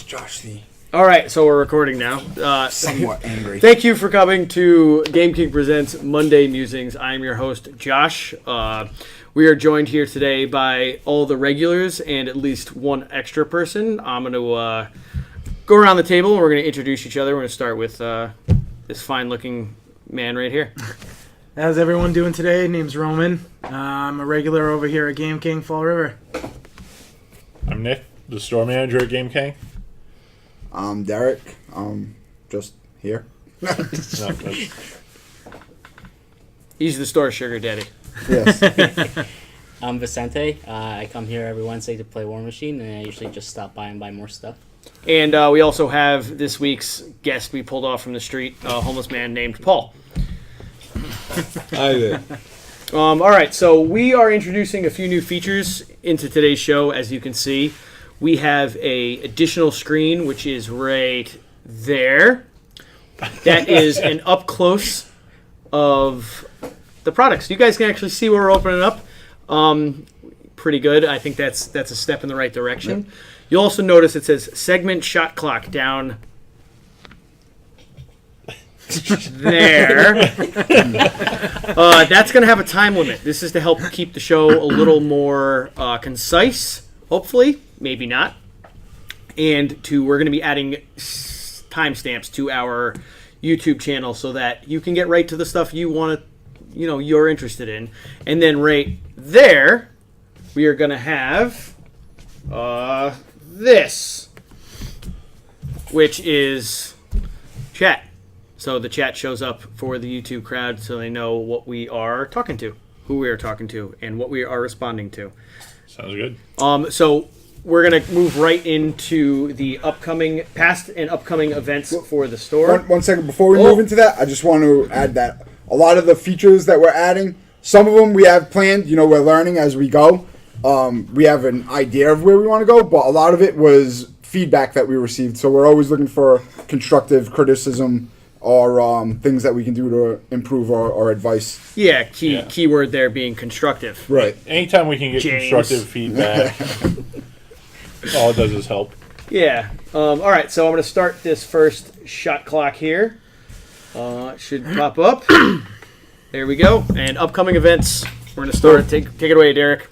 is Josh the All right, so we're recording now. somewhat angry. Thank you for coming to Game King Presents Monday Musings. I am your host, Josh. We are joined here today by all the regulars and at least one extra person. I'm going to go around the table and we're going to introduce each other. We're going to start with this fine-looking man right here. How's everyone doing today? Name's Roman. I'm a regular over here at gamekingfallriver. I'm Nick, the store manager at Game King. I'm Derrick. Just here. No, that's- He's the store sugar daddy. Yes. I'm Vicente. I come here every Wednesday to play War Machine, and I usually just stop by and buy more stuff. And we also have this week's guest we pulled off from the street, a homeless man named Paul. Hi there. All right, so we are introducing a few new features into today's show. As you can see, we have a additional screen, which is right there. That is an up close of the products. You guys can actually see where we're opening up. Pretty good. I think that's a step in the right direction. Yep. You'll also notice it says segment shot clock down there. That's going to have a time limit. This is to help keep the show a little more concise, hopefully. Maybe not. And we're going to be adding timestamps to our YouTube channel so that you can get right to the stuff you want to, you're interested in. And then right there, we are going to have this, which is chat. So the chat shows up for the YouTube crowd so they know what we are talking to, who we are talking to, and what we are responding to. sounds good. So we're going to move right into the past and upcoming events for the store. One second before we move into that, I just want to add that a lot of the features that we're adding, some of them we have planned. We're learning as we go. We have an idea of where we want to go, but a lot of it was feedback that we received. So we're always looking for constructive criticism or things that we can do to improve our advice. Yeah, keyword there being constructive. Right. Anytime we can get constructive feedback, all it does is help. Yeah. All right, so I'm going to start this first shot clock here. It should pop up. There we go. And upcoming events. We're going to start. Take it away, Derrick.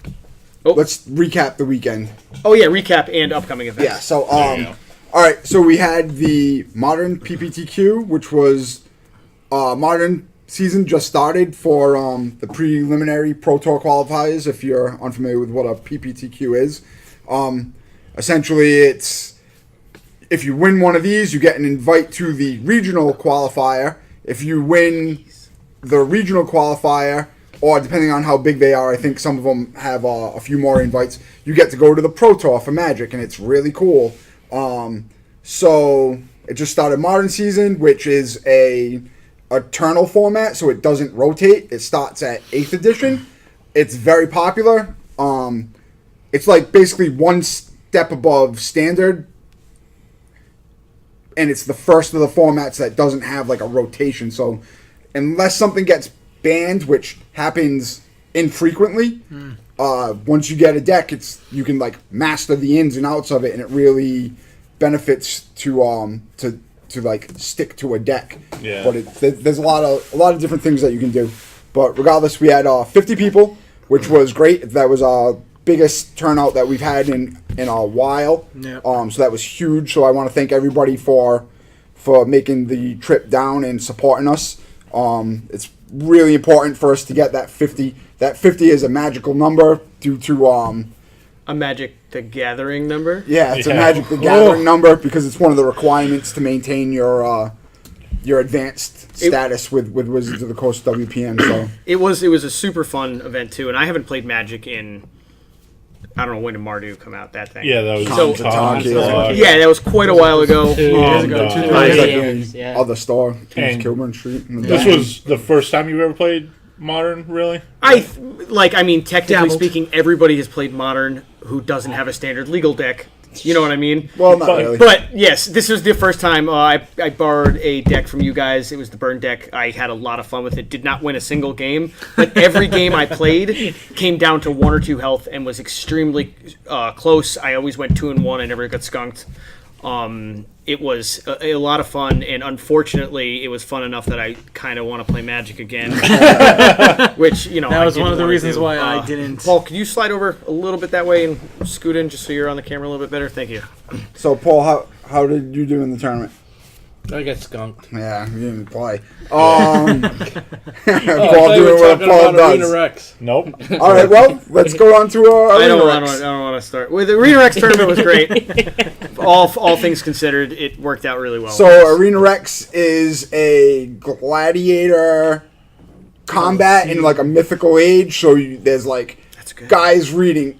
Oh. Let's recap the weekend. Oh, yeah, recap and upcoming events. Yeah, so, all right, so we had the Modern pptq, which was Modern season just started for the preliminary Pro Tour qualifiers, if you're unfamiliar with what a pptq is. Essentially, it's if you win one of these, you get an invite to the regional qualifier. If you win the regional qualifier, or depending on how big they are, I think some of them have a few more invites, you get to go to the Pro Tour for Magic, and it's really cool. So it just started Modern season, which is a eternal format, so it doesn't rotate. It starts at 8th edition. It's very popular. It's like basically one step above standard, and it's the first of the formats that doesn't have like a rotation. So unless something gets banned, which happens infrequently, once you get a deck, you can like master the ins and outs of it, and it really benefits to like stick to a deck. Yeah. But there's a lot of different things that you can do. But regardless, we had 50 people, which was great. That was our biggest turnout that we've had in a while. Yep. So that was huge. So I want to thank everybody for making the trip down and supporting us. It's really important for us to get that 50. That 50 is a magical number due to A Magic the Gathering number? yeah, it's a Magic the Gathering number because it's one of the requirements to maintain your advanced status with Wizards of the Coast WPN. So It was a super fun event too, and I haven't played Magic in, I don't know, when did Mardu come out, that thing? Yeah, that was Yeah, that was quite a while ago. 2 years ago. 2 I was years. like other store, Kings And Kilburn Street. And This was the first time you've ever played Modern, really? Technically Dabbled. speaking, everybody has played Modern who doesn't have a standard legal deck. You know what I mean? well, not really. But yes, this was the first time I borrowed a deck from you guys. It was the Burn deck. I had a lot of fun with it. Did not win a single game, but every game I played came down to 1 or 2 health and was extremely close. I always went 2-1. I never got skunked. It was a lot of fun, and unfortunately, it was fun enough that I kind of want to play Magic again. Which, you know, That I was one didn't of the wanna reasons do. why I didn't. Paul, could you slide over a little bit that way and scoot in just so you're on the camera a little bit better? Thank you. So, Paul, how did you do in the tournament? I got skunked. Yeah, you didn't play. Oh, Paul I doing what talking Paul about Arena does. Rex. Nope. All right, well, let's go on to I Arena don't Rex. want to start. Well, the Arena Rex tournament was great. All things considered, it worked out really well. So, Arena Rex is a gladiator combat in like a mythical age. So there's like That's good. guys riding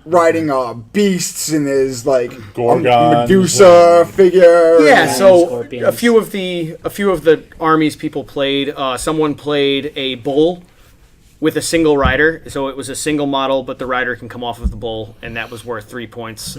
beasts, and there's like a Gorgons Medusa figure. Yeah, and- so Scorpions. a few of the armies people played. Someone played a bull with a single rider, so it was a single model, but the rider can come off of the bull, and that was worth 3 points.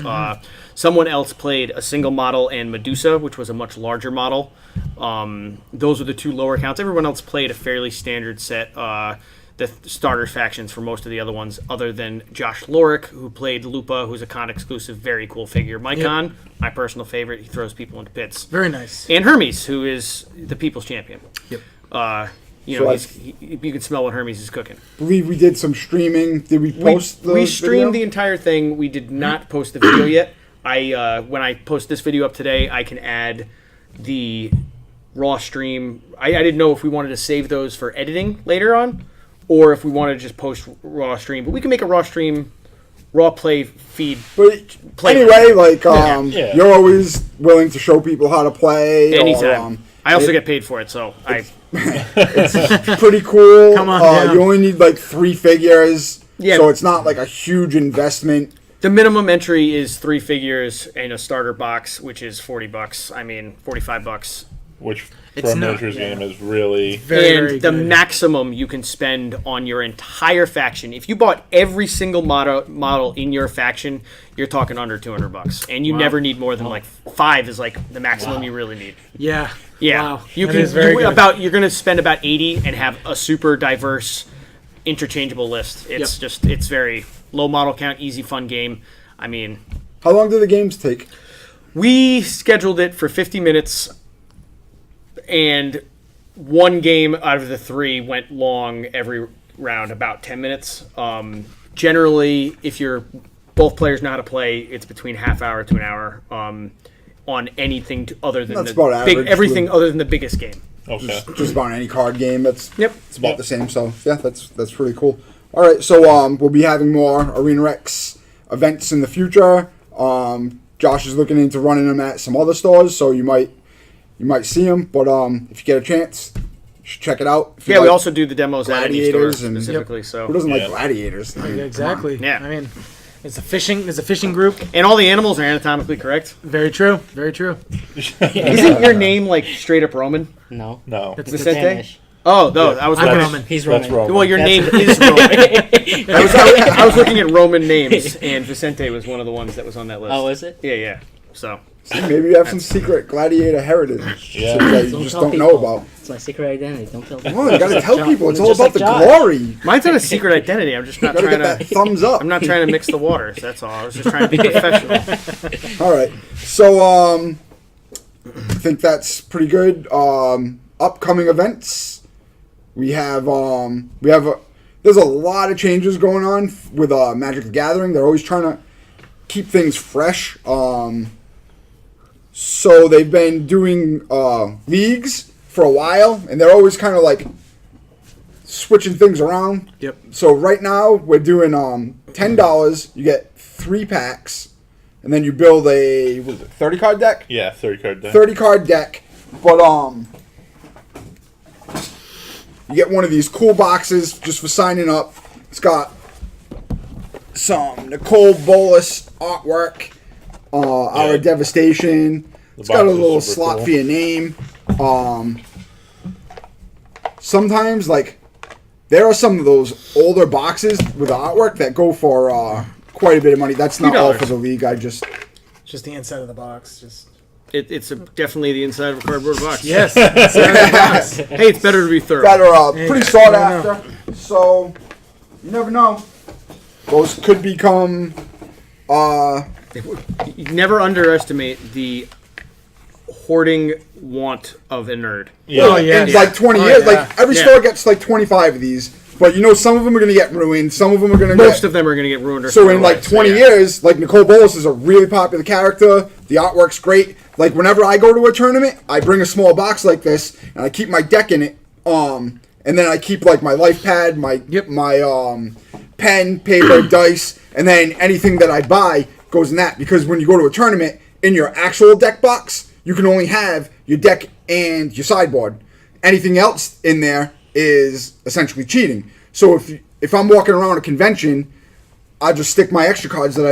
Someone else played a single model and Medusa, which was a much larger model. Those were the two lower counts. Everyone else played a fairly standard set. The starter factions for most of the other ones, other than Josh Lorick, who played Lupa, who's a con exclusive, very cool figure. Mycon, my personal favorite, he throws people into pits. Very nice. And Hermes, who is the people's champion. Yep. You So know, I- you can smell what Hermes is cooking. believe we did some streaming. Did we post the We streamed the video? entire thing. We did not post the video yet. When I post this video up today, I can add the raw stream. I didn't know if we wanted to save those for editing later on, or if we wanted to just post raw stream. But we can make a raw stream, raw play feed. But Play anyway, like Yeah. you're always willing to show people how to play. Anytime. Or, I also get paid for it, so it's pretty cool. Come on down. You only need like 3 figures, Yeah. so it's not like a huge investment. the minimum entry is 3 figures and a starter box, which is $40. I mean, $45. Which for It's a not- miniatures game is really Very, And very the good. maximum you can spend on your entire faction, if you bought every single model in your faction, you're talking under $200, and you never need more than like 5 is like the maximum you really need. Yeah. Yeah, Wow. you That can is very good. you're going to spend about 80 and have a super diverse, interchangeable list. It's it's very low model count, easy, fun game. I mean, How long do the games take? we scheduled it for 50 minutes, and one game out of the 3 went long every round, about 10 minutes. Generally, if you're both players know how to play, it's between half hour to an hour on anything other than That's about average everything with- other than the biggest game. okay. Just about any card game. It's Yep. about the same. So yeah, that's pretty cool. All right, so we'll be having more Arena Rex events in the future. Josh is looking into running them at some other stores, so you might see them. But if you get a chance, you should check it out. If you Yeah, we like also do the demos at any store gladiators and- specifically. who So doesn't like Yeah. gladiators? I mean, Yeah, exactly. Yeah. I mean, it's a fishing group. and all the animals are anatomically correct. Very true. Very true. Isn't your name like straight up Roman? No. No. It's Vicente? Spanish. Oh, no, I was I'm looking. Roman. He's That's Roman. Roman. Well, your name That's- is Roman. I was looking at Roman names, and Vicente was one of the ones that was on that list. Oh, is it? Yeah. So See, maybe you have some secret gladiator heritage Yeah. that you just don't know about. It's my secret identity. Don't tell people. Come on, you gotta tell people. It's all Just about like the Josh. glory. mine's not a secret identity. I'm just not You gotta trying get that to. thumbs up. I'm not trying to mix the waters. That's all. I was just trying to be professional. All right. So I think that's pretty good. Upcoming events. We have there's a lot of changes going on with Magic the Gathering. They're always trying to keep things fresh. So they've been doing leagues for a while, and they're always kind of like switching things around. Yep. So right now we're doing $10. You get 3 packs, and then you build a 30 card deck. Yeah, 30 card deck. 30 card deck, but you get one of these cool boxes just for signing up. It's got some Nicole Bolas artwork, Our Devastation. It's got a box is little super slot cool. for your name. Sometimes, like, there are some of those older boxes with artwork that go for quite a bit of money. That's not all $2. for the league. I just Just the inside of the box. Just It's definitely the inside of a cardboard box. yes. Inside of the box. Hey, it's better to be thorough. that are pretty sought I don't after. So you never know. Those could become You never underestimate the hoarding want of a nerd. Yeah. Oh, yeah. In like 20 years, yeah. like every Yeah. store gets like 25 of these. But you know, some of them are going to get ruined. Some of them are going to Most of them are going to get ruined. Or So in thrown like away, 20 yeah. years, like Nicole Bolas is a really popular character. The artwork's great. Like whenever I go to a tournament, I bring a small box like this and I keep my deck in it. And then I keep like my life pad, my pen, paper, dice, and then anything that I buy goes in that. Because when you go to a tournament, in your actual deck box, you can only have your deck and your sideboard. Anything else in there is essentially cheating. So if I'm walking around a convention, I just stick my extra cards that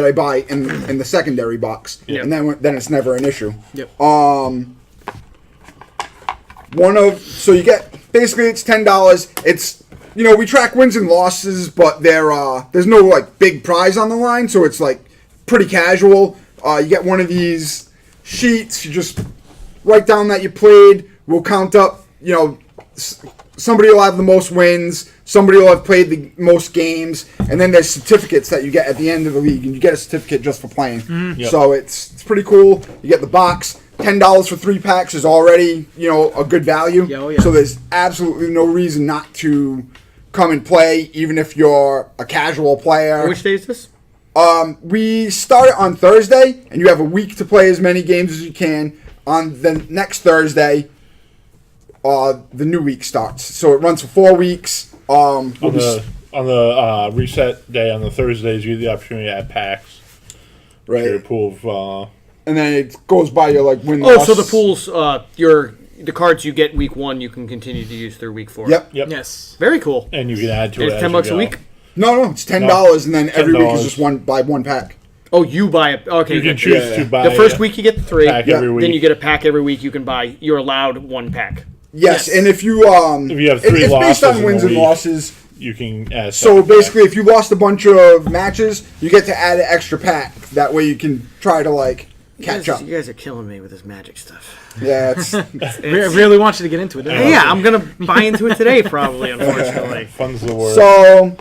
I buy in the secondary box, Yep. and then it's never an issue. Yep. So you get basically it's $10. It's we track wins and losses, but there's no like big prize on the line, so it's like pretty casual. You get one of these sheets. You just write down that you played. We'll count up. Somebody will have the most wins. Somebody will have played the most games, and then there's certificates that you get at the end of the league, and you get a certificate just for playing. Yep. So it's pretty cool. You get the box. $10 for 3 packs is already a good value. Yeah, oh yeah. So there's absolutely no reason not to come and play, even if you're a casual player. Which day is this? We start on Thursday, and you have a week to play as many games as you can. On the next Thursday, the new week starts. So it runs for 4 weeks. On the reset day on the Thursdays, you get the opportunity to add packs. Right. To your pool of. And then it goes by your win. Oh, loss. so the pools, the cards you get week 1, you can continue to use through week 4. Yep. Yes. Very cool. And you can add to And it. it's as $10 you a go. week. No, it's $10, and then every week is just one pack. Oh, you buy it. Okay, You can good. choose to buy The first week you get the 3. pack every week. Then you get a pack every week. You can buy. You're allowed 1 pack. Yes, Yes. and if you have 3 it's based losses on in wins the and week. losses. You can add. So second basically, if you lost a bunch of matches, you get to add an extra pack. That way, you can try to catch up. You guys are killing me with this magic stuff. Yeah, it's I really want you to get into it. don't I? Yeah, I'm gonna buy into it today, probably. Unfortunately. pack. Fun's the word. so.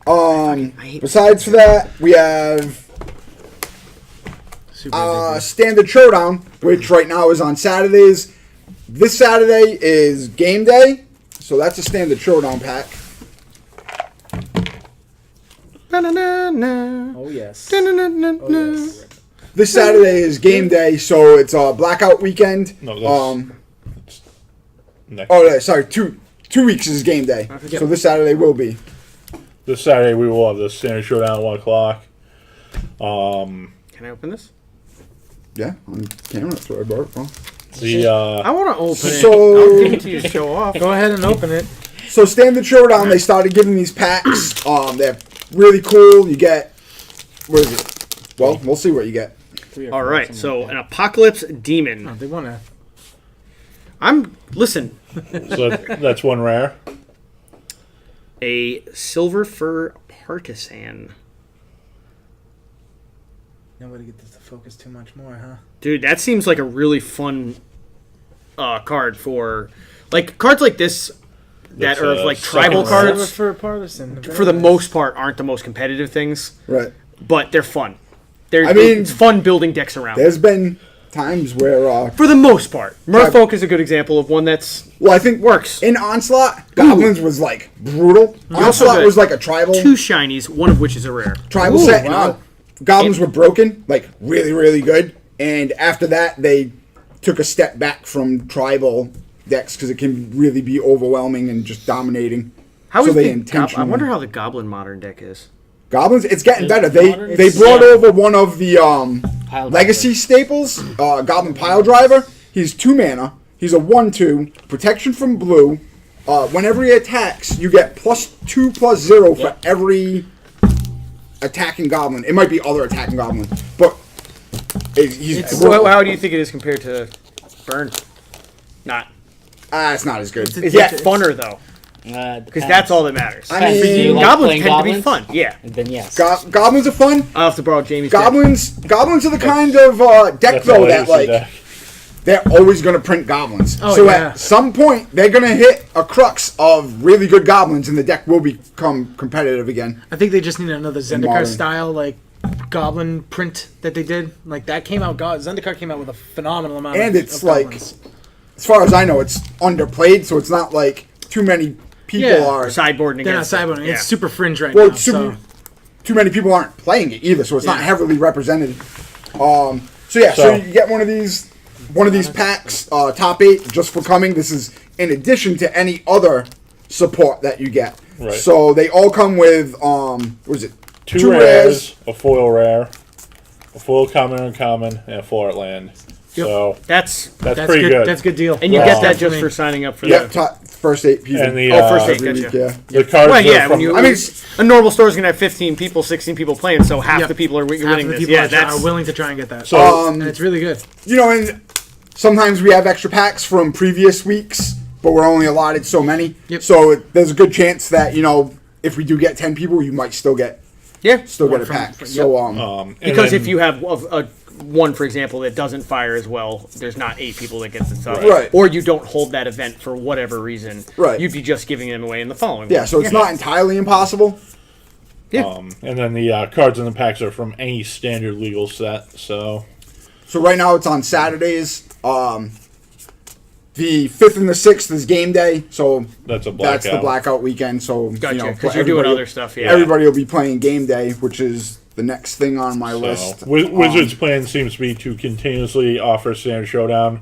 I hate Besides for that, we have Super addictive. Standard Showdown, which right now is on Saturdays. This Saturday is game day, so that's a Standard Showdown pack. Na-na-na-na. Oh yes. Na-na-na-na-na. Oh yes. This Saturday is game day, so it's a blackout weekend. No, that's next. Oh, yeah, sorry, two weeks is game day. Okay. So this Saturday will be. This Saturday we will have the standard showdown at 1 o'clock. Can I open this? Yeah, on camera. That's where I bought it from. I want to open it. So- I'll give it to you to show off. Go ahead and open it. So Standard Showdown, they started giving these packs. They're really cool. You get, what is it? Well, we'll see what you get. 3 or All 4, right, something so like an that. apocalypse Oh, demon. they want to. Listen, So that's one rare. a silver fur partisan. Nobody get this to focus too much more, huh? Dude, that seems like a really fun card for cards like this that That's, are like second tribal rare. cards. For partisan. For the most part, aren't the most competitive things, Right. but they're fun. I mean, it's fun building decks around. There's been times where, For the most part, Merfolk is a good example of one that's well, I think works. in Onslaught, Goblins was brutal. also Onslaught got was like a tribal 2 shinies, one of which is a rare. tribal Ooh, set. wow. And Goblins were broken, really, really good. And after that, they took a step back from tribal decks because it can really be overwhelming and just dominating. How So is they the I intentionally- wonder how the Goblin modern deck is. Goblins, it's getting better. Modern? They It's- brought yeah. over one of the Pile legacy driver. staples, Goblin Pile Driver. He's 2 mana. He's a 1/2 protection from blue. Whenever he attacks, you get +2/+0 for Yep. every attacking goblin. It might be other attacking goblin, but he's How do you think it is compared to Burn? Not. it's not as good. Is Yeah, it funner though? Because Depends. that's all that matters. I Depends. mean, Do you like Goblins playing tend to be goblins? fun. Yeah. Then yes. goblins are fun. I'll have to borrow Jamie's deck. Goblins are the kind of deck That's though all that legacy deck. they're always going to print goblins. Oh, So yeah. at some point, they're going to hit a crux of really good goblins, and the deck will become competitive again. I think they just need another Modern. Zendikar style, goblin print that they did. Like that came out. Zendikar came out with a phenomenal amount. And of, it's of like, goblins. as far as I know, it's underplayed, so it's not like too many people Yeah. are. Sideboarding They're not against it. sideboarding. Yeah. It's super fringe right Well, now. too many people aren't playing it either, so it's not Yeah. heavily represented. So you get one of these packs, top 8, just for coming. This is in addition to any other support that you get. Right. So they all come with what was it? Two rares, a foil rare, a foil common uncommon, and a full art land. Yep. So That's pretty good. That's a good deal. and you Wow. get that just for signing up for Yep, the. first 8 people. And the First 8, every gotcha. week, yeah. the cards Well, are yeah, from, when you, I mean, it's- a normal store is gonna have 15 people, 16 people playing, so half Yep. the people are Half winning of the this. people Yeah, are that's willing to try and get that. So- and it's really good. and sometimes we have extra packs from previous weeks, but we're only allotted so many. Yep. So there's a good chance that if we do get 10 people, you might still get a One pack. from- So and because then- if you have a one, for example, that doesn't fire as well, there's not 8 people that get the stuff. Right. Or you don't hold that event for whatever reason. Right. You'd be just giving them away in the following yeah, one. so it's not entirely impossible. and then the cards in the packs are from any standard legal set. So So right now it's on Saturdays. The 5th and the 6th is game day, so that's a blackout. that's the blackout weekend. So Gotcha, because you're doing other stuff, yeah. Everybody will be playing game day, which is the next thing on my list. So, Wizards' plan seems to be to continuously offer Standard Showdown.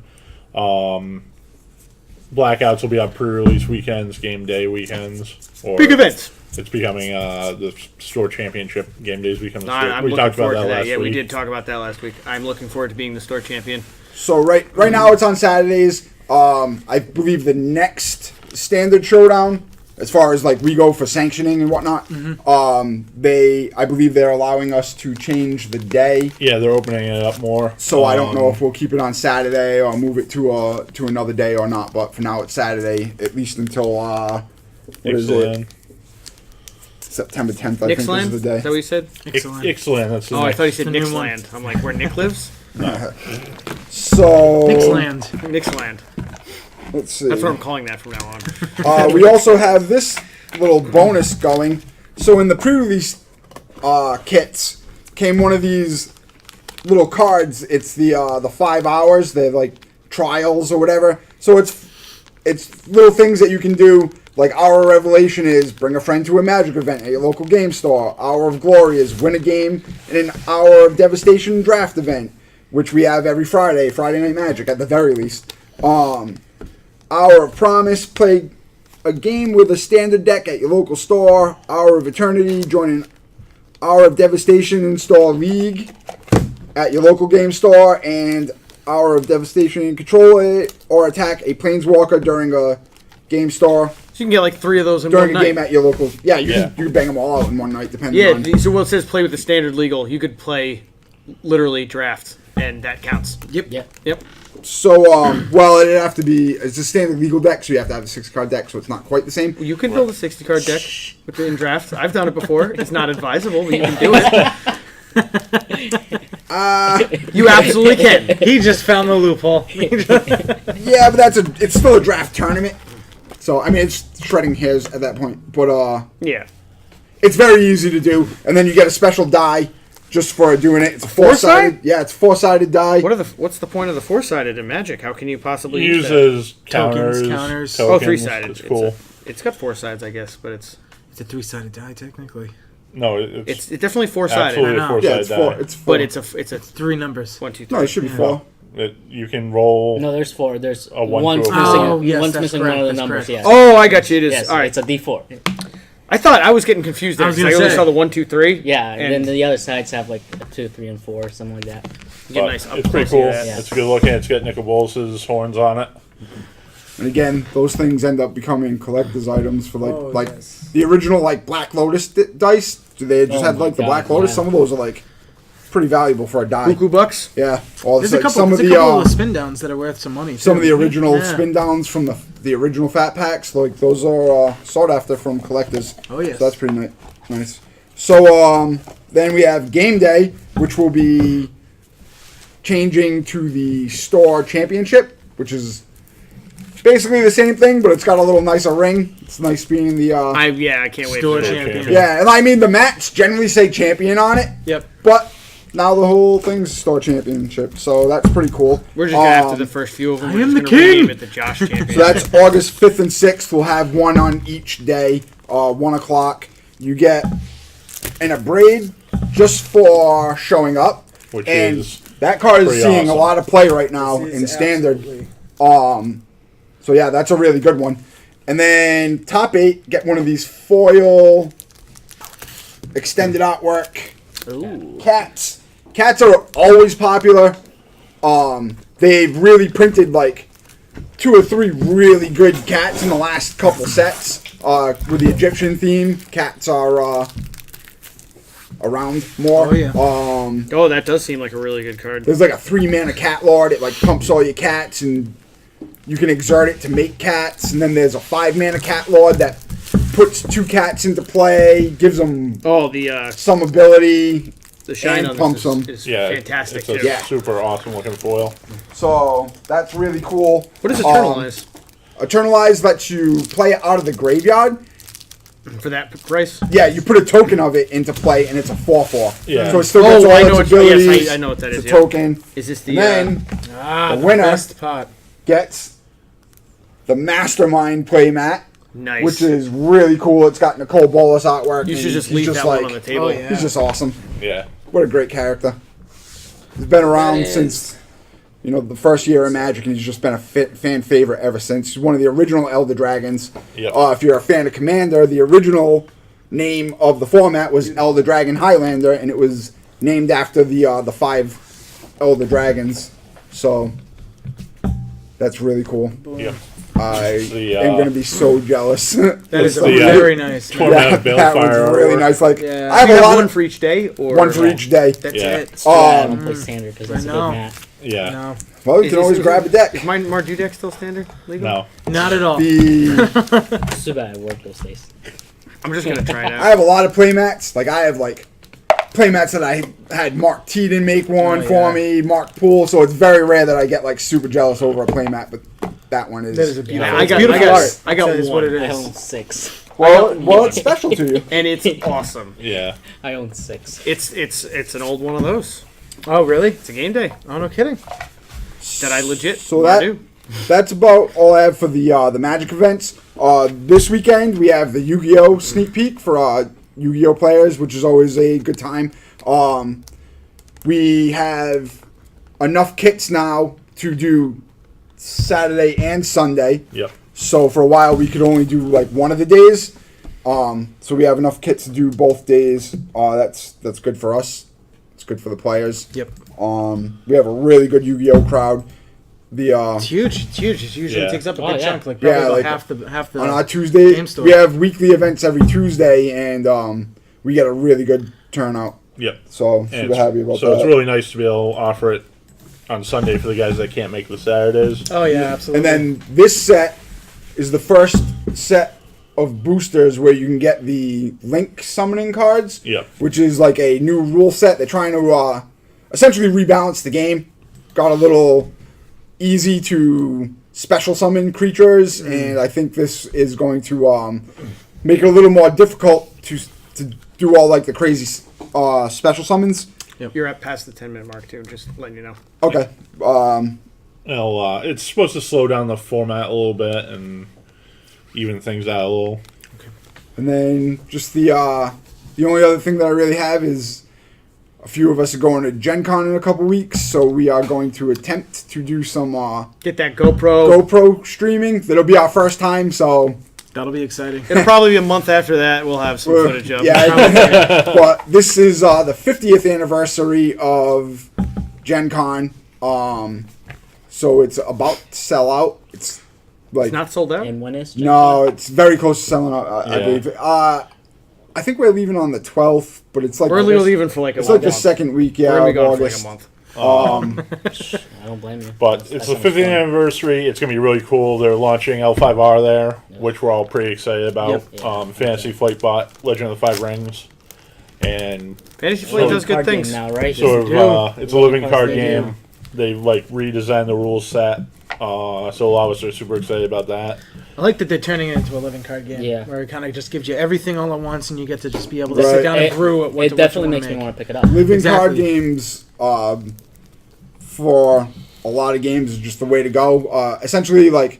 Blackouts will be on pre-release weekends, game day weekends. Or Big events. It's becoming the store championship. Game days become the store. I'm We looking talked about forward that to that. last Yeah, week. we did talk about that last week. I'm looking forward to being the store champion. So right now it's on Saturdays. I believe the next standard showdown, as far as like we go for sanctioning and whatnot, I believe they're allowing us to change the day. Yeah, they're opening it up more. So I don't know if we'll keep it on Saturday or move it to another day or not. But for now it's Saturday, at least until what is it? September 10th, I think Nixland? is the day. Is that what you said? Excellent. Ixalan, that's the Oh, I next. thought he said The new one. Nixland. I'm like, where Nick lives? So Nixland. Nixland. let's see. That's what I'm calling that from now on. We also have this little bonus going. So in the pre-release kits came one of these little cards. It's the 5 hours. They're like trials or whatever. So it's little things that you can do. Like Hour of Revelation is bring a friend to a magic event at your local game store. Hour of Glory is win a game in an Hour of Devastation draft event, which we have every Friday Night Magic at the very least. Hour of Promise, play a game with a standard deck at your local store. Hour of Eternity, join an Hour of Devastation install league at your local game store. And Hour of Devastation and control it or attack a Planeswalker during a game store. So you can get like 3 of those in During one a night. game at your local... Yeah, you Yeah. can bang them all out in one night, depending on... Yeah, so what it says play with the standard legal, you could play literally draft, and that counts. Yep. Yeah. Yep. So, well, it'd have to be... It's a standard legal deck, so you have to have a 6-card deck, so it's not quite the same. You can build a 60-card deck in draft. I've done it before. It's not advisable, but you can do it. You absolutely can. He just found the loophole. Yeah, but it's still a draft tournament. So, I mean, it's shredding hairs at that point. But, Yeah. it's very easy to do. And then you get a special die just for doing it. It's a four-sided. Yeah, it's a four-sided die. What's the point of the 4-sided in Magic? How can you possibly use that? Uses Tokens, counters. counters. Oh, tokens. 3-sided. It's cool. It's got 4 sides, I guess, but it's It's a 3-sided die, technically. No, it's it's definitely 4-sided. absolutely I a know. Yeah, four-sided it's four. die. It's four. But it's a 3 numbers. 1, 2, 3. No, it should be four. You can roll. No, there's 4. There's A 1 one's to a missing. Oh, yes, one's that's missing correct, one of the that's numbers. correct. Yes. Oh, I got you. It is. Yes, All right. it's a D4. I thought I was getting confused there. I was 'cause gonna only say. saw the 1, 2, 3. Yeah, and then and the other sides have like a 2, 3, and 4, something like that. you get but nice up it's pretty close cool. to that. Yeah. It's good looking. It's got Nicobolas's horns on it. And again, those things end up becoming collector's items for like yes. the original like Black Lotus dice. They just Oh had my like the God, Black Lotus. yeah. Some of those are like pretty valuable for a die. Buku bucks. Yeah, all There's this, a couple, some of there's the a couple of spin downs that are worth some money. some too. of the original Yeah. spin downs from the original fat packs. Like those are sought after from collectors. Oh, yes. So that's pretty nice. So then we have game day, which will be changing to the store championship, which is basically the same thing, but it's got a little nicer ring. It's nice being the I can't wait Store for that. champion. yeah, and I mean the mats generally say champion on it, Yep. but now the whole thing's Store Championship, so that's pretty cool. We're just gonna after the first few of them. I We're am just the gonna king! rename it the Josh Championship. So that's August 5th and 6th. We'll have one on each day, 1 o'clock. You get an Abrade just for showing up. Which and is that card is pretty seeing a awesome. lot of play right now This in is Standard. absolutely- So yeah, that's a really good one. And then top 8, get one of these foil extended artwork Ooh. cats. Cats are always popular. They've really printed like 2 or 3 really good cats in the last couple sets. With the Egyptian theme, cats are around more. Oh, yeah. Oh, that does seem like a really good card. There's like a 3-mana cat lord. It like pumps all your cats, and you can exert it to make cats. And then there's a 5-mana cat lord that puts 2 cats into play, gives them Oh, the some ability. shine and on pumps this them. is Yeah, fantastic It's a too. Yeah. super awesome looking foil. So that's really cool. What is Eternalize Eternalize lets you play it out of the graveyard. for that price? Yeah, you put a token of it into play, and it's a 4/4. Yeah. So it still gets Oh, all I its know what- abilities. yes, I know what that it's is, a yeah. token. Is this the? And then Ah, The the winner- best pot. gets the Mastermind playmat, Nice. which is really cool. It's got Nicole Bolas artwork. You and should just he's leave that like, one on the table. Oh, yeah. He's just awesome. Yeah. What a great character. He's been around That is- since, the first year of Magic, and he's just been a fan favorite ever since. He's one of the original Elder Dragons. Yep. If you're a fan of Commander, the original name of the format was Elder Dragon Highlander, and it was named after the 5 Elder Dragons. So that's really cool. Yep. I The, am going to be so jealous. That is So- very nice. Torment that, of that Balefire was really artwork. nice. Like Yeah. I have you a have lot one of for each day, or one for each day. That's Yeah. it. Yeah, I Um, don't play standard because it's a I big know. mat. Yeah. No, Well, you can always grab a deck. Is my Mardu deck still standard? Legal? No. not at all. The It's too bad I work those days. I'm just gonna try it I out. have a lot of playmats. Like I have playmats that I had Mark Teeden make one Oh, for yeah. me, Mark Poole. So it's very rare that I get like super jealous over a playmat. But that one is. That is a beautiful. I got, beautiful I got, art. I got That is one, what it I is. own 6. well, it's special to you. and it's awesome. Yeah. I own 6. It's an old one of those. Oh, really? It's a game day Oh, no kidding. that I legit So wanna do. that's about all I have for the Magic events. This weekend we have the Yu-Gi-Oh sneak peek for Yu-Gi-Oh players, which is always a good time. We have enough kits now to do Saturday and Sunday. Yep. So for a while we could only do like one of the days. So we have enough kits to do both days. That's good for us. It's good for the players. Yep. We have a really good Yu-Gi-Oh crowd. It's huge. It's huge. It usually Yeah. takes up a Oh, good yeah. chunk, like probably Yeah, about like, half the. On our Tuesday, game store. we have weekly events every Tuesday, and we get a really good turnout. Yep. So And super happy about so that. it's really nice to be able to offer it on Sunday for the guys that can't make the Saturdays. Oh yeah, absolutely. And then this set is the first set of boosters where you can get the Link summoning cards. Yep. Which is like a new rule set. They're trying to essentially rebalance the game. Got a little easy to special summon creatures, and I think this is going to make it a little more difficult to do all like the crazy special summons. You're at past the 10-minute mark too. Just letting you know. Okay. It's supposed to slow down the format a little bit and even things out a little. And then just the only other thing that I really have is a few of us are going to Gen Con in a couple weeks, so we are going to attempt to do some Get that GoPro. GoPro streaming. That'll be our first time, so that'll be exciting. It'll probably be a month after that. We'll have some footage of. yeah. But this is the 50th anniversary of Gen Con, so it's about to sell out. It's like It's not sold out. And when is no, it's very close to selling out. I Yeah. believe. I think we're leaving on the 12th, but it's like We're leaving for like a It's month. like the second week, We're yeah, gonna be of gone for like August. a month. I don't blame you. But it's That the sounds 50th fun. anniversary. It's going to be really cool. They're launching L5R there, which we're all pretty excited about. Yep. Fantasy Flight Bot, Legend of the Five Rings. And Fantasy Flight does good Card game things. now, right? sort do. of, it's a living Cards card they game. do. They like redesigned the rules set. So a lot of us are super excited about that. I like that they're turning it into a living card game. Yeah. Where it kind of just gives you everything all at once, and you get to just be able to Right. sit down and brew it. It definitely makes me want to pick it up. Living card Exactly. games for a lot of games is just the way to go. Essentially, like,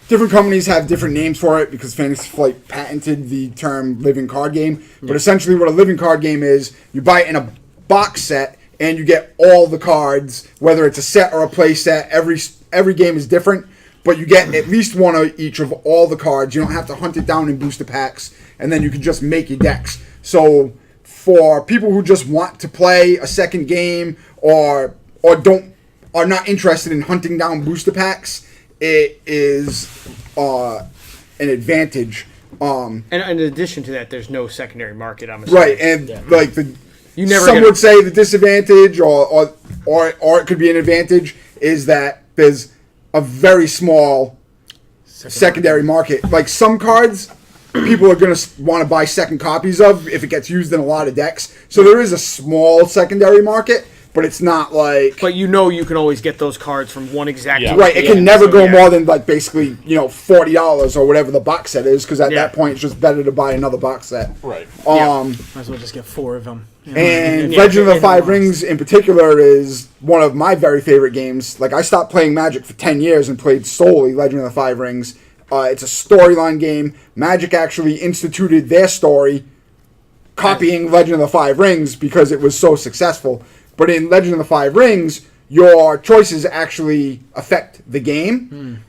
different companies have different names for it because Fantasy Flight patented the term living card game. But essentially what a living card game is, you buy it in a box set and you get all the cards, whether it's a set or a play set. Every game is different, but you get at least one of each of all the cards. You don't have to hunt it down in booster packs, and then you can just make your decks. So for people who just want to play a second game or are not interested in hunting down booster packs, it is an advantage. And in addition to that, there's no secondary market. I'm assuming. Right, and like You never some get a- would say the disadvantage, or it could be an advantage, is that there's a very small secondary market. Like some cards, people are going to want to buy second copies of if it gets used in a lot of decks. So there is a small secondary market, but it's not like... But you know you can always get those cards from one exact... Yeah. Right, it Yeah, can never so, go yeah. more than, like, basically, $40 or whatever the box set is, because at Yeah. that point it's just better to buy another box set. Right. Might as well just get 4 of them. You know, And yeah, Legend of the yeah, Five yeah. Rings in particular is one of my very favorite games. Like, I stopped playing Magic for 10 years and played solely Legend of the Five Rings. It's a storyline game. Magic actually instituted their story copying Legend of the Five Rings because it was so successful. But in Legend of the Five Rings, your choices actually affect the game.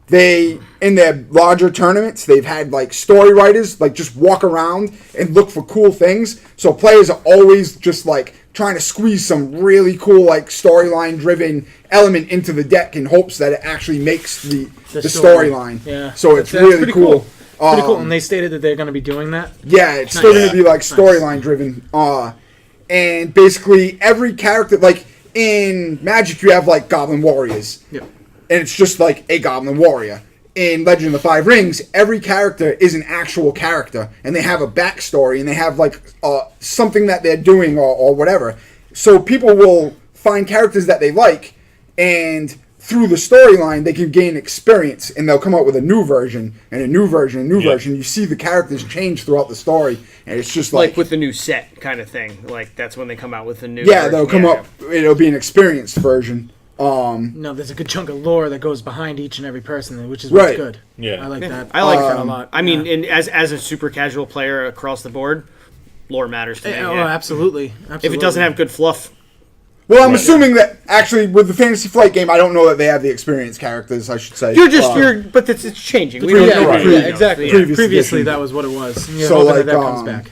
They, in their larger tournaments, they've had like story writers like just walk around and look for cool things. So players are always just like trying to squeeze some really cool like storyline driven element into the deck in hopes that it actually makes the story. storyline. Yeah. So it's That's really pretty cool. Pretty cool. And they stated that they're going to be doing that. Yeah, it's still going to be like Nice. storyline driven. And basically every character, like in Magic, you have like Goblin Warriors. Yep. And it's just like a Goblin Warrior. In Legend of the Five Rings, every character is an actual character, and they have a backstory, and they have like something that they're doing or whatever. So people will find characters that they like, and through the storyline, they can gain experience, and they'll come out with a new version, and a new version, and a new version. You see the characters change throughout the story, and it's just Like with the new set kind of thing. Like that's when they come out with the new... yeah, version. they'll come up. It'll be an experienced version. No, there's a good chunk of lore that goes behind each and every person, which is what's Right. good. Yeah. I like that. I like that a lot. I mean, Yeah. and as a super casual player across the board, lore matters to me. Oh, yeah. absolutely. If it doesn't have good fluff, Well, I'm assuming that actually with the Fantasy Flight game, I don't know that they have the experienced characters. I should say but it's changing. We pre- don't know right. what Yeah, it is. exactly. Previous Previously, edition. that was what it was. And you're So, hoping like, that comes back.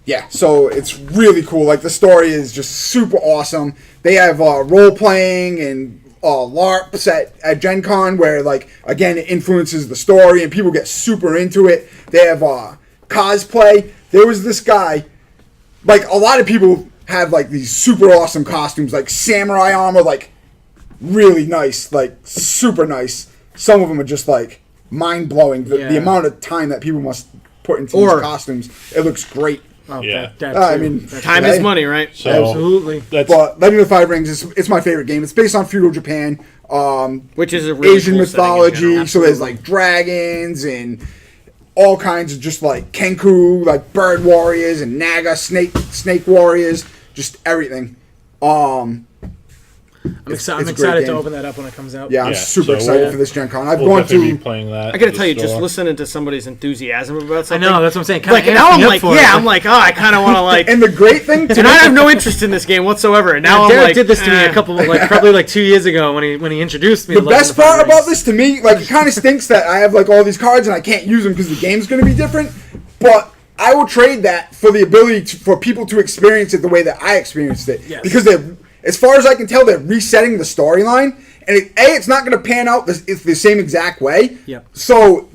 Yeah, so it's really cool. Like the story is just super awesome. They have role playing and LARP set at Gen Con where like again it influences the story and people get super into it. They have cosplay. There was this guy, like a lot of people have like these super awesome costumes, like samurai armor, like really nice, like super nice. Some of them are just like mind blowing. The Yeah. amount of time that people must put into Or- these costumes, it looks great. Oh, Yeah. that I too. mean, That's Time Hey. is money, right? So Absolutely. That's But Legend of the Five Rings it's my favorite game. It's based on feudal Japan, Which is a really Asian cool setting in mythology. general. So there's like dragons and all kinds of just like kenku, like bird warriors and naga snake warriors, just everything. I'm it's a excited great to game. open that up when it comes out. Yeah, I'm Yeah, super so excited we'll- for this Gen Con. I've we'll gone definitely to be playing that. I gotta at tell you, the just store. listening to somebody's enthusiasm about I something. know, that's what I'm saying. Like, and now I'm like, I'm like, oh, I kind of want to like, and the great thing and I have no interest in this game whatsoever. And now I'm Derrick like, did this to me a couple, like probably like 2 years ago when he introduced me. the to Legend best of the Five part about Rings. this to me, like it kind of stinks that I have like all these cards and I can't use them because the game's going to be different. But I will trade that for the ability for people to experience it the way that I experienced it. Yes. Because they're, as far as I can tell, they're resetting the storyline, and it's not going to pan out the same exact way. Yep. So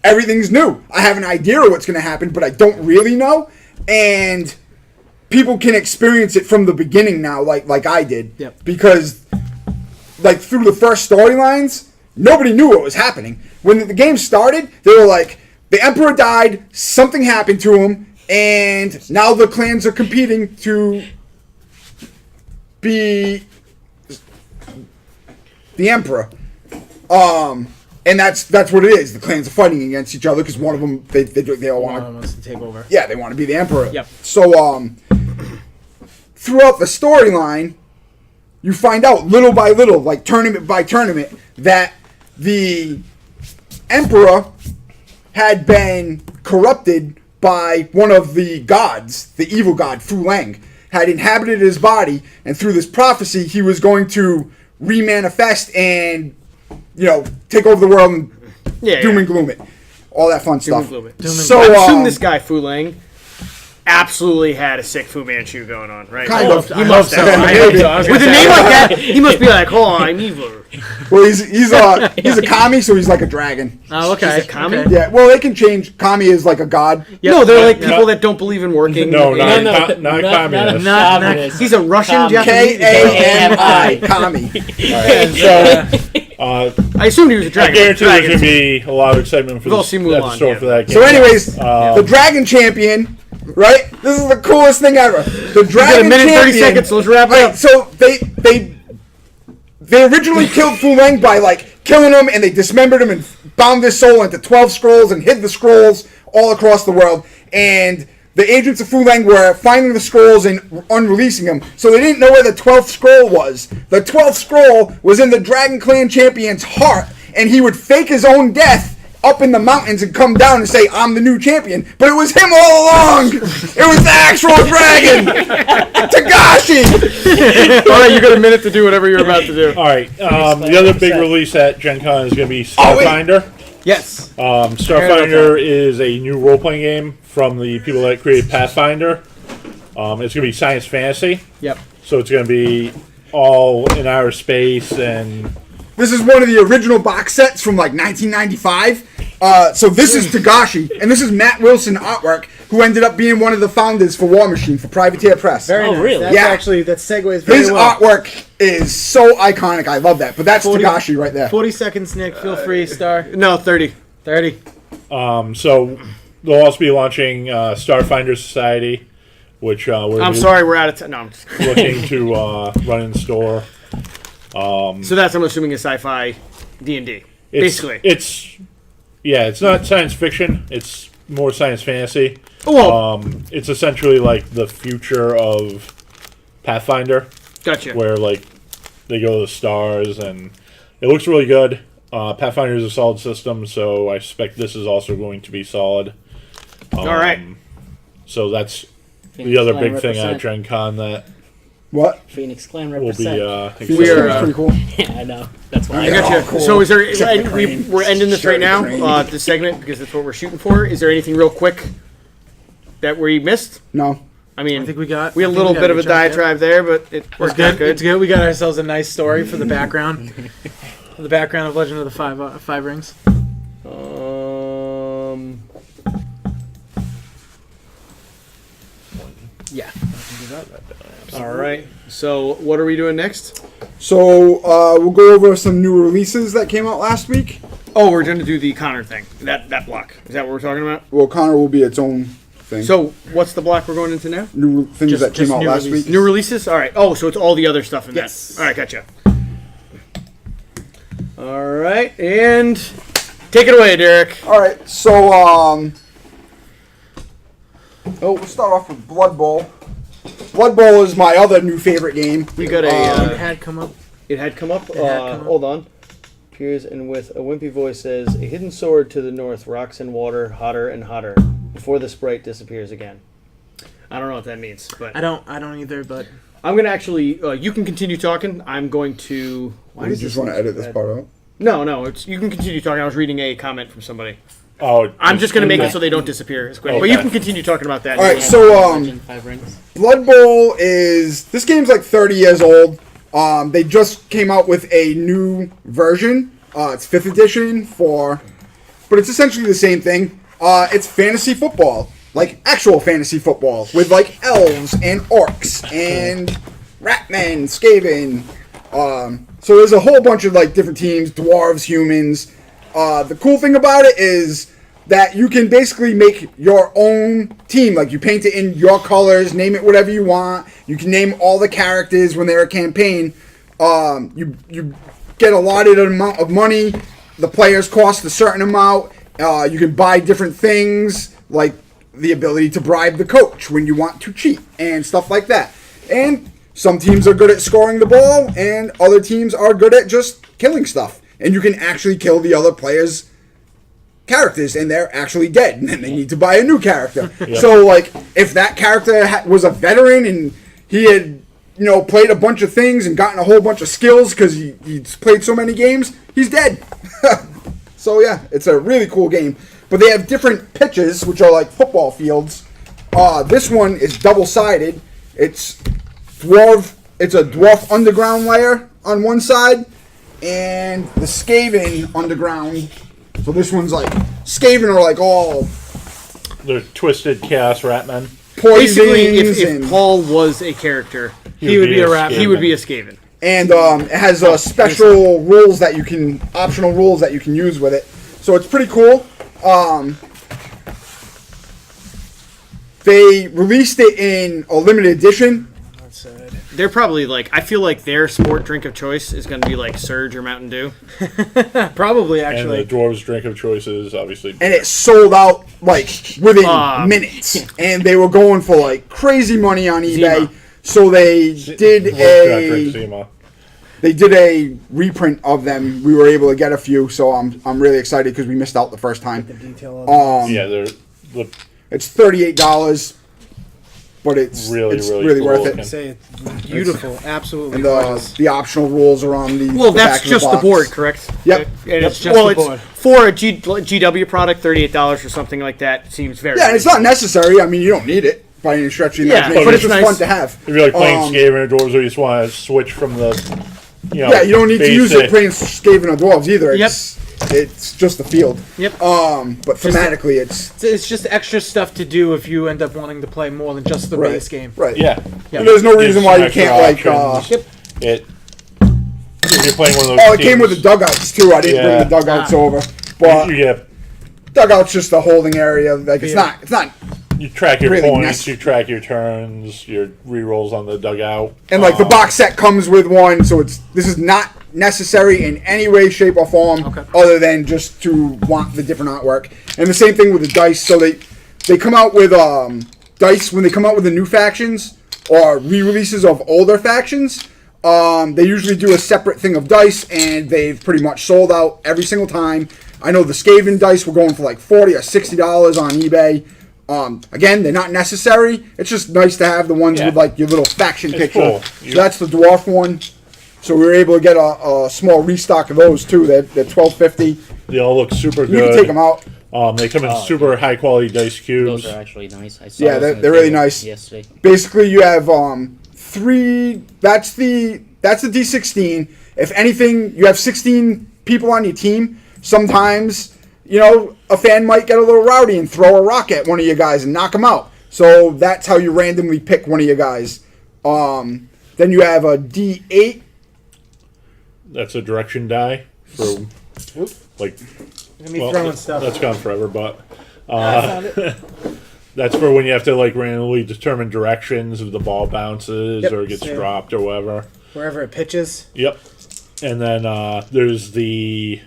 everything's new. I have an idea of what's going to happen, but I don't really know, and people can experience it from the beginning now, like I did. Yep. Because like through the first storylines, nobody knew what was happening. When the game started, they were like, the Emperor died, something happened to him, and now the clans are competing to be the Emperor. And that's what it is. The clans are fighting against each other because one of them they all One want of them wants to take over. Yeah, they want to be the emperor. Yep. So throughout the storyline, you find out little by little, like tournament by tournament, that the emperor had been corrupted by one of the gods, the evil god Fu Lang, had inhabited his body, and through this prophecy, he was going to remanifest and, take over the world and doom and gloom it. All that fun stuff. So I assume this guy Fu Lang absolutely had a sick Fu Manchu going on, right? Kind of. He must have. With a name like that, he must be like, hold on, I'm evil. Well, he's a kami, so he's like a dragon. Oh, okay. He's a kami? Okay. Yeah, well, they can change. Kami is like a god. Yep. No, they're like people that don't believe in working. No, and- not communist. not- communist. He's a Russian Japanese. Kami. Kami. I assumed he was a I dragon. guarantee there's going Dragons. to be a lot of excitement for We've all this seen Mulan, episode yeah. for that game. So, anyways, the dragon champion, right? This is the coolest thing ever. The We got dragon a minute and 30 champion. seconds, so let's wrap it Right, up. so they originally killed Fu Lang by killing him, and they dismembered him and bound his soul into 12 scrolls and hid the scrolls all across the world. And the agents of Fu Lang were finding the scrolls and unreleasing them, so they didn't know where the 12th scroll was. The 12th scroll was in the Dragon Clan champion's heart, and he would fake his own death up in the mountains and come down and say, I'm the new champion. But it was him all along. It was the actual dragon. Tagashi. All right, you got a minute to do whatever you're about to do. All right. The other big release at Gen Con is going to be Oh, wait. Starfinder. Yes. Starfinder is a new role-playing game from the people that created Pathfinder. It's going to be science fantasy. Yep. So it's going to be all in outer space and... This is one of the original box sets from 1995. So this is Tagashi, and this is Matt Wilson artwork, who ended up being one of the founders for War Machine for Privateer Press. Very nice. really? That's Yeah. actually, that segues very His well. artwork is so iconic. I love that. But that's 40 Tagashi right there. 40 seconds, Nick. Feel free, Star. No, 30. 30. So they'll also be launching Starfinder Society, which we're I'm sorry, we're out of time. No, I'm just looking to run in store. So that's, I'm assuming, a sci-fi D&D. Basically. It's not science fiction. It's more science fantasy. Oh, It's essentially like the future of Pathfinder, gotcha. where they go to the stars, and it looks really good. Pathfinder is a solid system, so I suspect this is also going to be solid. All right. So that's Phoenix the other Clan big thing at represent. Gen Con that What? Phoenix Clan will be represent. We're, That's pretty cool. Yeah, I know. That's why. I gotcha. Oh, cool. So is there? Except the And crane. we're ending this right now. Except the crane. This segment, because that's what we're shooting for. Is there anything real quick that we missed? No. I mean, I think we got. we had a I think little got bit of a good chunk, yeah. diatribe there, but it It's worked good. out good. It's good. We got ourselves a nice story for the background. For the background of Legend of the Five Rings. Yeah. All right. So what are we doing next? So we'll go over some new releases that came out last week. Oh, we're going to do the Konor thing. That block. Is that what we're talking about? Well, Konor will be its own thing. So what's the block we're going into now? new things Just- that came just out new last releases. week. New releases? All right. Oh, so it's all the other stuff in Yes. that. All right, gotcha. All right, and take it away, Derrick. All right, so we'll start off with Blood Bowl. Blood Bowl is my other new favorite game. We got It a. had come up. It had come up. had come up. Hold on. Appears and with a wimpy voice says, "A hidden sword to the north, rocks and water, hotter and hotter, before the sprite disappears again." I don't know what that means, but I don't either, but I'm gonna actually. You can continue talking. I'm going to. I just want to edit this part out. No. It's you can continue talking. I was reading a comment from somebody. Oh, I'm just gonna make it so they don't disappear as quick. But Okay. you can continue talking about that. All right, Yeah, so Legend Five Rings. Blood Bowl is this game's like 30 years old. They just came out with a new version. It's 5th edition but it's essentially the same thing. It's fantasy football, like actual fantasy football with like elves and orcs and ratmen, Skavin. So there's a whole bunch of like different teams, dwarves, humans. The cool thing about it is that you can basically make your own team. Like you paint it in your colors, name it whatever you want. You can name all the characters when they're a campaign. You get allotted an amount of money the players cost a certain amount. You can buy different things, like the ability to bribe the coach when you want to cheat and stuff like that. And some teams are good at scoring the ball, and other teams are good at just killing stuff. And you can actually kill the other players' characters, and they're actually dead, and then they need to buy a new character. So, like, if that character was a veteran and he had, played a bunch of things and gotten a whole bunch of skills because he's played so many games, he's dead. So, yeah, it's a really cool game. But they have different pitches, which are like football fields. This one is double-sided. It's a Dwarf underground layer on one side, and the Skavin underground. So this one's like, Skavin are like all... They're twisted chaos ratmen. Basically, if Paul was a character, he would be a rat. He would be a Skavin. And it has special rules optional rules that you can use with it. So it's pretty cool. They released it in a limited edition. They're probably like, I feel like their sport drink of choice is going to be like Surge or Mountain Dew. Probably, actually. And the dwarves' drink of choice is obviously... And it sold out like within minutes. And they were going for like crazy money on eBay. Zima. So they did Zima. They did a reprint of them. We were able to get a few, so I'm really excited because we missed out the first time. It's $38, but it's really cool worth looking. it. Say it's beautiful, absolutely And gorgeous. the optional rules are on the Well, the that's back of just the box. board, correct? Yep. And it's Just the it's board. for a GW product, $38 or something like that seems very. Yeah, and it's not necessary. I mean, you don't need it by any stretch of the imagination. but It's it's just nice. fun to have. If you're like playing Skaven or dwarves, or you just want to switch from the, Yeah, you don't need to use it basic- playing Skavin or Dwarves either. It's just the field. Yep. But thematically, It's just extra stuff to do if you end up wanting to play more than just the base game. Right. Yeah. And there's no Gives reason some why you extra can't like. options. If you're playing one of those. Oh, it came with the dugouts too. I didn't bring the dugouts over, but You get dugout's just a holding area. Like it's not. you track your Really points, you track your turns, your rerolls on the dugout. And like the box set comes with one, so this is not necessary in any way, shape, or form, other than just to want the different artwork. And the same thing with the dice. So they come out with dice when they come out with the new factions or re-releases of older factions. They usually do a separate thing of dice, and they've pretty much sold out every single time. I know the Skavin dice were going for like $40 or $60 on eBay. Again, they're not necessary. It's just nice to have the ones with like your little faction picture. cool. So that's the Dwarf one. So we were able to get a small restock of those too. They're $12.50. They all look super You good. can take them out. They come in super high quality dice cubes. Those are actually nice. I saw Yeah, those on the they're really table nice. Yesterday. Basically, you have three. That's the D16. If anything, you have 16 people on your team. Sometimes, a fan might get a little rowdy and throw a rock at one of you guys and knock them out. So that's how you randomly pick one of your guys. Then you have a D8. That's a direction die for like. Throwing stuff. That's gone forever, but I found it. that's for when you have to like randomly determine directions if the ball bounces Yep, or gets same. dropped or whatever. Wherever it pitches. Yep. And then there's the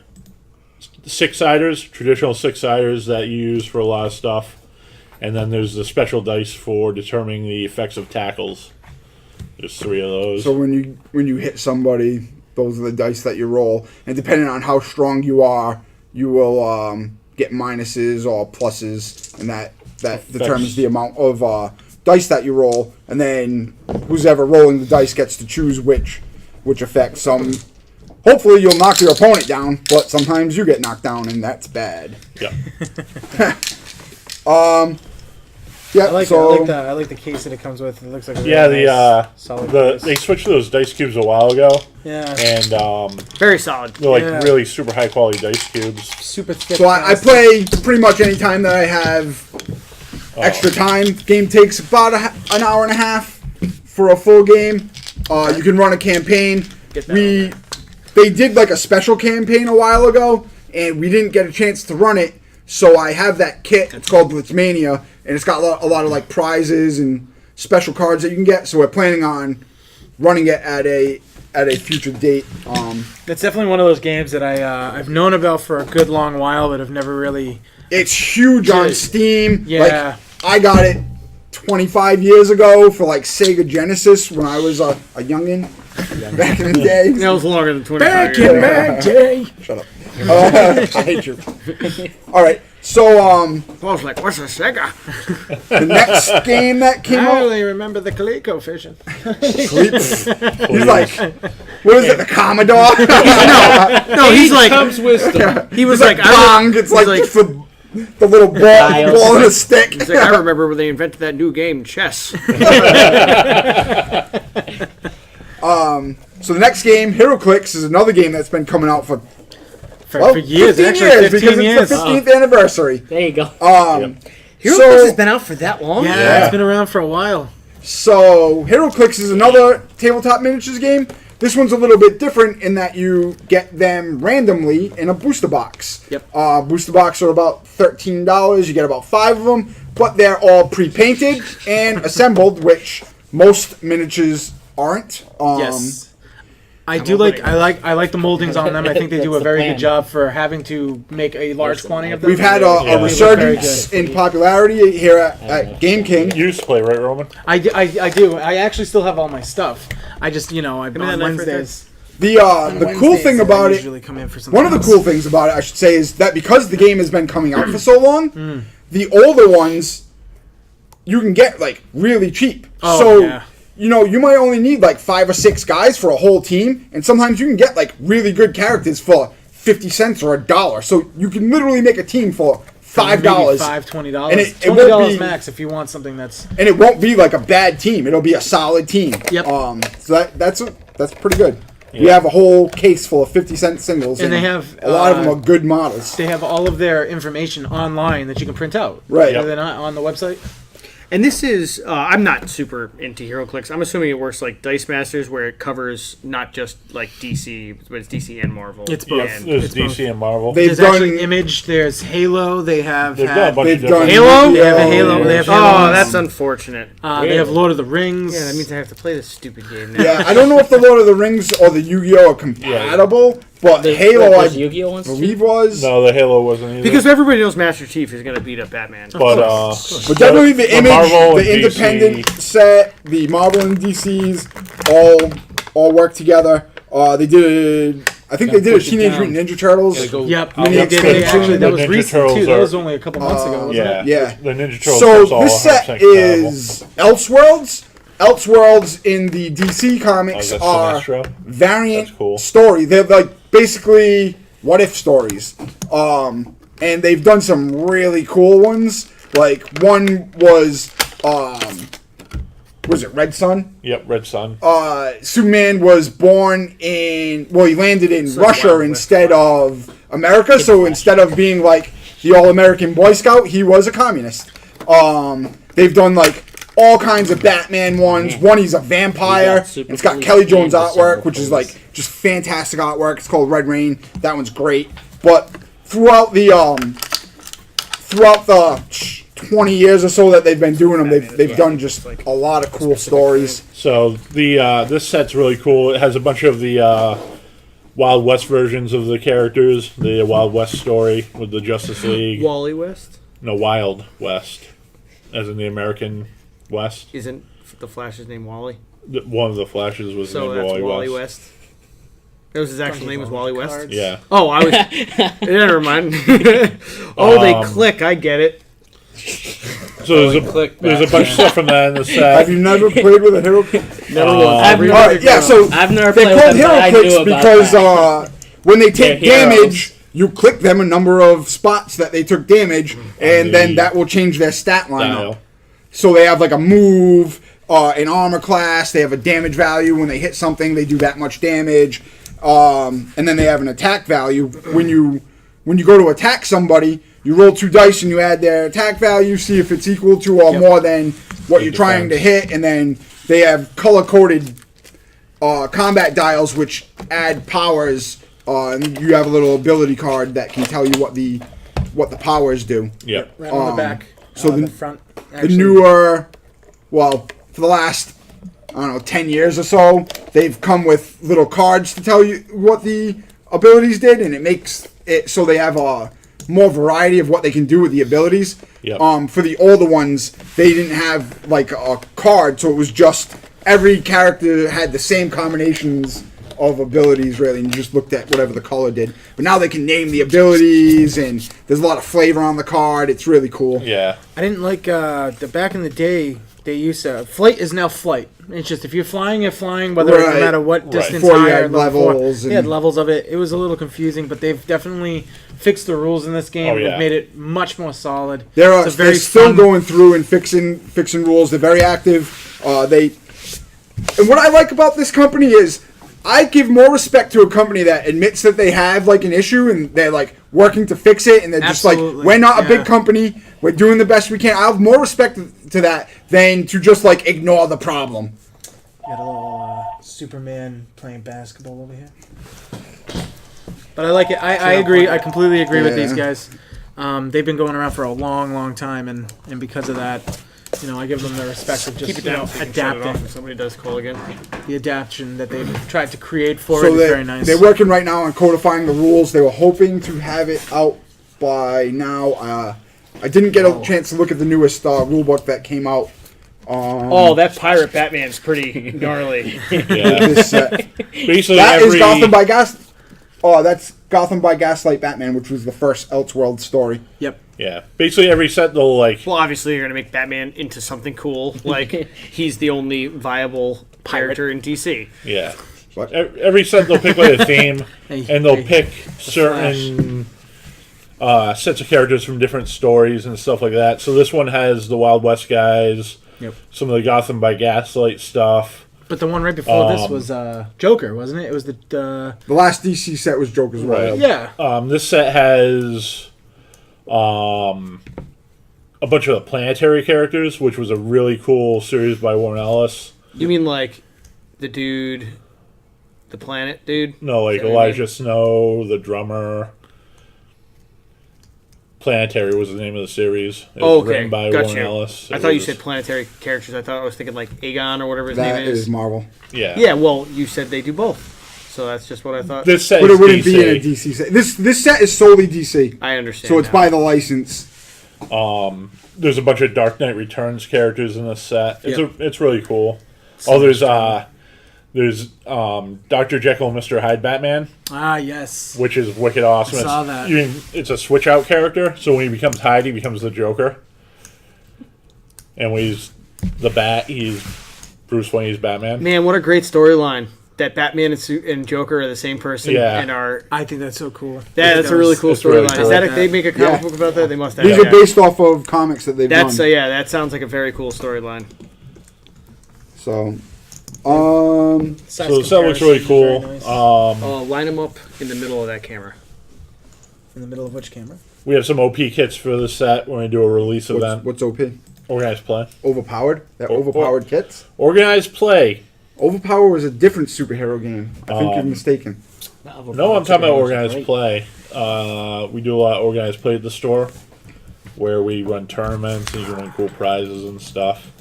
six-siders, traditional six-siders that you use for a lot of stuff. And then there's the special dice for determining the effects of tackles. There's 3 of those. So when you hit somebody, those are the dice that you roll, and depending on how strong you are, you will get minuses or pluses, and that determines the amount of dice that you roll. And then who's ever rolling the dice gets to choose which effects. Hopefully you'll knock your opponent down, but sometimes you get knocked down, and that's bad. Yeah. Yeah, I like the case that it comes with. It looks like a really nice, solid case. They switched to those dice cubes a while ago. Yeah. And Very solid. they're like Yeah. really super high quality dice cubes. Super thick. So I play pretty much any time that I have extra time. Game takes about an hour and a half for a full game. You can run a campaign. They did like a special campaign a while ago, and we didn't get a chance to run it. So I have that kit. It's called Blitzmania, and it's got a lot of like prizes and special cards that you can get. So we're planning on running it at at a future date. That's definitely one of those games that I've known about for a good long while, but have never really. It's huge on Steam. Yeah. Like, I got it 25 years ago for like Sega Genesis when I was a youngin' back in the day. That was longer than 25 Back years. in my day. Shut up. I hate you. All right. So I was like, what's a Sega? the next game that came I out, only remember the Coleco fishing. he's like, what is it? The Commodore? No, he's like, Comes wisdom. he was It's like, like Pong. It's like, like- just the little ball and a stick. he's like, I remember when they invented that new game, chess. So the next game, Heroclix, is another game that's been coming out for For years, 15 actually, years 15 because years. it's the 15th anniversary. There you go. Heroclix has been out for that long? Yeah, it's been around for a while. So Heroclix is another tabletop miniatures game. This one's a little bit different in that you get them randomly in a booster box. Yep. Booster box are about $13. You get about 5 of them, but they're all pre-painted and assembled, which most miniatures aren't. Yes. I like the moldings on them. I think they do a That's the very plan. good job for having to make a large quantity of them. We've had Yeah. a resurgence in popularity here at Game King. You used to play, right, Roman? I do. I actually still have all my stuff. I just, I me that on knife right Wednesdays. The cool Wednesdays, thing I about it, usually come in for one of the something cool else. things about it, I should say, is that because the game has been coming out for so long, the older ones you can get like really cheap. Oh, so yeah. you might only need like 5 or 6 guys for a whole team, and sometimes you can get like really good characters for 50 cents or $1. So you can literally make a team for $5. $20. And it $20 won't be- max if you want something that's. And it won't be like a bad team. It'll be a solid team. Yep. So that's pretty good. We have a whole case full of 50-cent singles, And they have, a lot of them are good models. They have all of their information online that you can print out. Right. Are they not on the website? And this is, I'm not super into HeroClix. I'm assuming it works like Dice Masters, where it covers not just like DC, but it's DC and Marvel. It's both. And- There's It's DC and Marvel. They've There's done actually Image. There's Halo. They have They've done a had. bunch of They've done different. Halo? They have a Halo. They have Halo. Oh, that's unfortunate. They have Lord of the Rings. Yeah, that means I have to play this stupid game now. Yeah, I don't know if the Lord of the Rings or the Yu-Gi-Oh are compatible, but Halo, I There's Yu-Gi-Oh ones too? believe was. No, the Halo wasn't either. Because everybody knows Master Chief is going to beat up Batman. But definitely the Image, Marvel the and DC independent set, the Marvel and DC's all work together. They did. I think they did a push it Teenage down. Mutant Ninja Turtles. Yep. Mini They did. expansion. Actually, that The was Ninja recent Turtles too. That are- was only a couple months ago, wasn't yeah, it? Yeah. the Ninja Turtles. So are all this set 100% compatible. is Elseworlds. Elseworlds in the DC comics that's are Sinestro? variant That's cool. story. They're like basically what if stories. And they've done some really cool ones. Like one was it Red Sun? Yep, Red Sun. Superman was born he landed in Russia Wild West instead of America. So instead of being like the all-American Boy Scout, he was a communist. They've done like all kinds of Batman ones. One, he's a vampire. Super It's got Police Kelly Jones and the artwork, Super which is Police. like just fantastic artwork. It's called Red Rain. That one's great. But throughout the 20 years or so that they've been doing them, they've done just a lot of cool stories. So the this set's really cool. It has a bunch of the Wild West versions of the characters. The Wild West story with the Justice League. Wally West? No, Wild West, as in the American West. Isn't the Flash's name Wally? One of the Flashes was So named that's Wally West. That was his actual name was Wally West? Cards. Yeah. Oh, I was... Never mind. They click. I get it. So there's a bunch of stuff from that in the set. Have you never played with a hero? Never will. I've never- Alright, yeah, so I've never they're played called with them, but I hero knew clicks about because that. when they take They're heroes. damage, you click them a number of spots that they took damage, and then that will change their stat line Dial. up. So they have like a move, an armor class, they have a damage value. When they hit something, they do that much damage. And then they have an attack value. When you go to attack somebody, you roll 2 dice and you add their attack value, see if it's equal to or more than what you're trying to hit, and then they have color-coded combat dials which add powers. And you have a little ability card that can tell you what the powers do. Yep. Right on the back. so the the- front. The newer, well, for the last I don't know, 10 years or so, they've come with little cards to tell you what the abilities did, and it makes it so they have a more variety of what they can do with the abilities. Yep. For the older ones, they didn't have like a card, so it was just every character had the same combinations of abilities, really, and you just looked at whatever the color did. But now they can name the abilities, and there's a lot of flavor on the card. It's really cool. Yeah. I didn't like the back in the day. They used to flight is now flight. It's just if you're flying, whether no matter what distance Before you higher had levels. They had levels of it. It was a little confusing, but they've definitely fixed the rules in this game. Oh, yeah. They've made it much more solid. They're It's a very still fun- going through and fixing rules. They're very active. And what I like about this company is I give more respect to a company that admits that they have like an issue and they're like working to fix it, and they're just like, Absolutely. we're not a big Yeah. company. We're doing the best we can. I have more respect to that than to just like ignore the problem. Got a little Superman playing basketball over here. But I like it. I agree. I completely agree with these Yeah. guys. They've been going around for a long, long time, and because of that, I give them the respect of just Keep it down so you can shut it off adapting. if somebody does call again. The adaptation that they've tried to create for So it is they're, very nice. they're working right now on codifying the rules. They were hoping to have it out by now. I didn't get a chance to look at the newest rulebook that came out. Oh, that pirate Batman's pretty gnarly. Yeah. This set. Basically, That is every Gotham by Gas. Oh, that's Gotham by Gaslight Batman, which was the first Elseworlds story. Yep. yeah, basically every set they'll like. Well, obviously, you're going to make Batman into something cool. Like, he's the only viable character in DC. Yeah. But Every set they'll pick like a theme, and they'll Hey, pick certain sets of characters from different stories and stuff like that. So this one has the Wild West guys, Yep. some of the Gotham by Gaslight stuff. But the one right before this was Joker, wasn't it? It was the the last DC set was Joker's Right. Wild. yeah. This set has a bunch of the planetary characters, which was a really cool series by Warren Ellis. You mean like the dude, the planet dude? No, like Is that what you Elijah mean? Snow, the drummer. Planetary was the name of the series. It was Oh, okay. written by Got Warren you. Ellis. I It thought you was- said planetary characters. I thought I was thinking like Aegon or whatever his That name is. is Marvel. Yeah. Yeah, well, you said they do both. So that's just what I thought. This set But is it wouldn't DC. be in a DC set. This set is solely DC. I understand. So it's now. by the license. There's a bunch of Dark Knight Returns characters in this set. Yep. It's really cool. Oh, there's Dr. Jekyll and Mr. Hyde Batman, Ah, yes. which is wicked awesome. I saw that. It's a switch out character, so when he becomes Hyde, he becomes the Joker. And when he's the Bat, he's Bruce Wayne, he's Batman. Man, what a great storyline. That Batman and Joker are the same person Yeah. and are. I think that's so cool. That's a really cool that's really storyline. cool. Is that I if like they that. make a comic Yeah. book about that? They must have. These Yeah. are based off of comics that they've That's done. yeah. That sounds like a very cool storyline. So, So the set looks really cool. Line them up in the middle of that camera. In the middle of which camera? We have some OP kits for the set when we do a release event. what's OP? Organized play. Overpowered? That Oh, overpowered kits? Organized play. Overpower was a different superhero game. I think you're mistaken. No, I'm talking about organized play. We do a lot of organized play at the store, where we run tournaments and you can win cool prizes and stuff.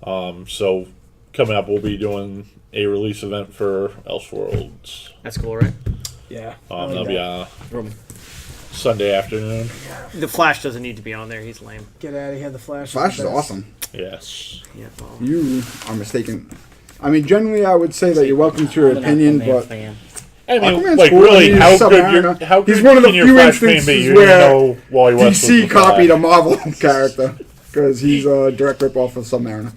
So coming up, we'll be doing a release event for Elseworlds. That's cool, right? Yeah. That'll be Sunday afternoon. The Flash doesn't need to be on there. He's lame. Get out of here, the Flash. Flash is the best. awesome. Yes. Yeah. Well, You are mistaken. I mean, generally, I would say that you're welcome to your I'm an opinion, Aquaman but fan. I mean, Aquaman's like cool. really, He's how Sub-Mariner. good He's one of the can your few Flash fan be? instances You didn't where know Wally West was DC the copied a Flash. Marvel character because he's a direct ripoff of Submariner.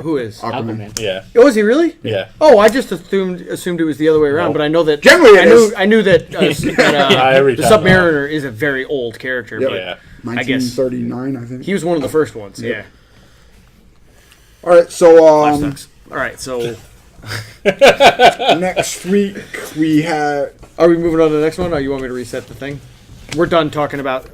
who is? Aquaman. Yeah, Oh, is he really? yeah. Oh, I just assumed it was the other way around. No. But I know that Generally, it is. I knew that, Every the time, Submariner is a very old character. Yep. But Yeah. I guess 1939, I think. he was one of the first ones. Yep. Yeah. All right, so Flash sucks. All right, so next week we have. are we moving on to the next one, or you want me to reset the thing? We're done talking about.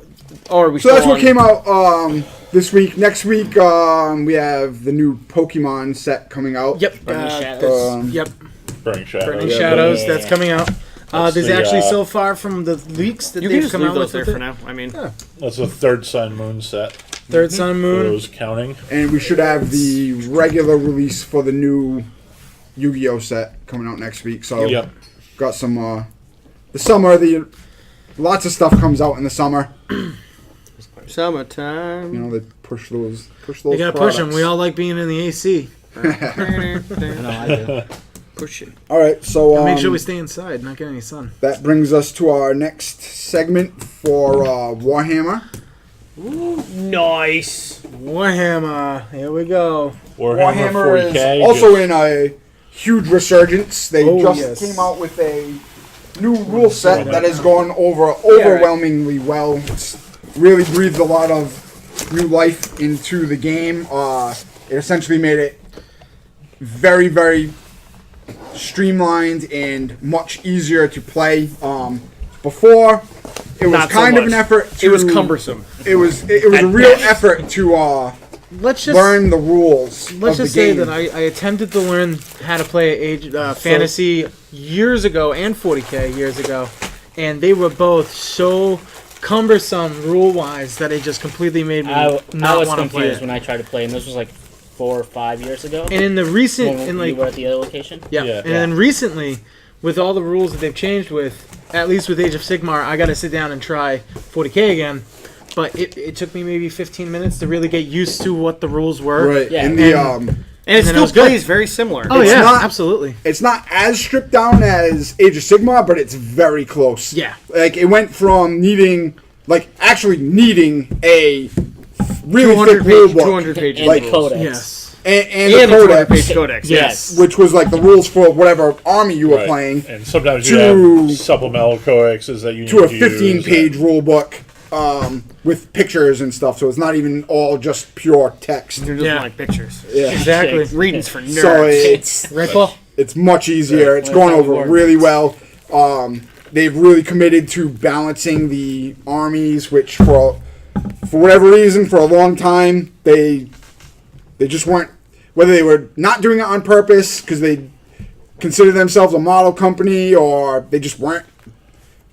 Oh, are we? So still that's what on- came out this week. Next week we have the new Pokemon set coming out. Yep. Burning Shadows. Yep. Burning Shadows. Burning Yeah, Shadows. yeah. That's coming out. That's There's the, actually so far from the leaks that You can they've just come leave out those with there it. for now. I mean, That's the third Sun Moon set. Third sun and For moon. those counting. And we should have the regular release for the new Yu-Gi-Oh set coming out next week. So Yep. got some the summer. Lots of stuff comes out in the summer. Summertime. You know, they push those. You gotta push them. We all like being in the AC. I know I do. Push it. All right, so Make sure we stay inside, not get any sun. that brings us to our next segment for Warhammer. Nice. Warhammer. Here we go. Warhammer 40K. is also in a huge resurgence. They just yes. came out with a new rule set that has gone over overwhelmingly well. It's really breathed a lot of new life into the game. It essentially made it very, very streamlined and much easier to play. Before, it was Not so kind of much. an effort to... It was cumbersome. It was a real effort to Let's just learn the rules let's of the just say game. that I attempted to learn how to play fantasy years ago and 40K years ago, and they were both so cumbersome rule-wise that it just completely made me I not was want to play confused it. when I tried to play, and this was like 4 or 5 years ago. And in the recent, when in we like were at the other location. yeah, Yeah. and then recently, with all the rules that they've changed with, at least with Age of Sigmar, I got to sit down and try 40K again. But it took me maybe 15 minutes to really get used to what the rules were. Right. Yeah. And the And it And then it still was good. plays very similar. Oh It's yeah, not- absolutely. it's not as stripped down as Age of Sigmar, but it's very close. Yeah. Like it went from needing a really 200 thick rule page, book 200 page And Like- the rules. codex. Yes. and And the a 200 codex, page codex. Yes. which was like the rules for whatever army you were Right. playing, And sometimes to- you have supplemental codexes that you to need a to 15-page use. rule book with pictures and stuff. So it's not even all just pure text. Who doesn't Yeah. like pictures? Yeah. Exactly. Reading's for nerds. So it's Right, Paul? it's much easier. Right. It's Well, going that's how over it really well. They've really committed to balancing the armies, which for whatever reason, for a long time, they just weren't, whether they were not doing it on purpose because they consider themselves a model company or they just weren't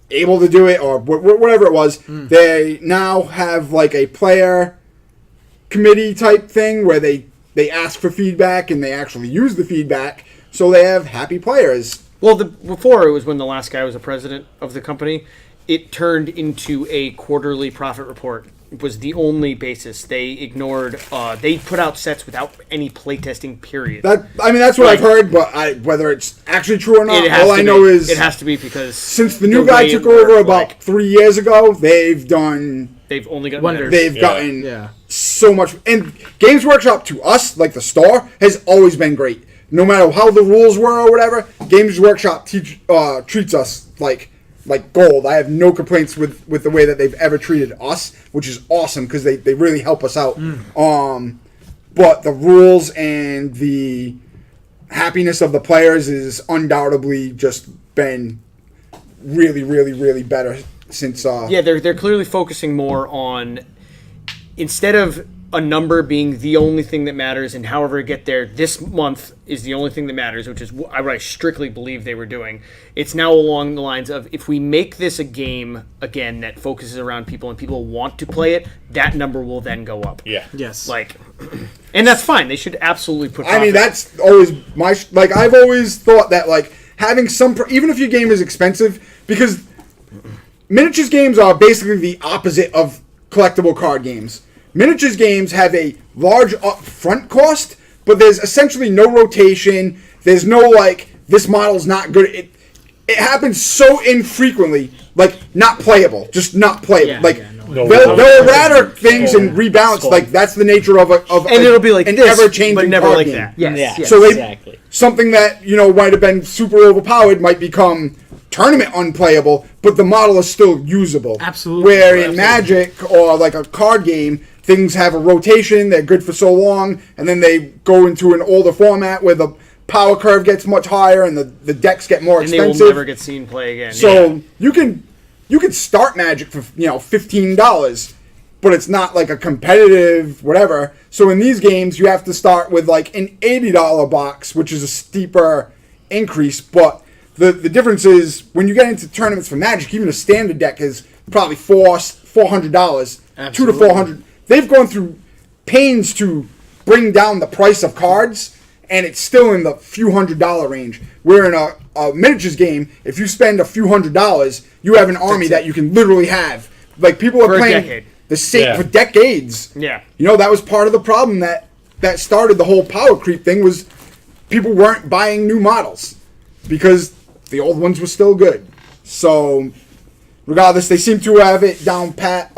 able to do it or whatever it was. They now have like a player committee type thing where they ask for feedback and they actually use the feedback, so they have happy players. Well, before it was when the last guy was the president of the company, it turned into a quarterly profit report. It was the only basis. They ignored. They put out sets without any playtesting. Period. That's what I've heard, but whether it's actually true or not, It has all to I know be. is It has to be because since the new the guy way took it worked, over about like, 3 years ago, they've they've only gotten Wonders. better. they've Yeah. gotten Yeah. so much. And Games Workshop to us, like the store, has always been great. No matter how the rules were or whatever, Games Workshop treats us like gold. I have no complaints with the way that they've ever treated us, which is awesome because they really help us out. But the rules and the happiness of the players is undoubtedly just been really, really, really better since. Yeah, they're clearly focusing more on, instead of a number being the only thing that matters and however it get there, this month is the only thing that matters, which is what I strictly believe they were doing. It's now along the lines of, if we make this a game again that focuses around people and people want to play it, that number will then go up. Yeah. Yes. Like, and that's fine. They should absolutely put I mean, profit. that's always my like. I've always thought that like having some, even if your game is expensive, because miniatures games are basically the opposite of collectible card games. Miniatures games have a large upfront cost, but there's essentially no rotation. There's no like this model's not good. It happens so infrequently, like not playable, just not playable. Yeah, like yeah, no. they'll errata things and rebalance. Score. Like that's the nature of and it'll be like an this, ever-changing but never card like game. that. Yes. Yeah. yes. So they- Exactly. Something that might have been super overpowered might become tournament unplayable, but the model is still usable. Absolutely. Where in Magic or like a card game, things have a rotation, they're good for so long, and then they go into an older format where the power curve gets much higher and the decks get more And they will expensive. never get seen play again. So you can start Magic for $15, but it's not like a competitive whatever. So in these games, you have to start with like an $80 box, which is a steeper increase. But the difference is when you get into tournaments for Magic, even a standard deck is probably $400, $200 to Absolutely. $400. they've gone through pains to bring down the price of cards, and it's still in the few $100 range. Where in a miniatures game, if you spend a few $100s, you have an army that you can literally have. Like, people are For a playing decade. the same Yeah. for decades. Yeah. You know, that was part of the problem that started the whole power creep thing, was people weren't buying new models because the old ones were still good. So, regardless, they seem to have it down pat.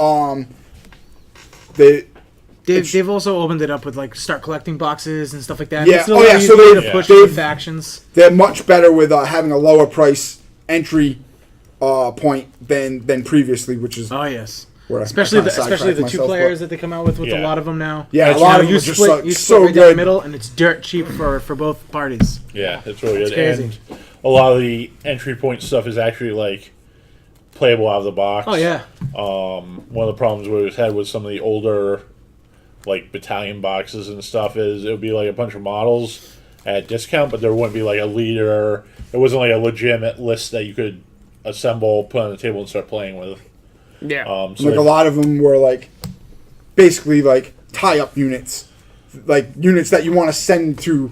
They've also opened it up with like start collecting boxes and stuff like that. Yeah. It's a Oh, little yeah, easier so to push they've- the factions. They're much better with having a lower price entry point than previously, which is Oh yes. where Especially I the kinda sidetracked two myself, players but- that they come out with a Yeah. lot of them now. Yeah, a You lot know, of them you are just split like, you so split right down the good. middle, and it's dirt cheap for both parties. Yeah, it's really good. crazy. And a lot of the entry point stuff is actually like playable out of the box. Oh yeah. One of the problems we had with some of the older like battalion boxes and stuff is it would be like a bunch of models at discount, but there wouldn't be like a leader. It wasn't like a legitimate list that you could assemble, put on the table, and start playing with. Yeah. So Like, a lot of them were like basically like tie-up units, like units that you want to send to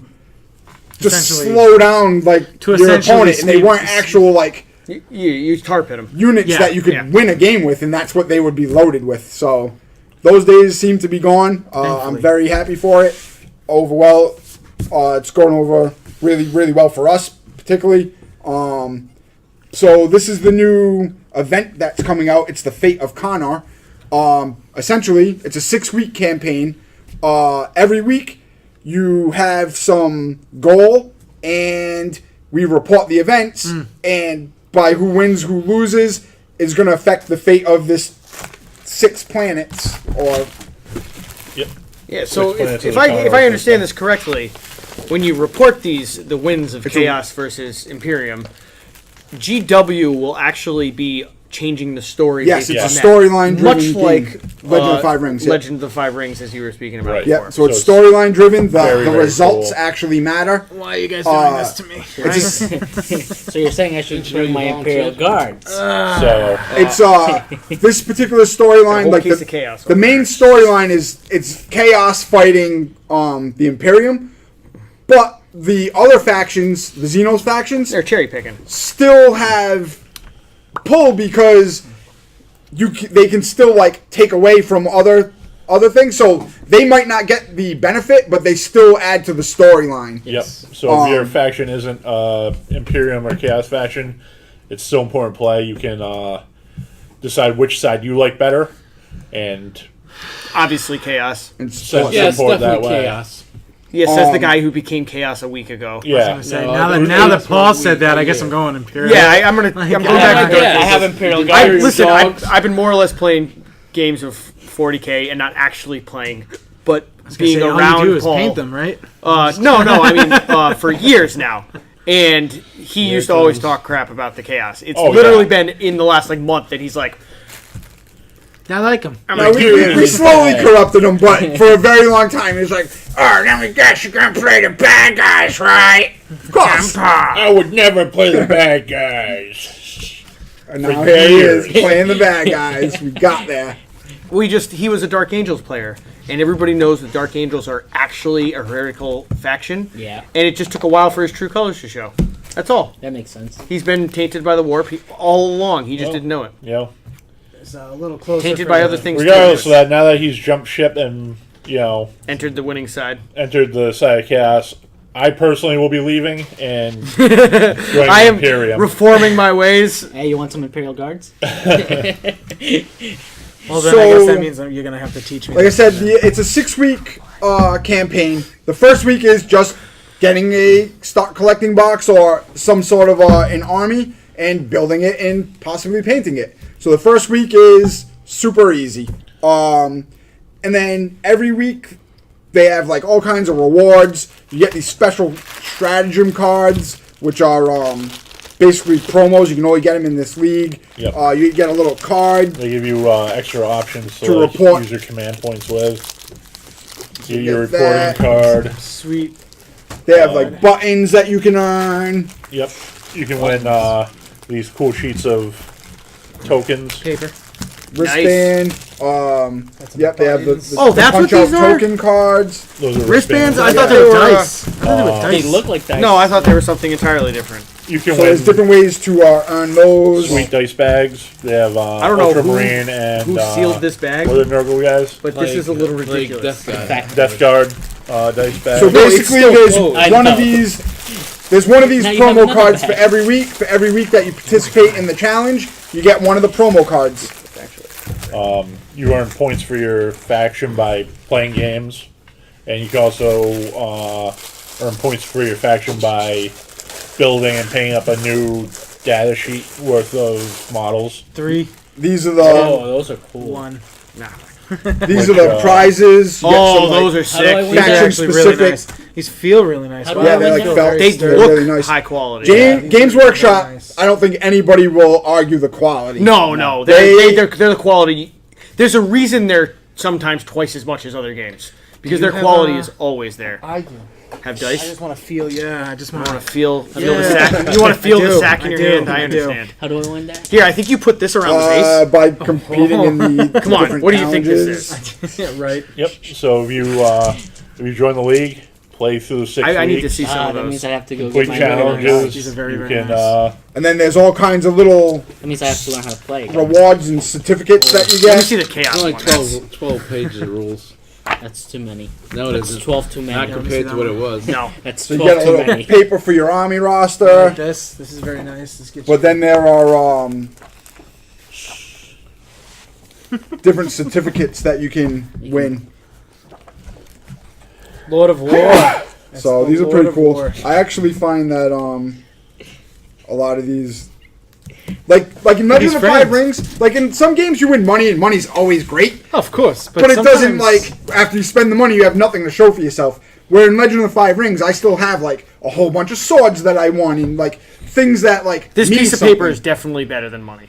just Essentially- slow down like To your essentially opponent, and they speed- weren't actual like You tar pit them. units Yeah, that you could yeah. win a game with, and that's what they would be loaded with. So those days seem to be gone. I'm Thankfully. very happy for it. Overall, it's going over really, really well for us, particularly. So this is the new event that's coming out. It's the Fate of Konor. Essentially, it's a 6-week campaign. Every week, you have some goal, and we report the events. And by who wins, who loses, is going to affect the fate of this 6 planets. Or Yep. Yeah. So Which planets if are I the if I Konor understand system? this correctly, when you report the wins of It's a- Chaos versus Imperium, GW will actually be changing the story. yes, based it's a on that. storyline driven Much like Legend of the Five Rings. Yeah. Legend of the Five Rings, as you were speaking about Right. before. Yeah, so it's So it's storyline driven. very, The very results cool. actually matter. Why are you guys doing this to me? It's just, So you're saying I should bring my Imperial Guards? So it's this particular storyline, whole like case of chaos. the main storyline is it's Chaos fighting the Imperium, but the other factions, the Xenos factions, They're cherry picking. still have pull because they can still like take away from other things, so they might not get the benefit, but they still add to the storyline. yep. So if your faction isn't Imperium or Chaos faction, it's still important play. You can decide which side you like better, and Obviously, chaos. And send so- Yeah, it's support that definitely way. chaos. Yeah, says the guy who became chaos a week ago. Yeah. Say, No, now it was- that it was Paul one said that, I week, guess yeah. I'm going Imperial. Yeah, I'm going back to Yeah, Dark I have Ages. Imperial I, Guards. listen, dogs. I've been more or less playing games of 40k and not actually playing, but being Say, all around you do is Paul. paint them, right? No, I mean for years now. And he used to always talk crap about the chaos. It's Oh, literally yeah. been in the last month that he's like, I like them. I'm No, like, we slowly corrupted him, but for a very long time, he was like, "Oh, now we guess you're gonna play the bad guys, right?" Of course. I would never play the bad guys. And now For he is years. playing the bad guys. We got there. he was a Dark Angels player, and everybody knows that Dark Angels are actually a heretical faction. Yeah. And it just took a while for his true colors to show. That's all. That makes sense. He's been tainted by the warp all along. He just Oh. didn't know it. You know, It's a little closer. Tainted for by the- other things. regardless too. of that, now that he's jumped ship and Entered the winning side. entered the side of chaos, I personally will be leaving and joining I the am Imperium. reforming my ways. Hey, you want some Imperial Guards? Well, then I So- guess that means that you're gonna have to teach me. Like I said, it's a 6-week campaign. The first week is just getting a stock collecting box or some sort of an army and building it and possibly painting it. So the first week is super easy. And then every week they have like all kinds of rewards. You get these special stratagem cards, which are basically promos. You can only get them in this league. Yep. You get a little card. They give you extra options To to like, report. use your command points with. Get get your reporting that. card. Sweet. They have like buttons that you can earn. Yep. You can win these cool sheets of tokens. Paper. Wristband. Yep, they have the Oh, that's what punch-out these are? token cards. Those are Wristbands? I Yeah. thought they were dice. They look like dice. No, I thought they were something entirely different. You can So there's win different ways to earn those. sweet dice bags. They have I don't know Ultramarine and Who sealed this bag? what are the Nurgle guys? But this is a little ridiculous. Death Guard dice bag. So No, it's basically, still there's closed. I one of know. these. There's one of these Now you have promo another cards for bag. every week. For every week that you participate in the challenge, you get one of the promo cards. You earn points for your faction by playing games, and you can also earn points for your faction by building and paying up a new data sheet worth of models. 3, These are the Oh, those are cool. 1. these are the prizes. You get Oh, some, those are How do I sick. win These are faction actually really specific. nice. These feel really nice. How do Wow. Yeah, I they're win like those? felt. They They're look really nice. high quality. Games These are Workshop. really nice. I don't think anybody will argue the quality. No, They- they're the quality. There's a reason they're sometimes twice as much as other games because Do you their have, quality is always there. I do. Have I dice. just want to feel. Yeah, I just You want want to. to feel the Yeah. sack. You want to feel I the do, sack in I your do, hand. I I do. understand. How do I win that? Here, I think you put this around the base. By competing in the Come on, different what do you think this challenges. is? Right. Yep. So if you join the league, play through the 6 weeks. I need to see some of That means those. I have to go Complete get my challenges. These are very, you very can nice. And then there's all kinds of little That means I have to learn how to play. again. rewards and certificates that you Let me get. see the chaos It's only one. 12 pages of rules. That's too many. No, it That's isn't. 12 too Not many. compared to what it was. No. That's So you get 12 a too little many. paper for your army Like roster. this is very nice. This gets But then there are different certificates that you can win. Lord of War. That's So the these are Lord pretty of cool. War. I actually find that a lot of these, like in Legend These of the Five friends. Rings, like in some games you win money and money's always great, Of course, but it doesn't sometimes- like after you spend the money you have nothing to show for yourself. Where in Legend of the Five Rings I still have like a whole bunch of swords that I won and like things that like This mean piece of something. paper is definitely better than money.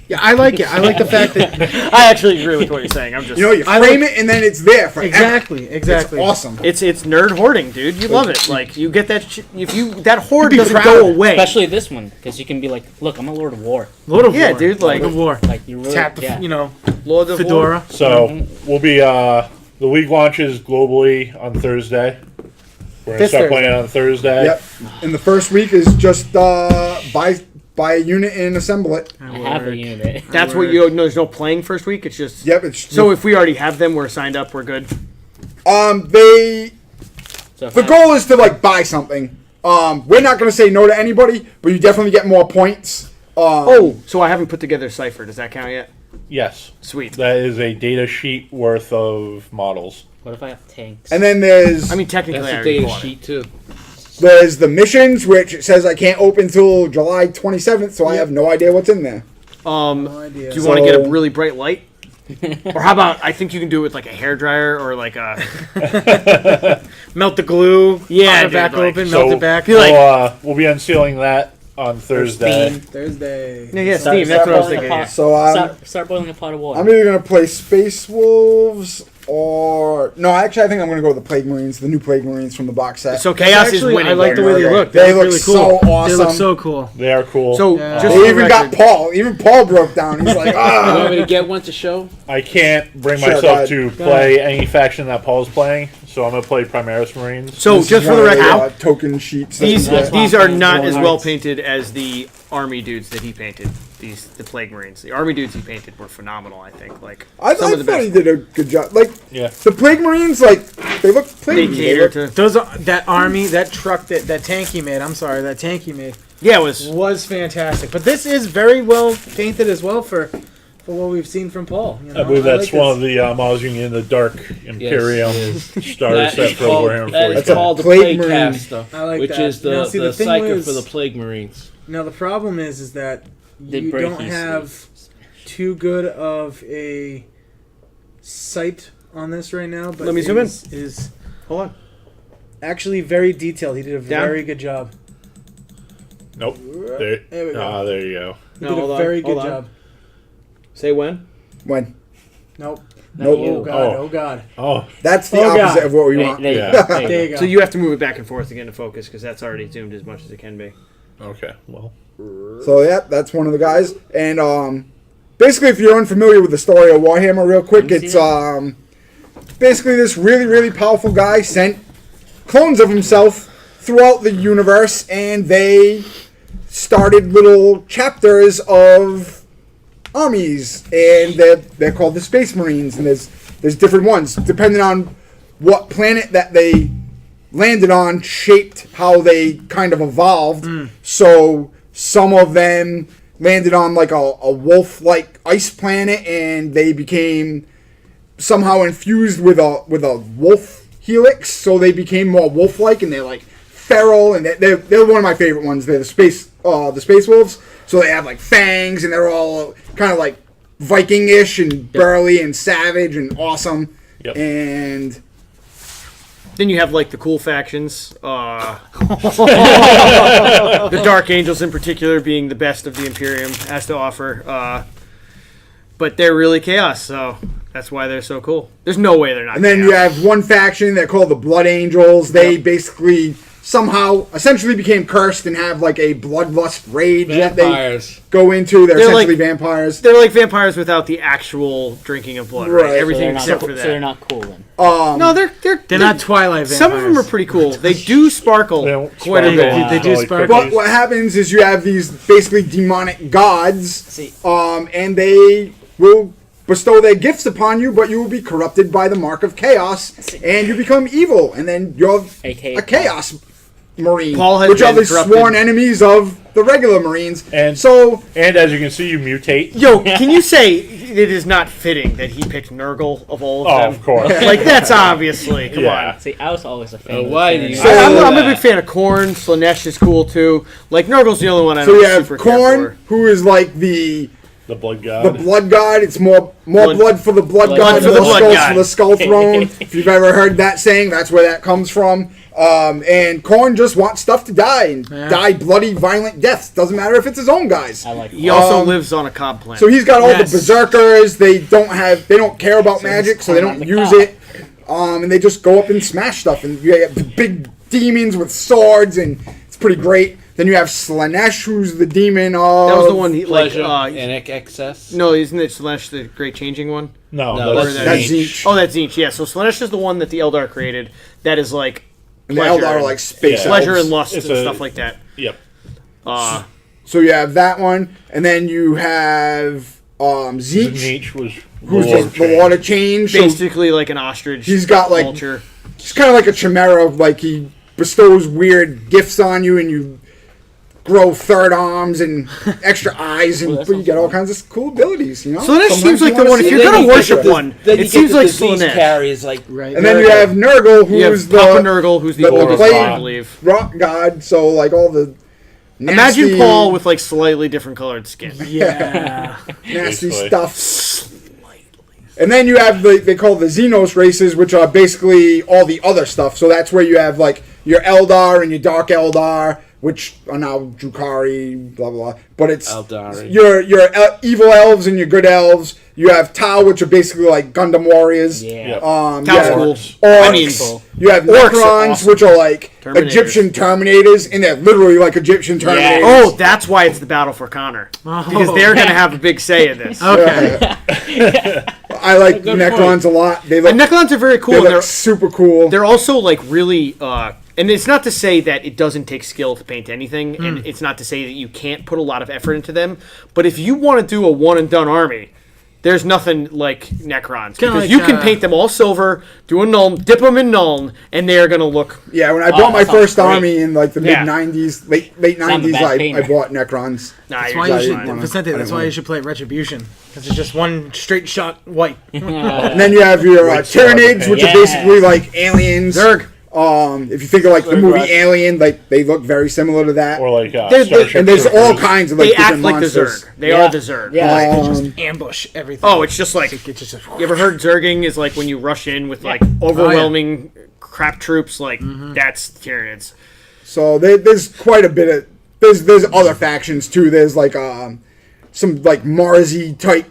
Yeah, I like it. I like the fact that I actually agree with what you're saying. I'm just. You know, you I frame like- it and then it's there forever. exactly. It's awesome. It's nerd hoarding, dude. You love it. Like you get that. If you that hoard Be doesn't proud. go away. Especially this one, because you can be like, look, I'm a Lord of War. Lord of Yeah, War. dude, like- Lord of War. Like, you really, Tap the, yeah. Lord of fedora. So we'll be the league launches globally on Thursday. We're gonna This start Thursday. playing on Thursday. Yep. And the first week is just buy a unit and assemble it. I have a unit. That's what you. No, there's no playing first week. It's just. Yep. It's So if we already have them, we're signed up. We're good. they So if the I- goal is to like buy something. We're not gonna say no to anybody, but you definitely get more points. Oh, so I haven't put together Cipher. Does that count yet? Yes. Sweet. That is a data sheet worth of models. What if I have tanks? and then there's I mean, technically, That's I a already data bought it. sheet too. there's the missions, which it says I can't open till July 27th, so I have no idea what's in there. No idea. Do you want to get a So- really bright light? Or how about I think you can do it with like a hairdryer or like a Melt the glue. Yeah, pop it dude, back like- open. Melt it back. We'll be unsealing that on Thursday. Steam. Thursday. yeah, Start- Steam. That's what I was start boiling thinking. a yeah. pot. So Start boiling a pot of water. I'm either gonna play Space Wolves or no. Actually, I think I'm gonna go with the Plague Marines, the new Plague Marines from the box set. So chaos is Actually, winning. I like the way they look. They look look really so cool. awesome. They look so cool. They are cool. So Yeah. just They for the even got record, Paul. Even Paul broke down. He's like, You want ah. me to get one to show? I can't bring Sure, go myself ahead. to play any faction that Paul's playing, so I'm gonna play Primaris Marines. So This just is for the one of record, token sheets. that these we get. these are not Warhammer. as well painted as the army dudes that he painted. The Plague Marines. The army dudes he painted were phenomenal. I think like I some of the thought he best. did a good job. Like Yeah. the Plague Marines, like they look They plague. cater to. Those are, that army, that truck, that tank he made. I'm sorry, that tank he made Yeah, it was. was fantastic. But this is very well painted as well for what we've seen from Paul. You know? I believe that's like one of this. the models you can get in the Dark Imperium starter That set is for called, Warhammer that 40. is called the Plague Plague Marine. Caster, I like which that. is the, Now, see, the the thing psyker was- for the Plague Marines. Now the problem is that They you break don't easily. have too good of a sight on this right now. But Let me zoom in. Is Hold on. actually very detailed. He did a Down. very good job. Nope. There we go. There you go. He No, did hold a on, very hold good on. job. Say when. When? Nope. Nope. Oh god. Oh. Oh god. Oh, That's the Oh, God. opposite of what we There, want. there you Yeah. go. There you There go. you go. So you have to move it back and forth again to focus because that's already zoomed as much as it can be. okay. Well, So yeah, that's one of the guys. And basically, if you're unfamiliar with the story of Warhammer, real quick, Haven't it's seen basically this really, really powerful guy sent clones of himself throughout the universe, and they started little chapters of armies, and they're called the Space Marines, and there's different ones depending on what planet that they landed on shaped how they kind of evolved. So some of them landed on like a wolf-like ice planet, and they became somehow infused with a wolf helix, so they became more wolf-like, and they're like feral, and they're one of my favorite ones. They're the space wolves, so they have like fangs, and they're all kind of like Viking-ish and burly and savage and awesome. Yep. And Then you have like the cool factions. The Dark Angels in particular being the best of the Imperium has to offer. But they're really chaos, so that's why they're so cool. There's no way they're not. And then chaos. you have one faction, they're called the Blood Angels. They basically somehow essentially became cursed and have like a bloodlust rage Vampires. that they go into. They're essentially like- vampires. They're like vampires without the actual drinking of blood, right? Right. Everything So except for that. So they're not cool then. No, they're They're not Twilight vampires. Some of them are pretty cool. They do sparkle They don't quite a sparkle. bit. They do Like sparkle. But what happens is you have these basically demonic gods, See, and they will bestow their gifts upon you, but you will be corrupted by the mark of chaos, and you become evil, and then you're AKA a chaos marine, Paul has which are been the corrupted. sworn enemies of the regular marines. And So and as you can see, you mutate. Yo, can you say it is not fitting that he picked Nurgle of all of Oh, them? of course. Like, that's obviously, come Yeah. on. see, I was always a fan. of why the do you- Terran. I'm a big fan of Korn. Slanesh is cool too. Like, Nurgle's the only one I So don't you have super care Korn, who is like the The blood god. blood god. It's more blood for the blood god, for more the blood skulls god. for the skull throne. If you've ever heard that saying, that's where that comes from. And Korn just wants stuff to die and die bloody, violent deaths. Doesn't matter if it's his own guys. I like He also Um, lives on a cob planet. So he's got all Yes. the berserkers. They don't care about magic, so they Korn on don't the use cob. it. And they just go up and smash stuff. And you have the big demons with swords, and it's pretty great. Then you have Slanesh, who's the demon of... that was the one he, like, Pleasure and excess. no, isn't it Slanesh the Great Changing one? no, No, that's That's Zinch. Zinch. Oh, that's Zinch, yeah. So Slanesh is the one that the Eldar created that is like And the pleasure Eldar are like space Yeah. pleasure elves. and lust It's and a- stuff like that. Yep. So you have that one, and then you have Zinch, Zinch was who's Lord the Change. water change. So Basically like an ostrich. He's got, like- vulture. he's kind of like a chimera. Like he bestows weird gifts on you, and you grow third arms and extra eyes, and Well, that you sounds get all fun. kinds of cool abilities. You know, Slanesh Sometimes seems you like the wanna one. If see you're it. gonna worship one, Then you it seems get like the disease Slanesh. carries like Right. And then you have Nurgle, You who's have the Papa Nurgle, who's the the oldest blade- one, I believe. rock god. So like all the nasty, Imagine Paul with like slightly different colored skin. Yeah. nasty Basically. stuff. And then you have they call the Xenos races, which are basically all the other stuff. So that's where you have like your Eldar and your Dark Eldar, which are now Drukhari, blah blah. Blah. But it's Eldari. your evil elves and your good elves. You have Tau, which are basically like Gundam warriors. Yeah. Yep. Tau's you have cool. Orcs. I mean, You have Orcs are Necrons, awesome. which are like Terminators. Egyptian Terminators, and they're literally like Egyptian Terminators. Oh, that's why it's the battle for Konor. Because they're going to have a big say in this. Okay. I like Good Necrons a lot. They look, And Necrons are very cool. they and look super cool. they're also like really and it's not to say that it doesn't take skill to paint anything, and it's not to say that you can't put a lot of effort into them, but if you want to do a one and done army, there's nothing like Necrons, because like, you can paint them all silver, do a Nuln, dip them in Nuln, and they're gonna look. Yeah, when I bought my that sounds first great. army in like the Yeah. mid '90s, late Not a '90s, bad I painter. bought Necrons. Nah, That's you're why you just should, fine. Vicente, that's why you should play Retribution. Because it's just one straight shot white. And then you have your White sword Tyranids, paint. which are Yeah. basically like aliens. Zerg. If you think of like the Zerg movie Rush. Alien, like they look very similar to that. Or like They're- Starship And there's all Troopers. kinds of like They act different like monsters. the Zerg. They Yeah. are the Zerg. Yeah. Ambush everything. Oh, it's just like It's just you ever heard Zerging is like when you rush in with like overwhelming crap troops, like that's Tyranids. So there's quite a bit of there's other factions too. There's like some like Marsy type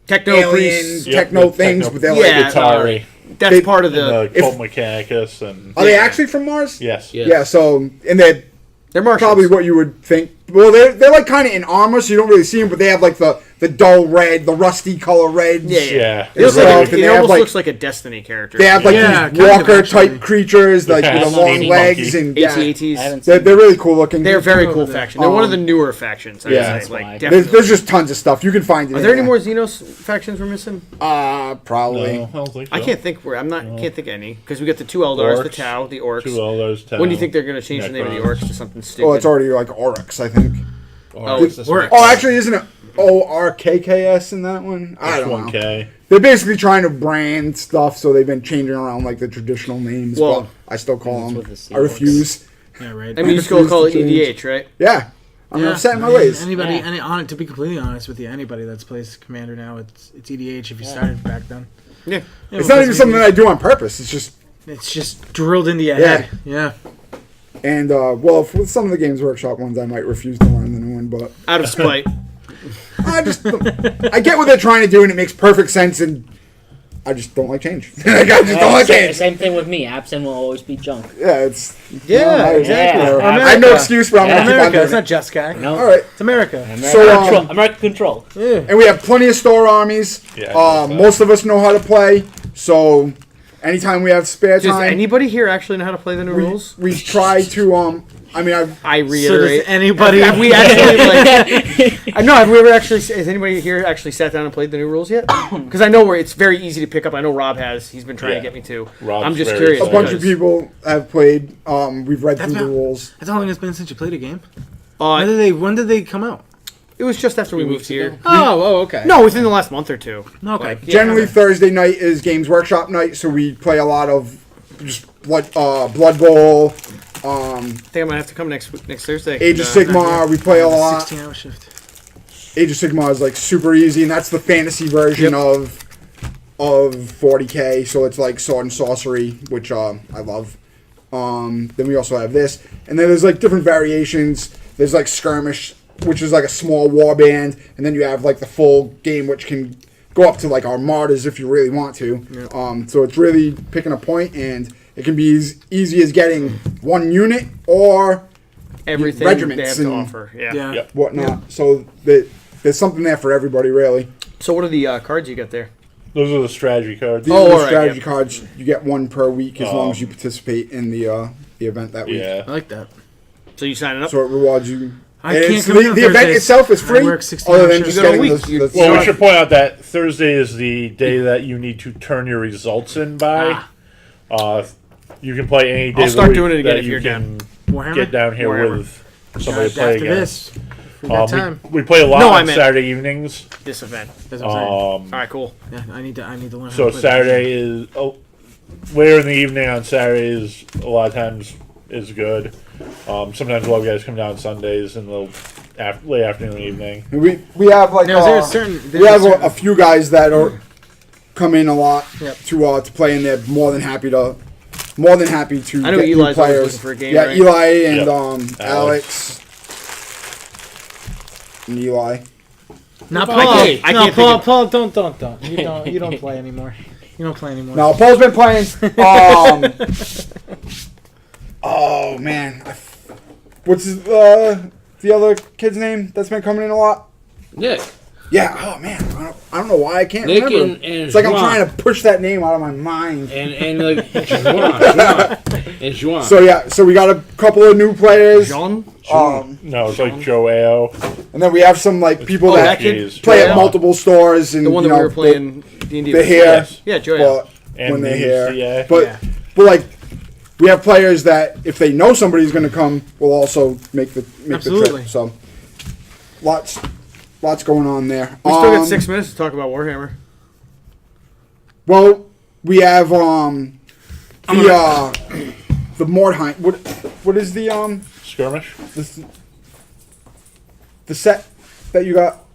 Techno alien priests. Yep, techno the things, techno- but they're Yeah. like, Atari. That's They- part of And the. the Cult Mechanicus and are they actually from Mars? yes. Yeah. Yeah. So and they're They're Martians. probably what you would think. Well, they're like kind of in armor, so you don't really see them, but they have like the dull red, the rusty color reds. Yeah. It, looks Stuff, like, and it they have, almost like- looks like a Destiny character. They have like Yeah, these kind of, walker actually. type creatures, like with the cast long monkey. legs, and yeah, AT-ATs. I haven't they're seen really cool looking. They're a very cool over there. faction. They're one of the newer factions. I would yeah. say. That's Like, why. definitely. There's just tons of stuff you can find. Are there any more Xenos factions we're missing? Probably. No, I don't think so. I can't think. Can't think of any because we got the two Eldars, the Orcs. Tau, the Orcs. 2 Eldars, When do you think they're going to change the name of the Necrons. Orcs to something stupid? Oh, it's already like Oryx, I think. Oh, it's this Work. one. Oh, actually, isn't it ORKKS in that one? I don't know. F1K. They're basically trying to brand stuff, so they've been changing around like the traditional names. Well, but I still call it's them. with the sea I refuse. Yeah, right. I mean, you still refuse call it to change. EDH, right? Yeah, I'm Yeah, upset in my I mean, ways. Anybody, Yeah. to be completely honest with you, anybody that's plays Commander now, it's EDH. If you started back then, Yeah. It's not even something that I do on purpose. It's just It's just drilled into your Yeah. head. Yeah. and well, for some of the Games Workshop ones, I might refuse to learn the new one, but Out of spite. I get what they're trying to do, and it makes perfect sense, and I just don't like change. Like, I just don't like change. Same thing with me. Absent will always be junk. Yeah, it's Yeah, exactly. Yeah. I have no excuse, but I'm gonna keep on America. doing It's it. not just guy. No. All right, It's America. American, So, control. American control. Yeah. and we have plenty of store armies. Yeah, I know that. Most of us know how to play, so anytime we have spare Does time, anybody here actually know how to play the new rules? we try to. I mean, I So does reiterate. anybody? Have we actually like? I know. Have we ever actually? Has anybody here actually sat down and played the new rules yet? Because I know where it's very easy to pick up. I know Rob has. He's been trying to Yeah. get me to. Rob's I'm just very curious. a bunch of because, people have played. We've read That's through the not- rules. That's how long it's been since you played a game. Uh, When did they come out? it was just after we 3 moved weeks here. ago. Oh, okay. No, within the last month or two. Okay. Like, yeah. Generally, Thursday night is Games Workshop night, so we play a lot of just Bloodbowl, I think I might have to come next Thursday. Age of Sigmar. We play a lot. 16-hour shift. Age of Sigmar is like super easy, and that's the fantasy version of 40k. So it's like sword and sorcery, which I love. Then we also have this, and then there's like different variations. There's like skirmish, which is like a small war band, and then you have like the full game, which can go up to like armadas if you really want to. So it's really picking a point, and it can be as easy as getting one unit or Everything they regiments have to and- offer. Yeah. Yeah. Yep. whatnot. So there's something there for everybody, really. So what are the cards you got there? Those are the strategy cards. These Oh, are the alright, strategy yeah. cards. You get one per week as long as you participate in the event that week. Yeah. I like that. So you signing up? So it rewards you. I And can't it's come in on the event Thursdays. itself is I free, work 16 other hours than shifts. just You got a getting week. the Well, we should point out that Thursday is the day that you need to turn your results in by. You can play any day I'll of the start week doing it again that if you you're can Warhammer? get down here Warhammer. with somebody to play After against. this, we got time. We play a lot No, I on meant- Saturday evenings. This event. That's what I'm saying. All right, cool. Yeah, I need to learn how So to play Saturday is later in the evening on Saturdays. A lot of times is good. Sometimes we'll have guys come down Sundays in the late afternoon, evening. we have like Now, is there a certain? we have certain- a few guys that are come in a lot Yep. to play, and they're more than happy to I know get new Eli's always players. looking for a game, Yeah, right? Eli and Yep. Alex and Eli. Not I Paul. can't- I No, can't think Paul. of- Paul, don't. You don't play anymore. You don't play anymore. No, Paul's been playing. Oh man, what's the other kid's name that's been coming in a lot? Nick. Yeah. Oh man, I don't know why I can't Nick remember. and It's like I'm Juan. trying to push that name out of my mind. And like Juan. And Juan. So yeah, so we got a couple of new players. John? No, it's like Joe Ao. And then we have some like people Oh, that that kid? Jeez. play Joe at Ao? multiple stores and The one you that we know, were playing D&D the with. hair. Yes. Yeah, Joe. But And when they're the here, CA. but Yeah. but like we have players that if they know somebody's going to come, will also make the Absolutely. trip. So lots going on there. We still got 6 minutes to talk about Warhammer. Well, we have the Mordheim. What is the Skirmish. the set that you got?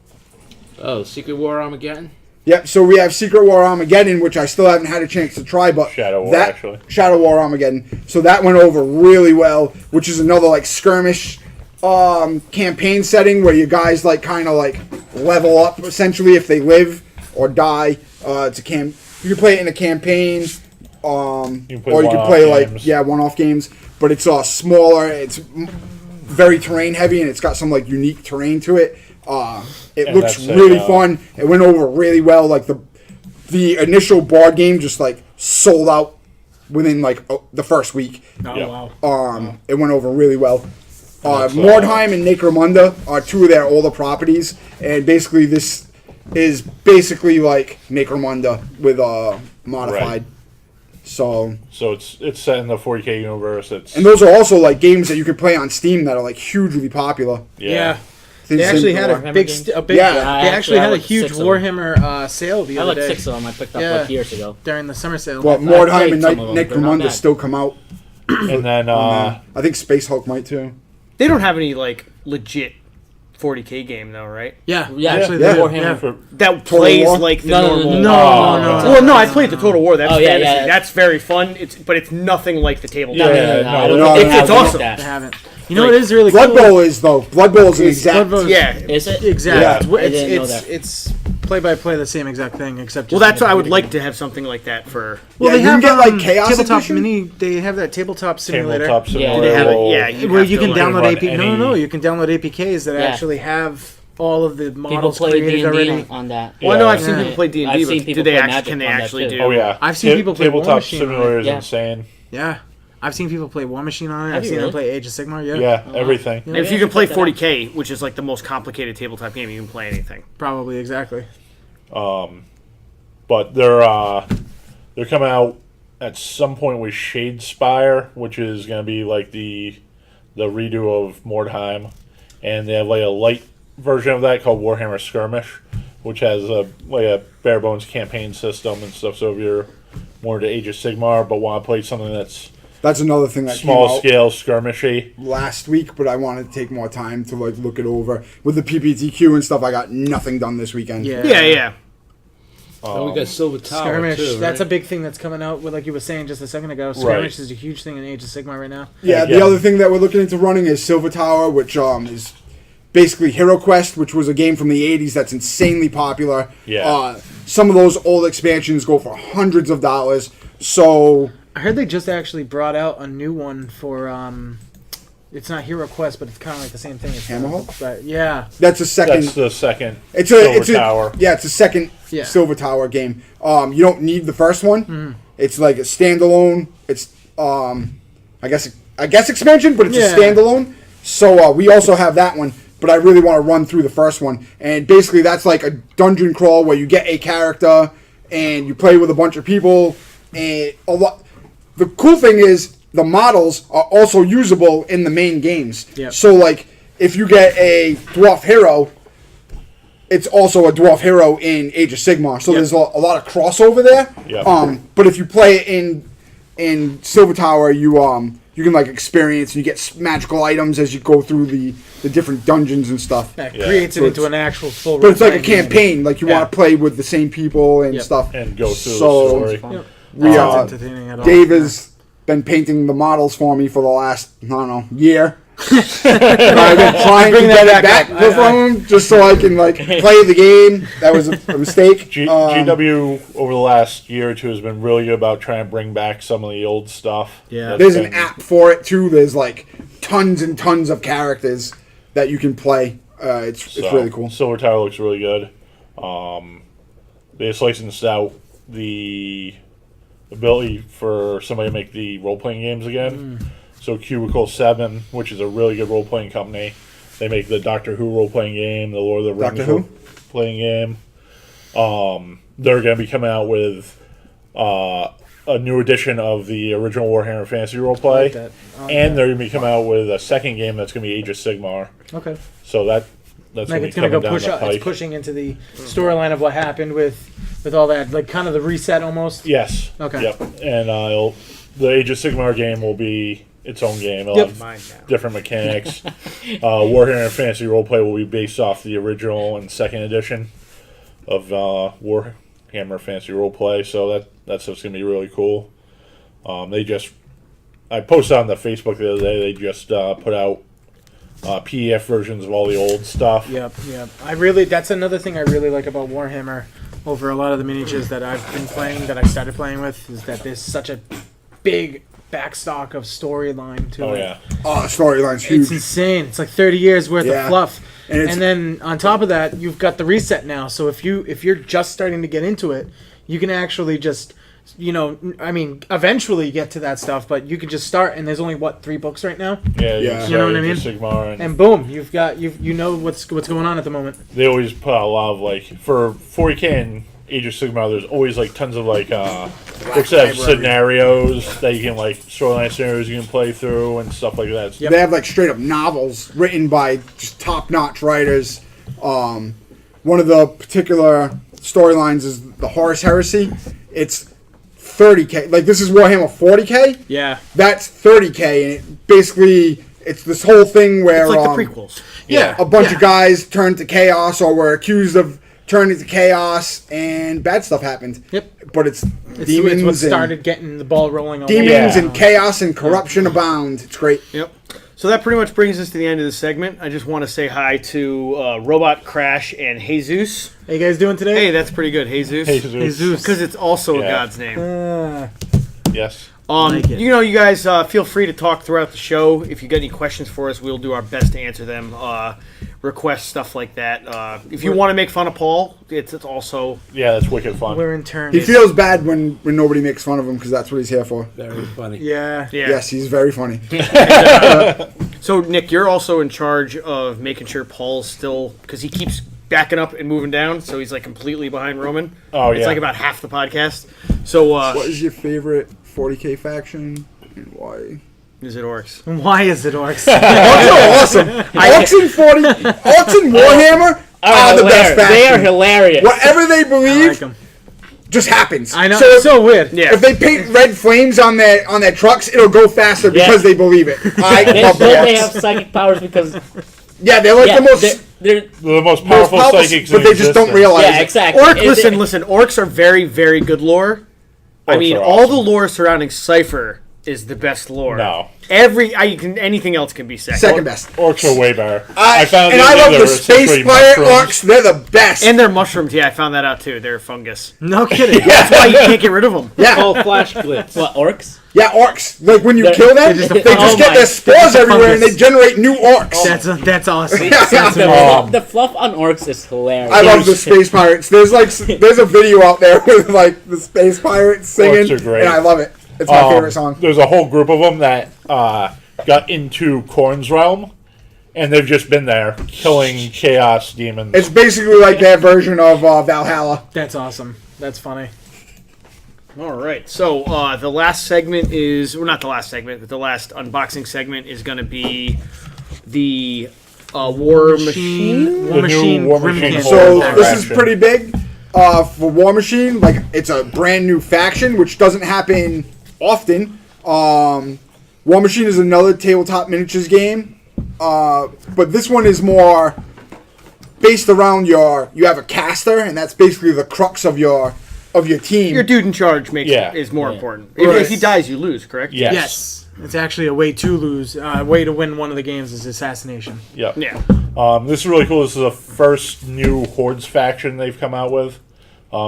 Oh, Secret War Armageddon? Yep, so we have Secret War Armageddon, which I still haven't had a chance to try, but Shadow War, actually. Shadow War Armageddon. So that went over really well, which is another like skirmish campaign setting where you guys like kind of like level up essentially if they live or die. It's a you can play it in a campaign, can play or you can one-off play like games. one-off games, but it's smaller. It's very terrain heavy, and it's got some like unique terrain to it. It And looks that's really fun. It went over really well. Like the initial board game just like sold out within like the first week. Oh, Yeah. wow. It went over really well. That's, Mordheim and Necromunda are two of their older properties, and basically this is basically like Necromunda with modified. Right. So it's set in the 40k universe. and those are also like games that you can play on Steam that are like hugely popular. Yeah. Things They actually like- had a Warhammer big, games? Yeah. They actually had a like huge 6 of them. Warhammer sale the I other like day 6 of them. I picked up Yeah. like years ago. during the summer sale. But I've Mordheim played and some of them. They're not Necromunda bad. still come out. And then I think Space Hulk might too. They don't have any like legit 40k game though, right? Yeah, Yeah, actually, yeah. they- Warhammer. yeah. for, That Total plays War? like the No, no, normal. no, No. Well, no, I played the Total War. That's Oh, yeah, fantasy. yeah. That's very fun. But it's nothing like the tabletop. No, no, Yeah, no, no, no, I don't no, think no, they it's have awesome. that. They haven't. You know what is really Blood cool? Bowl is though. Blood Bowl is an Is exact. Blood Bowl- Yeah. Is it? Exact. Yeah. I didn't know that. It's play by play the same exact thing except. Well, just that's what I would video like game. to have something like that for. Well, Yeah, they you have can get, like, Chaos tabletop Edition? mini. They have that tabletop simulator. tabletop Yeah, simulator. they have it. will- Yeah, you where have you to, can like, download run AP. No, any- no, you can download APKs that Yeah. actually have all of the People models play created D&D already. on that. Well, I know I've Yeah. seen people play D&D, I've but seen do people they play actually? Magic Can they on that actually too. do? Oh yeah, I've seen people play War tabletop Machine on it. simulator is Yeah. insane. Yeah, I've seen people play War Machine on it. Have I've you seen them really? play Age of Sigmar. Yeah, Yeah, everything. And if Yeah, you can check play that out. 40k, which is like the most complicated tabletop game, you can play anything. probably exactly. But they're coming out at some point with Shadespire, which is going to be like the redo of Mordheim, and they have like a light version of that called Warhammer Skirmish, which has a bare bones campaign system and stuff. So if you're more into Age of Sigmar but want to play something that's That's another thing that small came out scale skirmishy, last week, but I wanted to take more time to like look it over with the PPTQ and stuff. I got nothing done this weekend. Yeah, Yeah. Oh, we got Silver Tower Skirmish. too. That's a right? big thing that's coming out. With, like you were saying just a second ago, Skirmish is a huge thing in Age of Sigmar right now. Yeah, Again. the other thing that we're looking into running is Silver Tower, which is basically Hero Quest, which was a game from the 80s that's insanely popular. Yeah. Some of those old expansions go for hundreds of dollars. So I heard they just actually brought out a new one for. It's not Hero Quest, but it's kind of like the same thing. It's Hammerhawk? But yeah, that's a second. that's the second It's Silver Tower. Yeah, it's a second Yeah. Silver Tower game. You don't need the first one. It's like a standalone. It's I guess expansion, but it's Yeah. a standalone. So we also have that one, but I really want to run through the first one. And basically, that's like a dungeon crawl where you get a character and you play with a bunch of people. And a lot. The cool thing is the models are also usable in the main games. Yep. So like, if you get a dwarf hero, it's also a dwarf hero in Age of Sigmar. So there's a lot of crossover there. Yep. But if you play it in Silver Tower, you can like experience and you get magical items as you go through the different dungeons and stuff. that Yeah. creates it So into it's- an actual full. But it's like a role-playing game. campaign. Like you Yeah. want to play with the same people and Yep. stuff. and go through So- the story. Fun. Yep. We Sounds entertaining at all. Dave has been painting the models for me for the last year. I've been trying to get it back from him just so I can like play the game. That was a mistake. GW over the last year or two has been really good about trying to bring back some of the old stuff. Yeah. That's There's an been- app for it too. There's like tons and tons of characters that you can play. It's so, really cool. Silver Tower looks really good. They just licensed out the ability for somebody to make the role playing games again. So Cubicle 7, which is a really good role playing company, they make the Doctor Who role playing game, the Lord of the Rings Doctor Who? role playing game. They're going to be coming out with a new edition of the original Warhammer Fantasy role play, like that. I like and that. they're going to be coming out with a second game that's going to be Age of Sigmar. Okay. So that's Like going to be it's gonna coming go down push the up. pike. It's pushing into the storyline of what happened with all that, like kind of the reset almost. Yes. Okay. Yep. And the Age of Sigmar game will be its own game. It'll Yep. have Mine now. different mechanics. Warhammer Fantasy Roleplay will be based off the original and second edition of Warhammer Fantasy Roleplay. So that's what's going to be really cool. I posted on the Facebook the other day. They just put out PDF versions of all the old stuff. Yep. That's another thing I really like about Warhammer over a lot of the miniatures that I've been playing, that I started playing with, is that there's such a big backstock of storyline to Oh it. yeah. Oh, the storyline's huge. It's insane. It's like 30 years worth Yeah. of fluff. And it's- And then on top of that, you've got the reset now. So if you're just starting to get into it, you can actually just, eventually get to that stuff, but you can just start, and there's only 3 books right now, Yeah. Yeah. You know what I mean? Sigmar and and boom, you've got you know what's going on at the moment. they always put out a lot of for 40K and Age of Sigmar. There's always tons of books that have scenarios that you can storyline scenarios you can play through and stuff like that. Yep. They have straight up novels written by just top notch writers. One of the particular storylines is the Horus Heresy. It's 30K. This is Warhammer 40K. Yeah. That's 30K, and it's this whole thing where It's like the prequels. Yeah, a bunch of guys turned to chaos or were accused of turning to chaos, and bad stuff happened. Yep. But it's It's demons what and started getting the ball rolling. demons Yeah. and chaos and corruption abound. It's great. Yep. So that pretty much brings us to the end of the segment. I just want to say hi to Robot Crash and Jesus. How you guys doing today? Hey, that's pretty good, Jesus. Jesus. Because it's also Yeah. a god's name. Yes. Like it. You guys feel free to talk throughout the show. If you got any questions for us, we'll do our best to answer them. Request stuff like that. If you want to make fun of Paul, it's also Yeah, that's wicked fun. We're in turn. He feels bad when nobody makes fun of him because that's what he's here for. Very funny. Yeah. yeah. Yes, he's very funny. So Nick, you're also in charge of making sure Paul's still because he keeps backing up and moving down, so he's completely behind Roman. Oh, It's yeah. about half the podcast. So What is your favorite 40K faction and why? is it orcs? Why is it orcs? Orcs are awesome. Orcs in 40, Orcs in Warhammer are the best faction. They are hilarious. Whatever they I believe like 'em. just happens. I know. So It's so weird. Yeah. if they paint red flames on their trucks, it'll go faster because they believe it. I love the They Orcs. have psychic powers because Yeah, they're yeah, the most they're They're the most most powerful powerful, psychics but in they just don't existence. realize yeah, it. exactly. Orc, If they- listen. Orcs are very, very good lore. I Orcs mean, are all awesome. the lore surrounding Cypher is the best lore. No. Anything else can be second. Second best. Orcs are way better. I love they're the space essentially pirate mushrooms. orcs. They're the best. And they're mushrooms. Yeah, I found that out too. They're fungus. No kidding. That's why you can't get rid of them. yeah, Called Flash Blitz. What orcs? yeah, orcs. When you They're- kill them, they're they just just, a fungus. get Oh their my- spores they're everywhere and they fungus. generate new orcs. That's awesome. The fluff on orcs is hilarious. I love the space pirates. There's a video out there with the space pirates singing, Orcs are great. and I love it. It's my favorite song. There's a whole group of them that got into Korn's realm, and they've just been there killing chaos demons. It's basically like their version of Valhalla. That's awesome. That's funny. All right. So the last segment is, well, not the last segment, but the last unboxing segment is going to be the War Machine. War The new Machine. War Machine Grymkin. So Faction. this is pretty big for War Machine. It's a brand new faction, which doesn't happen often. War Machine is another tabletop miniatures game, but this one is more based around you have a caster, and that's basically the crux of your team. Your dude in charge Yeah. is more Yeah. important. Right. If he dies, you lose, correct? Yes. Yes. It's actually a way to lose. Way to win one of the games is assassination. Yep. Yeah. This is really cool. This is the first new Hordes faction they've come out with.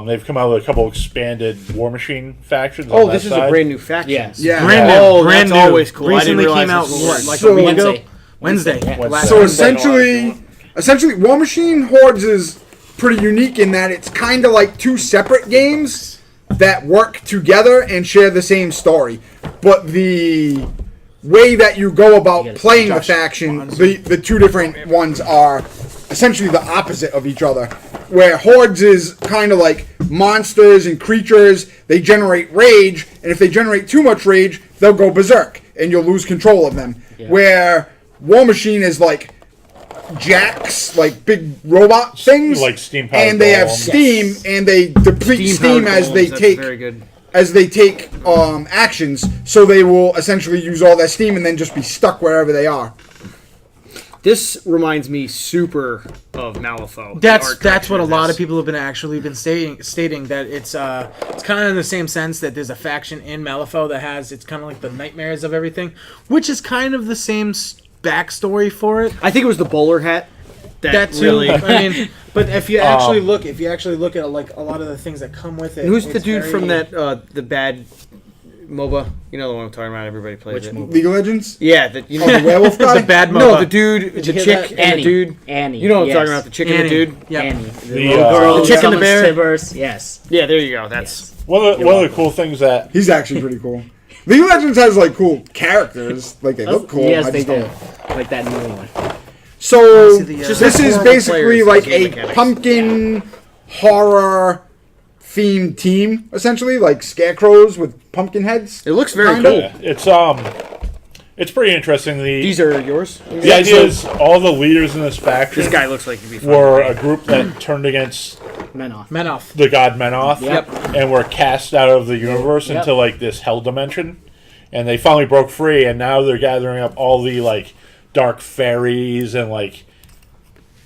They've come out with a couple expanded War Machine factions. Oh, on this that is a side. brand new faction. Yeah. Yeah. Brand new. Oh, brand that's new. always cool. I didn't Recently realize came out this was like So- a week ago. Wednesday. Wednesday. Wednesday. Last So Wednesday. essentially, War Machine Hordes is pretty unique in that it's kind of like two separate games that work together and share the same story. But the way that you go about playing the faction, the two different ones are essentially the opposite of each other. Where Hordes is kind of like monsters and creatures, they generate rage, and if they generate too much rage, they'll go berserk, and you'll lose control of them. Yeah. Where War Machine is like jacks, like big robot things, Like steam-powered and they have golems. steam, and they deplete steam as they take Very good. actions. So they will essentially use all their steam and then just be stuck wherever they are. This reminds me super of Malifaux. the art That's direction what a of lot this. of people have been stating that it's kind of in the same sense that there's a faction in Malifaux that has it's kind of like the nightmares of everything, which is kind of the same backstory for it. I think it was the bowler hat. That too. really. I mean, but if you actually look at like a lot of the things that come with it, Who's the it's dude from very- that the bad MOBA. You know the one I'm talking about. Everybody plays Which it. MOBA? League of Legends? Yeah, the, you know, Oh, the werewolf guy? The bad no, MOBA. the dude, the you hear chick, that? and Annie. the dude. Annie. You know what I'm yes. talking about? The chick and the Annie. dude. Yeah. Annie. The, little girl. the chick and the summons bear. Tibbers. Yes. Yeah, there you go. That's One of the cool things that He's actually pretty cool. League of Legends has like cool characters. Like they look cool. Yes, I they just do. don't- Like that new one. So See the, Just this like is horrible basically players, like those are the a mechanics. pumpkin horror themed team, essentially, like scarecrows with pumpkin heads. it looks very Kinda. cool. it's pretty interesting. These are yours. The idea is all the leaders in this faction This guy looks like he'd be fun. were a group that turned against Menoth. Menoth. the god Menoth, Yep. and were cast out of the universe Yep. into like this hell dimension, and they finally broke free, and now they're gathering up all the like dark fairies and like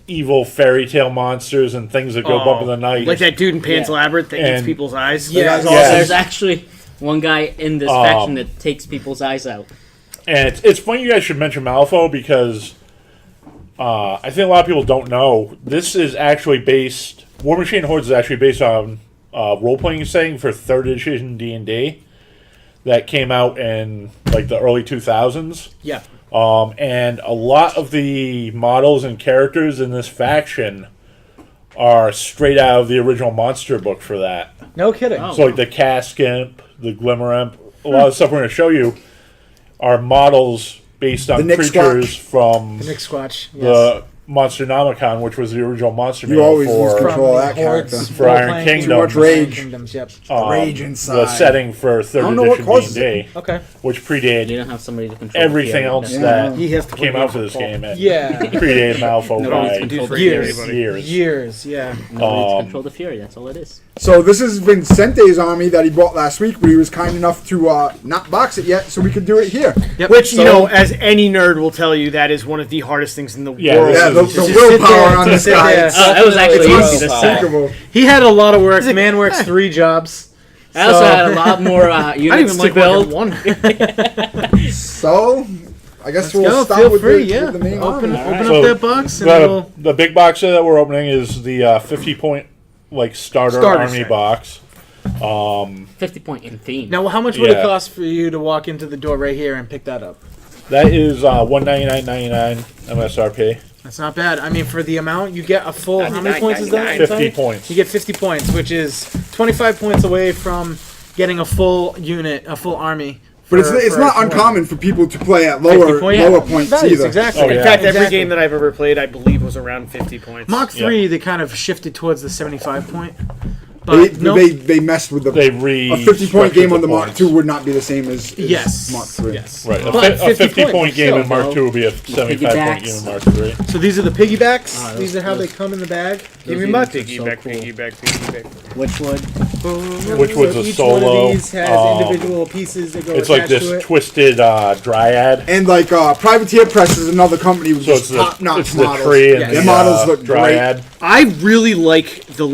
evil fairy tale monsters and things that go bump in the night. Like that dude in Pan's Yeah. Labyrinth that eats And- people's eyes. Yeah. That guy's Yeah. awesome. There's actually one guy in this faction that takes people's eyes out. And it's funny you guys should mention Malifaux because I think a lot of people don't know this is actually based. War Machine Hordes is actually based on role playing setting for 3rd edition D&D that came out in like the early 2000s. Yeah. And a lot of the models and characters in this faction are straight out of the original monster book for that. No kidding. Oh. So like the Cask Imp, the Glimmer Imp, a lot of stuff we're going to show you are models based on The Nick creatures from Nick Squatch. Yes. the Monsternomicon, which was the original monster You manual always lose for control of that Hordes, character. For Iron role-playing Kingdom. Too much rage. Kingdoms, yep. Rage the inside. setting for 3rd don't know what edition causes D&D, Okay. which You predated don't have somebody to control everything the else Yeah. that He has to came play out for Paul. this game. And Yeah. predated Malifaux Nobody's by controlled the Years. Fury. Years, yeah. Nobody's Um, control the Fury. That's all it is. So this is Vicente's army that he bought last week, but he was kind enough to not box it yet, so we could do it here. Yep. Which, So- you know, as any nerd will tell you, that is one of the hardest things in the Yeah, world. this Yeah, is- the Just sit willpower there, on just this sit guy. there. It's That was actually it's easy to say. unspeakable. He had a lot of work. He's like, Man works 3 jobs. I also So- had a lot more I didn't units even to like build. one. So, I guess Go, we'll start feel with free, the, yeah. with the main Open, army. open So, up that box and the, we'll... the big box that we're opening is the 50 point like starter army set. box. 50 point in theme. Now, how much would it Yeah. cost for you to walk into the door right here and pick that up? That is $199.99 MSRP. That's not bad. I mean, for the amount, you get a full... How many points is that? 50 Sorry? points. You get 50 points, which is 25 points away from getting a full unit, a full army. But it's for not a tournament. uncommon for people to play at lower 50 point, lower yeah. points Values, either. exactly. Oh, yeah. In fact, every Exactly. game that I've ever played, I believe, was around 50 points. Mach Yeah. 3, they kind of shifted towards the 75 point. They, But no, they messed with the They a 50 point restructured game the on the Mark points. II would not be the same as yes. Mark III. Yes. Right, But a 50 50 point game still, in Mark though. II would be a 75 point game in Mark III. So these are the piggybacks. Ah, These are how they come in the bag. Give me Those my units are piggy so back, cool. piggy back, piggy back. Which would? Which was So a each solo, one of these has individual pieces that go It's like attached to this it. twisted dryad. And like Privateer Press is another company with So just it's top the, notch it's the models. tree and Yes. the Their models look dryad. I really like the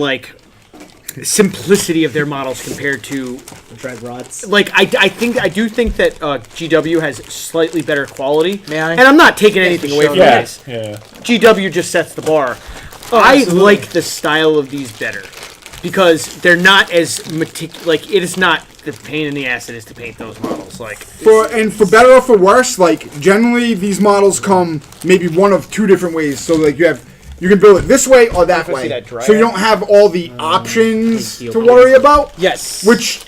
simplicity of their models compared to Dread rods. I do think that GW has slightly better quality. May I? And I'm not taking anything away show from that. this. Yeah. GW just sets the bar. I absolutely. like the style of these better because they're not as it is not the pain in the ass it is to paint those models. For better or for worse, generally these models come maybe one of two different ways. So you can build it this way or that If I see way. that dryad. So you don't have all the options Thank to you. worry about. Yes. Which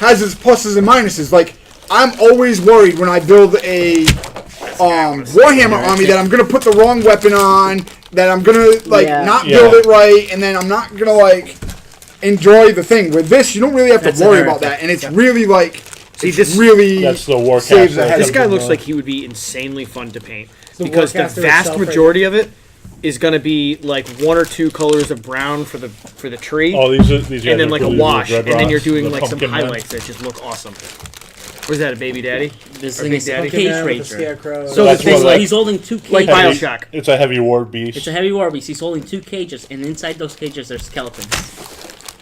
has its pluses and minuses. I'm always worried when I build a Warhammer army that I'm gonna put the wrong weapon on, that I'm gonna not Yeah. build it right, and then I'm not gonna enjoy the thing. With this, you don't really have That's to a worry heretic. about that, and it's really See, it's this- really That's the Warcaster. saves the headache. This guy of looks the- like he would be insanely fun to paint The because the Warcaster vast itself right majority of it is going to be one or two colors of brown for the tree, Oh, these are and then are a cool. These are wash, red and then you're rocks, doing the some pumpkin men. highlights that just look awesome. Where's that, a baby daddy? This Or thing Big is Daddy? a cage Man with the ranger. scarecrow. So That's the thing, what I- He's holding two cages. like Heavy- Bioshock. It's a heavy war beast. It's a heavy war beast. He's holding two cages, and inside those cages there's skeletons.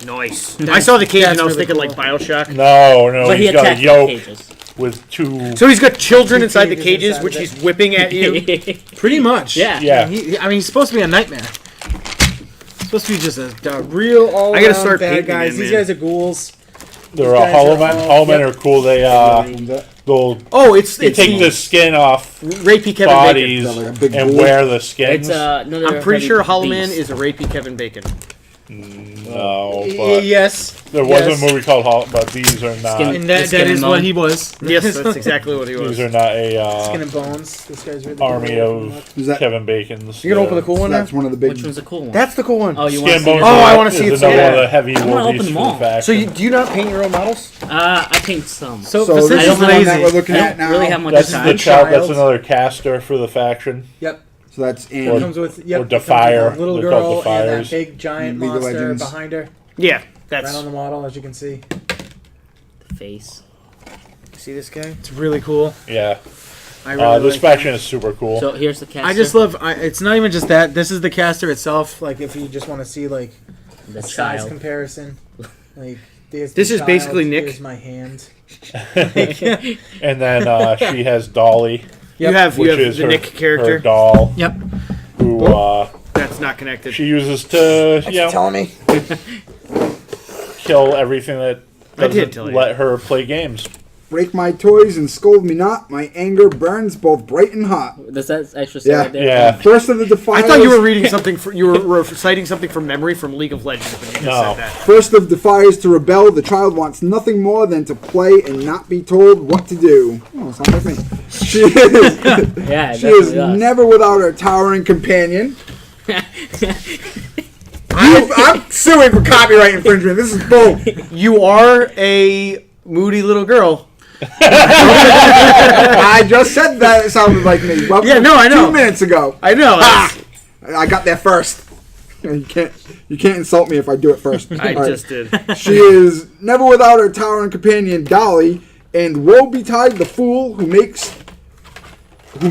Nice. I saw the cage and I was really thinking cool. Bioshock. No, But he he's got a attacks the yoke cages. with two. So he's got children Two inside the cages cages, inside which of he's whipping at you. Pretty much. Yeah. Yeah. He's supposed to be a nightmare. Supposed to be just a real all I gotta start bad painting guys. him, These man. guys are ghouls. They're These guys hollow are men. all- Hollow men yep. are cool. They they'll Oh, it's take the skin off Rapey Kevin bodies Bacon. Like a big and bull. wear the skins. It's another. Bacon. I'm pretty heavy sure Hollow Man beast. is a Rapey Kevin Bacon. No, but Yes. there was yes. a movie called Hollow, but these are not. Skin- And that Skin and is bone. what he was. Yes, that's exactly what he was. These are not Skin a and bones. This guy's really army cool. of Is that- Kevin Bacons. You gonna open the cool one now? That's one of the big. Which one's the cool one? That's the cool one. Oh, you want to Skin see bones. it? Oh, I wanna see it is so another bad. one of the heavy I wanna war open beasts them for all. the faction. So do you not paint your own models? I paint some. So, So Vicente this I is don't the have- one that we're looking I at don't now. really have much That's time. the child. That's Child. another caster for the faction. Yep. So that's It Annie. comes with yep. or it comes with Defier. a little They're called girl and Defiers. that big giant League of monster Legends. behind her, Yeah, right that's. on the model, as you can see. The face. See this guy? It's really cool. Yeah. I really This like faction is super cool. So here's the caster. I just love. It's not even just that. This is the caster itself. Like, if you just want to see like the size child. comparison, like there's This the is basically child, Nick. Here's my hand. And then she has Dolly, You Yep. have which the is her, Nick her character. doll, Yep. who That's not connected. she uses to Telling me. kill everything that I did doesn't tell you. let her play games. Break my toys and scold me not. My anger burns both bright and hot. Does that actually say Yeah. right there? Yeah. First of the I Defiers. thought you were reading something. You were reciting something from memory from League of Legends when you just No. said that. First of Defiers to rebel. The child wants nothing more than to play and not be told what to do. Oh, sounds like me. She is, Yeah, it she is definitely does. never without her towering companion. I'm suing for copyright infringement. This is bull. You are a moody little girl. I just said that it sounded like me. Welcome Yeah, no, I know. 2 minutes ago. I know. Ah! I got there first. You can't insult me if I do it first. I All right. just did. She is never without her towering companion Dolly, and woe betide the fool who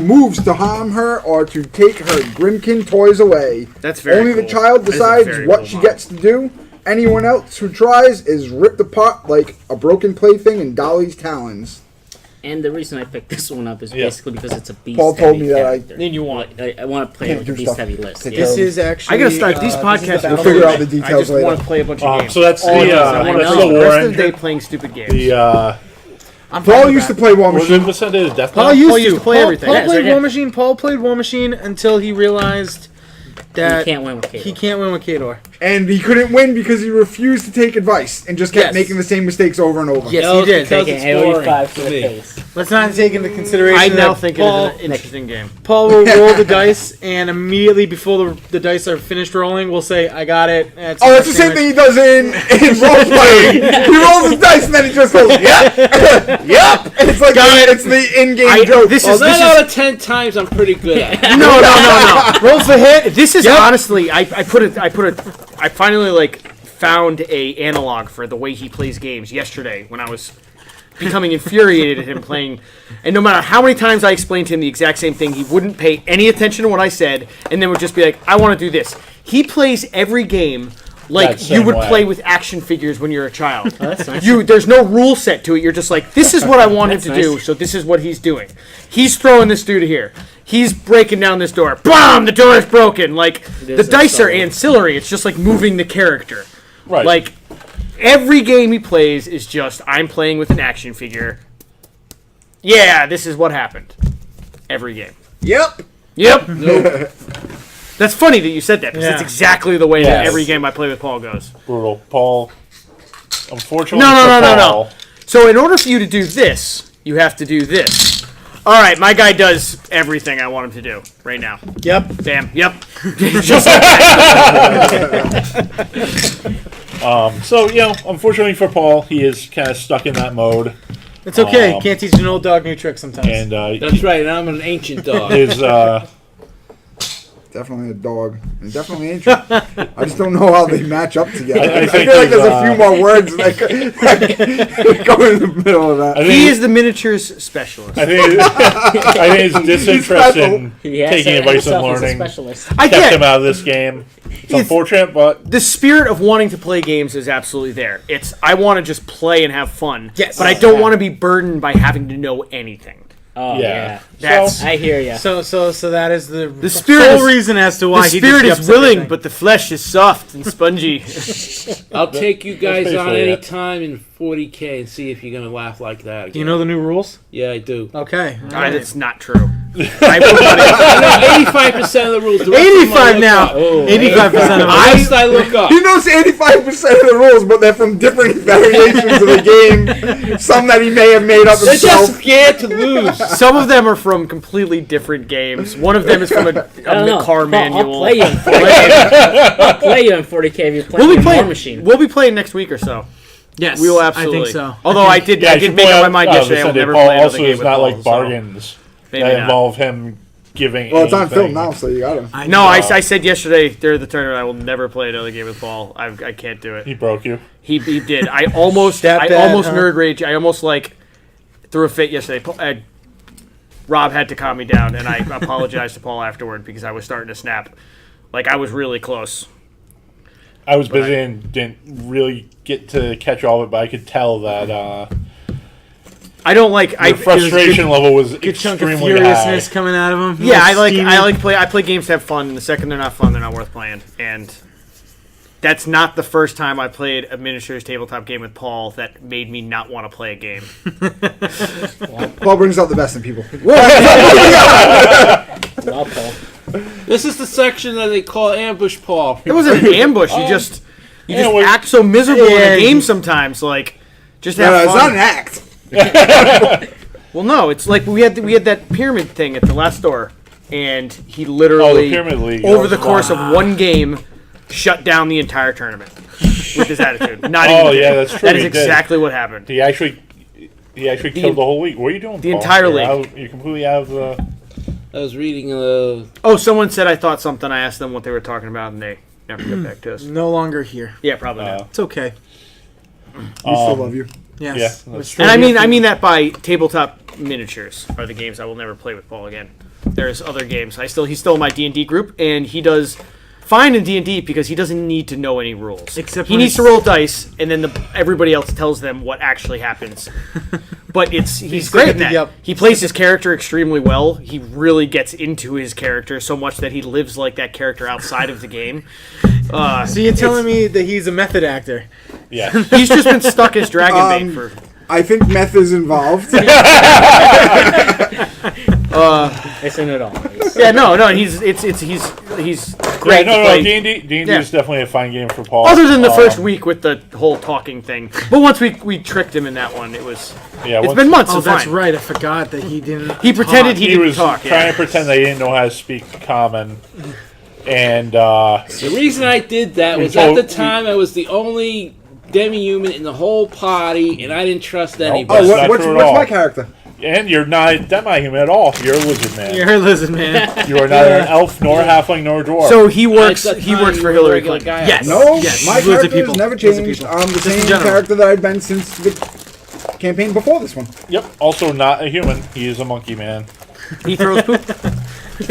moves to harm her or to take her Grymkin toys away. That's very Only the cool. child That is a decides very what cool she model. gets to do. Anyone else who tries is ripped apart like a broken plaything in Dolly's talons. And the reason I picked this one up is Yeah. basically because it's a beast. Paul told me that I- character. Then you want. I want to play Can't with do a beast stuff. heavy list. Take Yeah. care This of is actually. I gotta start. These this is podcasts the will battle figure for- out the details I just later. want to play a bunch of games. So that's All the the time. that's I the know. The war rest of the day engine. playing stupid games. The I'm Paul fine with used to that. play War was Machine. it Vicente the Death Paul Knell? used Paul to used to play everything. Paul Yeah, played right War here. Machine. Paul played War Machine until he realized You that can't win with Kato. he can't win with Kador. And he couldn't win because he refused to take advice and just kept Yes. making the same mistakes over and over. Yes, No, he it's did. because Taking it's AoE boring 5 to to the me. face. Let's not take into consideration. I now that think Paul, it is an interesting game. Paul will roll the dice, and immediately before the dice are finished rolling, we'll say, "I got it." That's Oh, it's the same thing he does in role playing. He rolls his dice and then he just goes, "Yep, yep." And it's like it's the in-game joke. This Well, is 9 out of 10 times I'm pretty good at it. no. Rolls the hit. This is honestly, I finally found a analog for the way he plays games yesterday when I was becoming infuriated at him playing. And no matter how many times I explained to him the exact same thing, he wouldn't pay any attention to what I said, and then would just be like, "I want to do this." He plays every game like That you same would way. play with action figures when you're a child. That's nice. There's no rule set to it. You're just like, this is what I want him to That's do, nice. so this is what he's doing. He's throwing this dude here. He's breaking down this door. BAM! The door is broken. Like, the is dice are subtle. ancillary. It's just like moving the character. Right. Like, every game he plays is just, I'm playing with an action figure. Yeah, this is what happened. Every game. Yep. Yep. That's funny that you said that, because Yeah. that's exactly the way that Yes. every game I play with Paul goes. Brutal. Paul. Unfortunately, No. for Paul, So in order for you to do this, you have to do this. All right, my guy does everything I want him to do right now. Yep. Bam. Yep. Just So unfortunately for Paul, he is kind of stuck in that mode, It's okay. Can't teach an old dog new tricks sometimes. and That's right, and I'm an ancient dog. his Definitely a dog. And definitely ancient. I just don't know how they match up together. I I think feel like there's, there's a few more words that go in the middle of that. I he think is the miniatures specialist. I think his disinterest in He has taking set advice and himself as a learning specialist. I kept get him out of this game. It's unfortunate, but the spirit of wanting to play games is absolutely there. It's I want to just play and have fun. Yes. But I don't want to be burdened by having to know anything. Oh Yeah. yeah, That's- I hear ya. So that is the spirit sole is- reason as to why The he spirit just is yups willing, everything. but the flesh is soft and spongy. I'll take you guys on basically any it. time in 40K and see if you're gonna laugh like that. Do you know the new rules? Yeah, I do. Okay. It's not true. I put money- I know 85% of the rules. The rest of them I 85 look now. up. 85% of The it. rest I look up. He knows 85% of the rules, but they're from different variations of the game. Some that he may have made up They're himself. just scared to lose. Some of them are from completely different games. One of them is from I don't a know. car I'll manual. play you in 40K. I'll play you in 40K if you play We'll be War playing. Machine. We'll be playing next week or so. Yes. We will absolutely. I think so. Although I did Yeah, make up my mind yesterday. I will Vicente, never Paul play another also game is with not Paul, like so bargains maybe that not. involve him giving. Well, it's on anything. film now, so you got him. No, I said yesterday during the tournament I will never play another game with Paul. I can't do it. He broke you. He did. I almost That bad, huh? nerd rage. I almost threw a fit yesterday. Rob had to calm me down, and I apologized to Paul afterward because I was starting to snap. Like I was really close. I was busy and didn't really get to catch all of it, but I could tell that I don't like. the frustration level was Good chunk of extremely furiousness high. coming out of him. Yeah, Steamy. I play games to have fun, and the second they're not fun, they're not worth playing. And that's not the first time I played a miniatures tabletop game with Paul that made me not want to play a game. Paul brings out the best in people. Well, Paul. This is the section that they call ambush, Paul. It wasn't an ambush. You just well, act so miserable in yeah, a game sometimes. Like, just have No, it's fun. not an act. Well, no, it's like we had that pyramid thing at the last store, and he Oh, literally the Pyramid League. over the course of one game shut down the entire tournament with his attitude. Not even Oh, kidding. yeah, that's true, That is he did. exactly what happened. He actually killed the whole league. What are you doing? the Paul? entire You're league. out- You're completely out of the. I was reading Oh, someone said I thought something. I asked them what they were talking about, and they never got back to us. No longer here. Yeah, probably not. It's okay. We still love you. Yes. Yeah, We're that's still And I here. mean that by tabletop miniatures are the games I will never play with Paul again. There's other games. He's still in my D&D group, and he does fine in D&D because he doesn't need to know any rules. Except he when needs to it's- roll dice, and then everybody else tells them what actually happens. But he's great at that. Yep. He plays his character extremely well. He really gets into his character so much that he lives like that character outside of the game. So you're telling me that he's a method actor? Yeah. He's just been stuck as Dragonbait for... I think meth is involved. Isn't it all? Yeah, no, he's great No, to play. D&D Yeah. is definitely a fine game for Paul. Other than the first week with the whole talking thing, but once we tricked him in that one, it's been months. Oh, so that's fine. right. I forgot that he didn't. He pretended talk. he He didn't was talk. trying Yeah. to pretend they didn't know how to speak common, and The reason I did that was told- at the time I was the only demi-human in the whole party, and I didn't trust Oh, anybody. not what's true at all. my character? and you're not a demi-human at all. You're a lizard man. You're a lizard man. You are neither an elf nor a halfling nor a dwarf. So he works. At the He time, works you for were the Hillary regular Clinton. guy. Yes. No, Yes, my lizard character people. has never Lizard changed. people. I'm the Just in same general. character that I've been since the campaign before this one. Yep. Also not a human. He is a monkey man. He throws poop.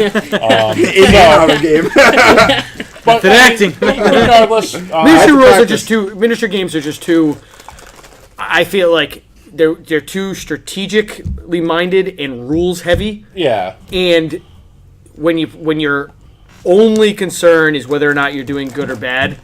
In and out of the game. But Good acting. regardless, Miniature rules are practice. just too. Miniature games are just too. I feel like they're too strategically minded and rules heavy. yeah. And when your only concern is whether or not you're doing good or bad,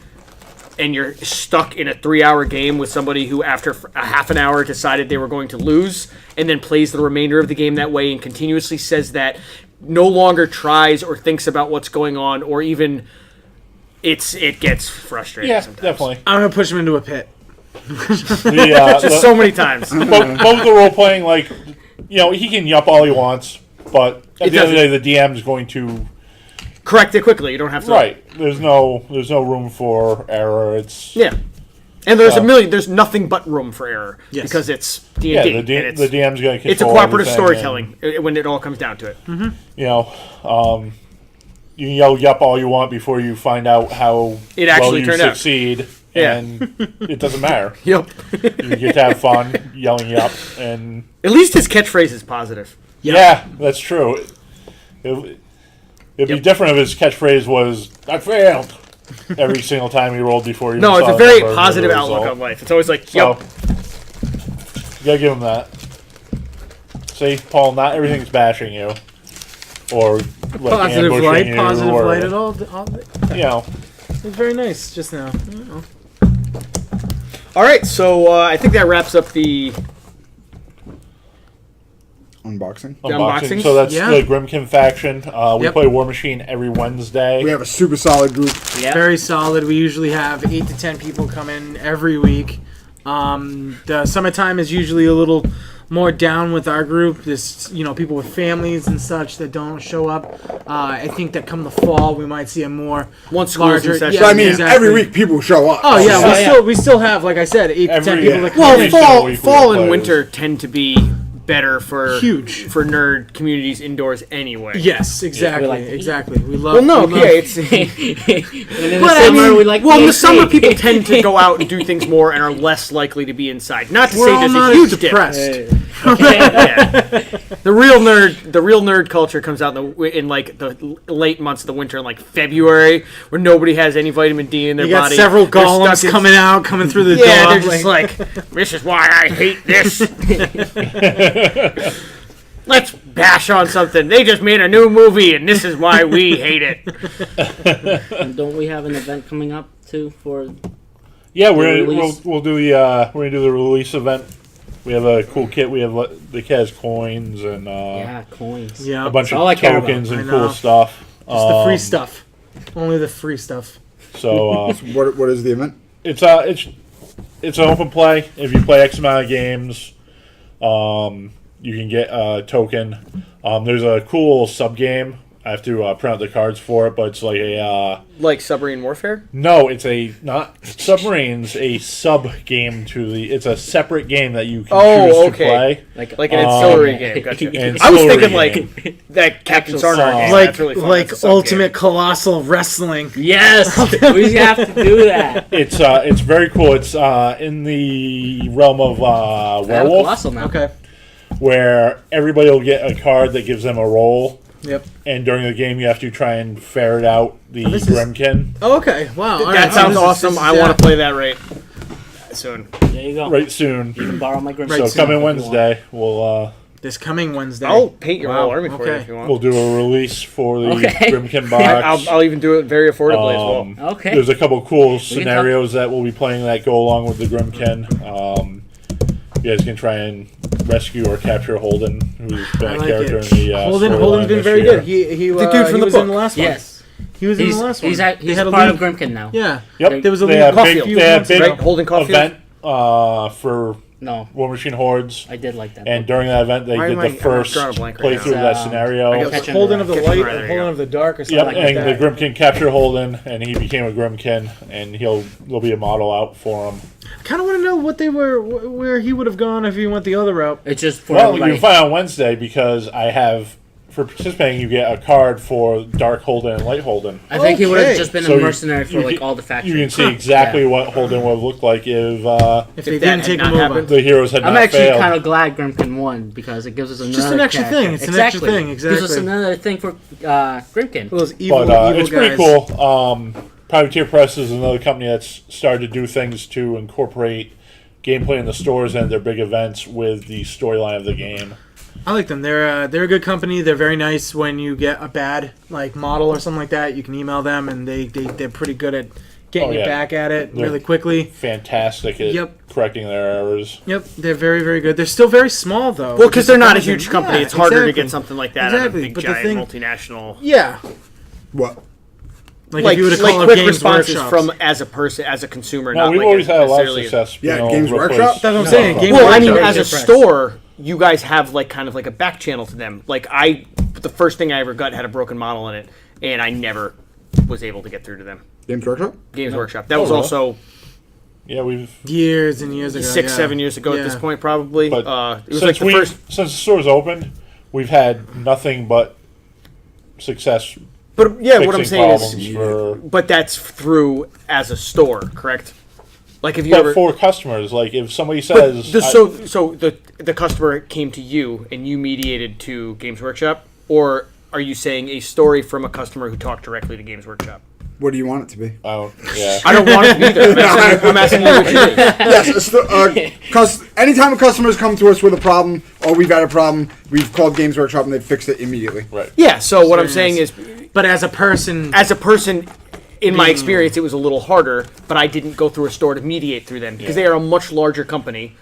and you're stuck in a 3-hour game with somebody who after a half an hour decided they were going to lose and then plays the remainder of the game that way and continuously says that, no longer tries or thinks about what's going on, or even it gets frustrating Yeah, sometimes. definitely. I'm gonna push him into a pit. Just so many times. both the role playing, like, he can yup all he wants, but at the end of the day, the DM is going to. Correct it quickly. You don't have to. Right. There's no room for error. It's Yeah. And there's nothing but room for error Yes. because it's D&D. yeah. and The it's, DM's going to control it's a cooperative everything, storytelling when it all comes down to it. and, you can yell yup all you want before you find out how It actually you turned out. succeed, Yeah. and it doesn't matter. Yep. You get to have fun yelling yup, and At least his catchphrase is positive. yeah, that's true. It'd be different if his catchphrase was "I failed" every single time he rolled before you. No, it's saw a the very number or positive the outlook result. on life. It's always like, So, yep. you gotta give him that. See, Paul, not everything's bashing you. Or like Positive ambushing light, you positive or, light at all. You know. It was very nice just now. All right, so I think that wraps up the Unboxing. unboxing. So that's Yeah. the Grymkin faction. We Yep. play War Machine every Wednesday. We have a super solid group. Yeah. Very solid. We usually have 8 to 10 people come in every week. The summertime is usually a little more down with our group. There's people with families and such that don't show up. I think that come the fall we might see a more Once school's in larger. session. So I mean, exactly. every week people show up. Oh yeah, Yeah. we still have, like I said, 8 to 10 Every- people yeah. that come Well, in. Every single week we fall have and players. winter tend to be better for Huge. for nerd communities indoors anyway. Yes, exactly, like to eat. exactly. We love. Well, no, we love- yeah, it's. And in the But I summer, mean, we like well, in the PhD. summer people tend to go out and do things more and are less likely to be inside. Not to We're say all there's not a huge as difference. depressed. Yeah. The real nerd culture comes out in like the late months of the winter, in like February, where nobody has any vitamin D in their You got body. several They're golems stuck in- coming through the Yeah, door. they're just like, this is why I hate this. Let's bash on something. They just made a new movie, and this is why we hate it. And don't we have an event coming up too for? Yeah, The release. we'll do the we're gonna do the release event. We have a cool kit. We have the Kaz coins and Yeah, coins. yeah, a bunch That's all I of care about. tokens I and know. cool stuff. just the free stuff. Only the free stuff. So What is the event? it's an open play. If you play X amount of games, you can get a token. There's a cool sub game. I have to print out the cards for it, but it's like a Like Submarine Warfare? no, it's a not submarines, a sub game to the. It's a separate game that you can choose to play. Like an ancillary yeah. game. Gotcha. An I was ancillary thinking like that Captain Actual Sarnar song. game. Like That's really fun. like That's a sub ultimate game. colossal wrestling. Yes, we have to do that. It's very cool. It's in the realm of I have a werewolf, colossal now. Okay. where everybody will get a card that gives them a roll, Yep. and during the game you have to try and ferret out the this is- Grymkin. Oh, okay. Wow. all That right. sounds This is- awesome. this is- I want to play that right soon. There you go. Right soon. You can borrow my Grimkin. Right So soon. coming if you want. Wednesday, we'll This coming Wednesday. I'll paint your Wow, whole army for you okay. if you want. we'll do a release for the Okay. Grimkin box. I'll even do it very affordably as well. Okay. There's a couple cool talk. scenarios that we'll be playing that go along with the Grimkin. You guys can try and rescue or capture Holden, who's been I a like character it. in the Holden's storyline been this very year. good. He The dude from he the was book. in the last one. Yes. He was in the last one. He's They had a part league. of Grimkin now. Yeah. Yep. There was a they league have Caulfield. big, they have big Right? Holden Caulfield? event for No, War Machine Hordes, I did like that. and during that event they Why did am the I'm first drawing a blank right playthrough now. of that scenario. I It guess- was Catching Holden the of the Catching Light, the Eye, there you Holden go. of the Dark, or something Yep, like and that. the Grymkin captured Holden, and he became a Grymkin, and there'll be a model out for him. I kind of want to know what they were, where he would have gone if he went the other route. It's just for Well, you everybody. can find out on Wednesday because I have, for participating, you get a card for Dark Holden and Light Holden. I think he would have Okay. just been So a you- mercenary for you like can- all the factions. You can see exactly Yeah. what Holden would have looked like if If they that didn't had take not him over. happened. the heroes had I'm not actually failed. kind of glad Grimkin won because it gives us another. just an extra character. thing. It's an extra thing, Gives us exactly. another thing for Grimkin. Those evil, But evil it's guys. pretty cool. Privateer Press is another company that's started to do things to incorporate gameplay in the stores and their big events with the storyline of the game. I like them. They're a good company. They're very nice. When you get a bad like model or something like that, you can email them, and they're pretty good at getting Oh, you yeah. back at it They're- really quickly. Fantastic at Yep. correcting their errors. Yep, they're very, very good. They're still very small though. Well, which because is they're not a surprising. huge company, Yeah, it's harder to exactly. get something like that out of a Exactly, big, but the giant, thing- multinational. Yeah, What? like, Like, if you would have like called quick Games responses Workshops. from as a person, as a consumer. No, not we've like always had a lot of necessarily success. Yeah, you know, Games replace- Workshop? That's what I'm saying. Game Well, I mean, Workshop as a is impressed. store, you guys have like kind of like a back channel to them. Like the first thing I ever got had a broken model in it, and I never was able to get through to them. Games Workshop? Games Workshop. That was really? also Yeah, we've. years and years ago, 6-7 years ago at this Yeah. point, probably. But It was since like the first. since the store's opened, we've had nothing but success. But yeah, what I'm fixing saying problems is, for, but that's through as a store, correct? Like if you but ever. for customers, like if somebody But says, so the customer came to you and you mediated to Games Workshop, or are you saying a story from a customer who talked directly to Games Workshop? What do you want it to be? yeah, I don't want it either. I'm asking you what you think. Yes, anytime customers come to us with a problem or we've had a problem, we've called Games Workshop and they've fixed it immediately. Right. Yeah. So what I'm Very saying nice. is, But as a person, in my experience, it was a little harder. But I didn't go through a store to mediate through them because they are a much larger company.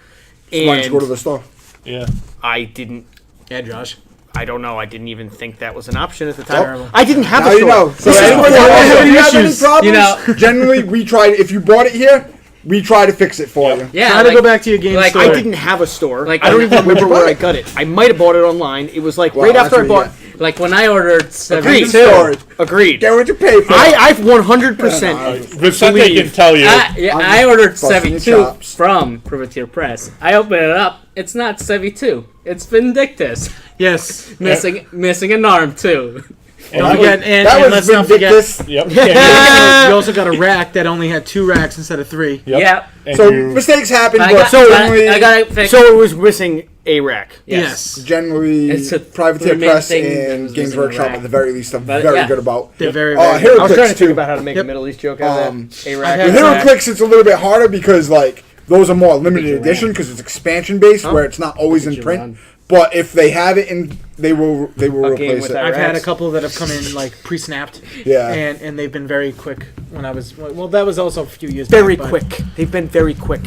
Why don't you And go to the store? Yeah. I didn't. yeah, Josh. I don't know. I didn't even think that was an option at the time. Terrible. I didn't have Now a you store. know. So This is anyway, what I was- if you have any issues. problems, You know- generally we try. If you bought it here, we try to fix it for you. Yeah, Try to go back to your game like, store. I didn't have a store. Like, I don't even remember Where'd you where buy I it? got it. I might have bought it online. It was like Well, right after I that's bought. what like when I ordered Agreed. 72. Storage. Agreed. Get what you pay for. I've 100% Vicente believe- can tell you. I ordered busting your 72 chops. from Privateer Press. I open it up. It's not 72. It's Vindictus. Yes. Missing an arm too. Don't forget, and that was let's not forget, Vindictus. Yep. you also got a rack that only had 2 racks instead of 3. Yep. Yep. And So you- mistakes happen, I but got, generally, I got it fixed. So it was missing a rack. Yes. generally, It's a Privateer three main Press thing and was Games missing a Workshop rack. at the very least are But, very yeah. good about. They're very, I very was trying to Heroclix think too. about how to make a Middle East joke out of that. A rack. I've With had- Heroclix, it's a little bit harder because like those are more limited edition because it's expansion based, where it's not always in you print. run. But if they have it in, they will A game replace with it. that. I've had a Racks. couple that have come in like pre-snapped. Yeah. And they've been very quick when I was well that was also a few years Very back, but quick. They've been very quick.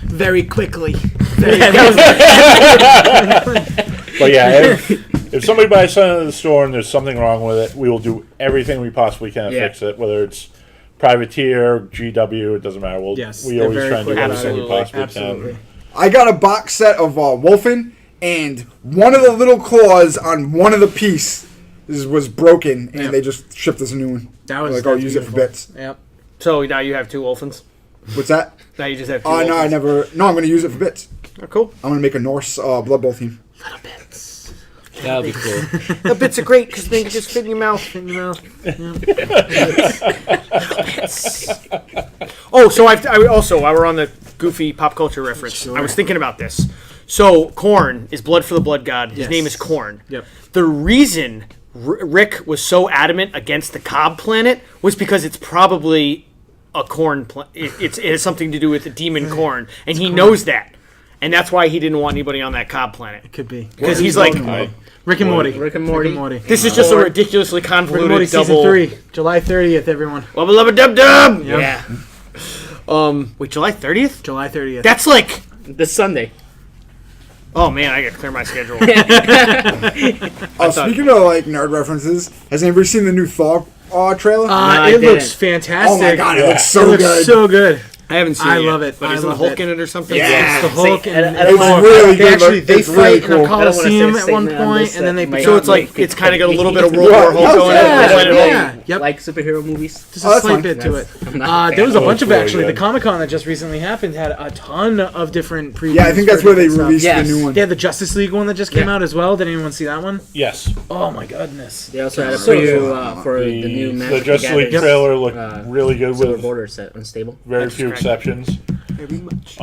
very quickly. But yeah, if somebody buys something at the store and there's something wrong with it, we will do everything we possibly can to Yeah. fix it. Whether it's Privateer, GW, it doesn't matter. Yes, We they're always very try and do quick everything we about it. possibly Absolutely. can. I got a box set of Wolfen, and one of the little claws on one of the pieces was broken, and Yep. they just shipped us a new one. That was Like, I'll that's use it for beautiful. bits. Yep. So now you have 2 Wolfens. What's that? Now you just have 2 Oh, no, I Wolfens. never. No, I'm going to use it for bits. Oh, cool. I'm going to make a Norse Blood Bowl theme. That would be cool. The bits are great because they can just fit in your mouth. Oh, so I also, while we're on the goofy pop culture reference, Sure. I was thinking about this. So, Korn is blood for the blood god. His Yes. name is Korn. Yep. The reason Rick was so adamant against the Cobb planet was because it's probably a corn planet. It has something to do with the demon corn, and he knows that. And that's why he didn't want anybody on that Cobb planet. Could be. Because he's like, Rick and Morty. Rick and Morty. this is just a ridiculously Rick and Morty convoluted season double. 3, July 30th, everyone. Wubba lubba dub dub. Yep. Yeah. Wait, July 30th? July 30th. That's like, This Sunday. oh man, I gotta clear my schedule. Speaking of like nerd references, has anybody seen the new Thor trailer? I it didn't. looks fantastic. Oh my god, it Yeah. looks so it looks good. so good. I haven't seen I it yet, love it. But I isn't love Hulk it. in it or something? Yeah. It's the Hulk and I don't It's wanna- really they good. actually they It's really fight cool. in a Coliseum at one statement on point, this and then they that might So become it's like, make it's kind of got a little people bit of World War Hulk Yeah, going yeah, on. Planet Hulk. yeah, yep. like superhero movies. Just Oh, a that's slight fine. bit to it. I'm not a There was a fan. bunch of really actually the good. Comic-Con that just recently happened had a ton of different previews. Yeah, I think that's where they for different released stuff. Yes. the new one. They had the Justice League one that just came Yeah. out as well. Did anyone see that one? Yes. Oh my goodness. They also had a So preview for the new The Magic Justice League Gathering, trailer looked really good Silver with Border set Unstable. very few correct. exceptions. Very much.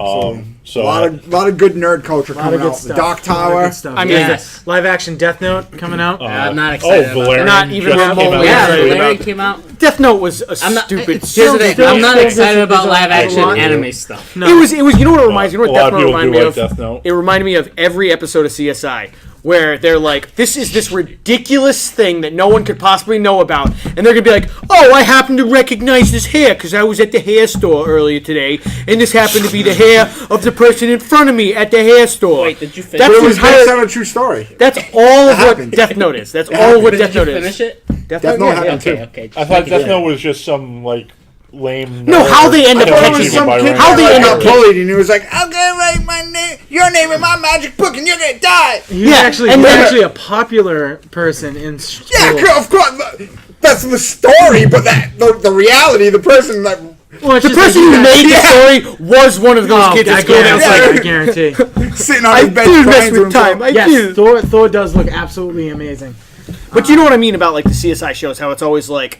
So A lot of good nerd culture A lot coming of good out. stuff. The Dark A lot of Tower. good stuff. I mean, Yes. Live action Death Note coming out. I'm not excited about Valerian Not even just came remotely out Yeah, last excited week. Valerian about- came out. Death Note was a I'm not. stupid. Here's the still- thing. still- I'm not still- excited still- about still- live action Actually, anime stuff. No. It was. You know what it reminds me? You know A what lot Death of Note people reminded do me like of? Death Note. It reminded me of every episode of CSI, where they're like, "This is this ridiculous thing that no one could possibly know about," and they're gonna be like, "Oh, I happen to recognize this hair because I was at the hair store earlier today, and this happened to be the hair of the person in front of me at the hair store." Wait, did you finish? That's But it the was based entire. on a true story. That's all of what happened. Death Note is. That's all of what Did Death you Note finish is. it? Death Death Note yeah. happened Okay, too. okay. I thought Death Note was just some like lame. No, how they end up I thought it catching was some him. kid How they that end got up bullied, and he was like, "I'm gonna write my name, your name in my magic book, and you're gonna die." He was Yeah, actually, and he was then- actually a popular person in school. Yeah, of course. That's the story, but the reality, the person that Well, it's The just person like who made the story was one of those Oh, kids I at school. That was guarantee. like, I guarantee. sitting on I his bed do crying mess to with himself. time. I Yes, do. Thor does look absolutely amazing. But you know what I mean about like the CSI shows? How it's always like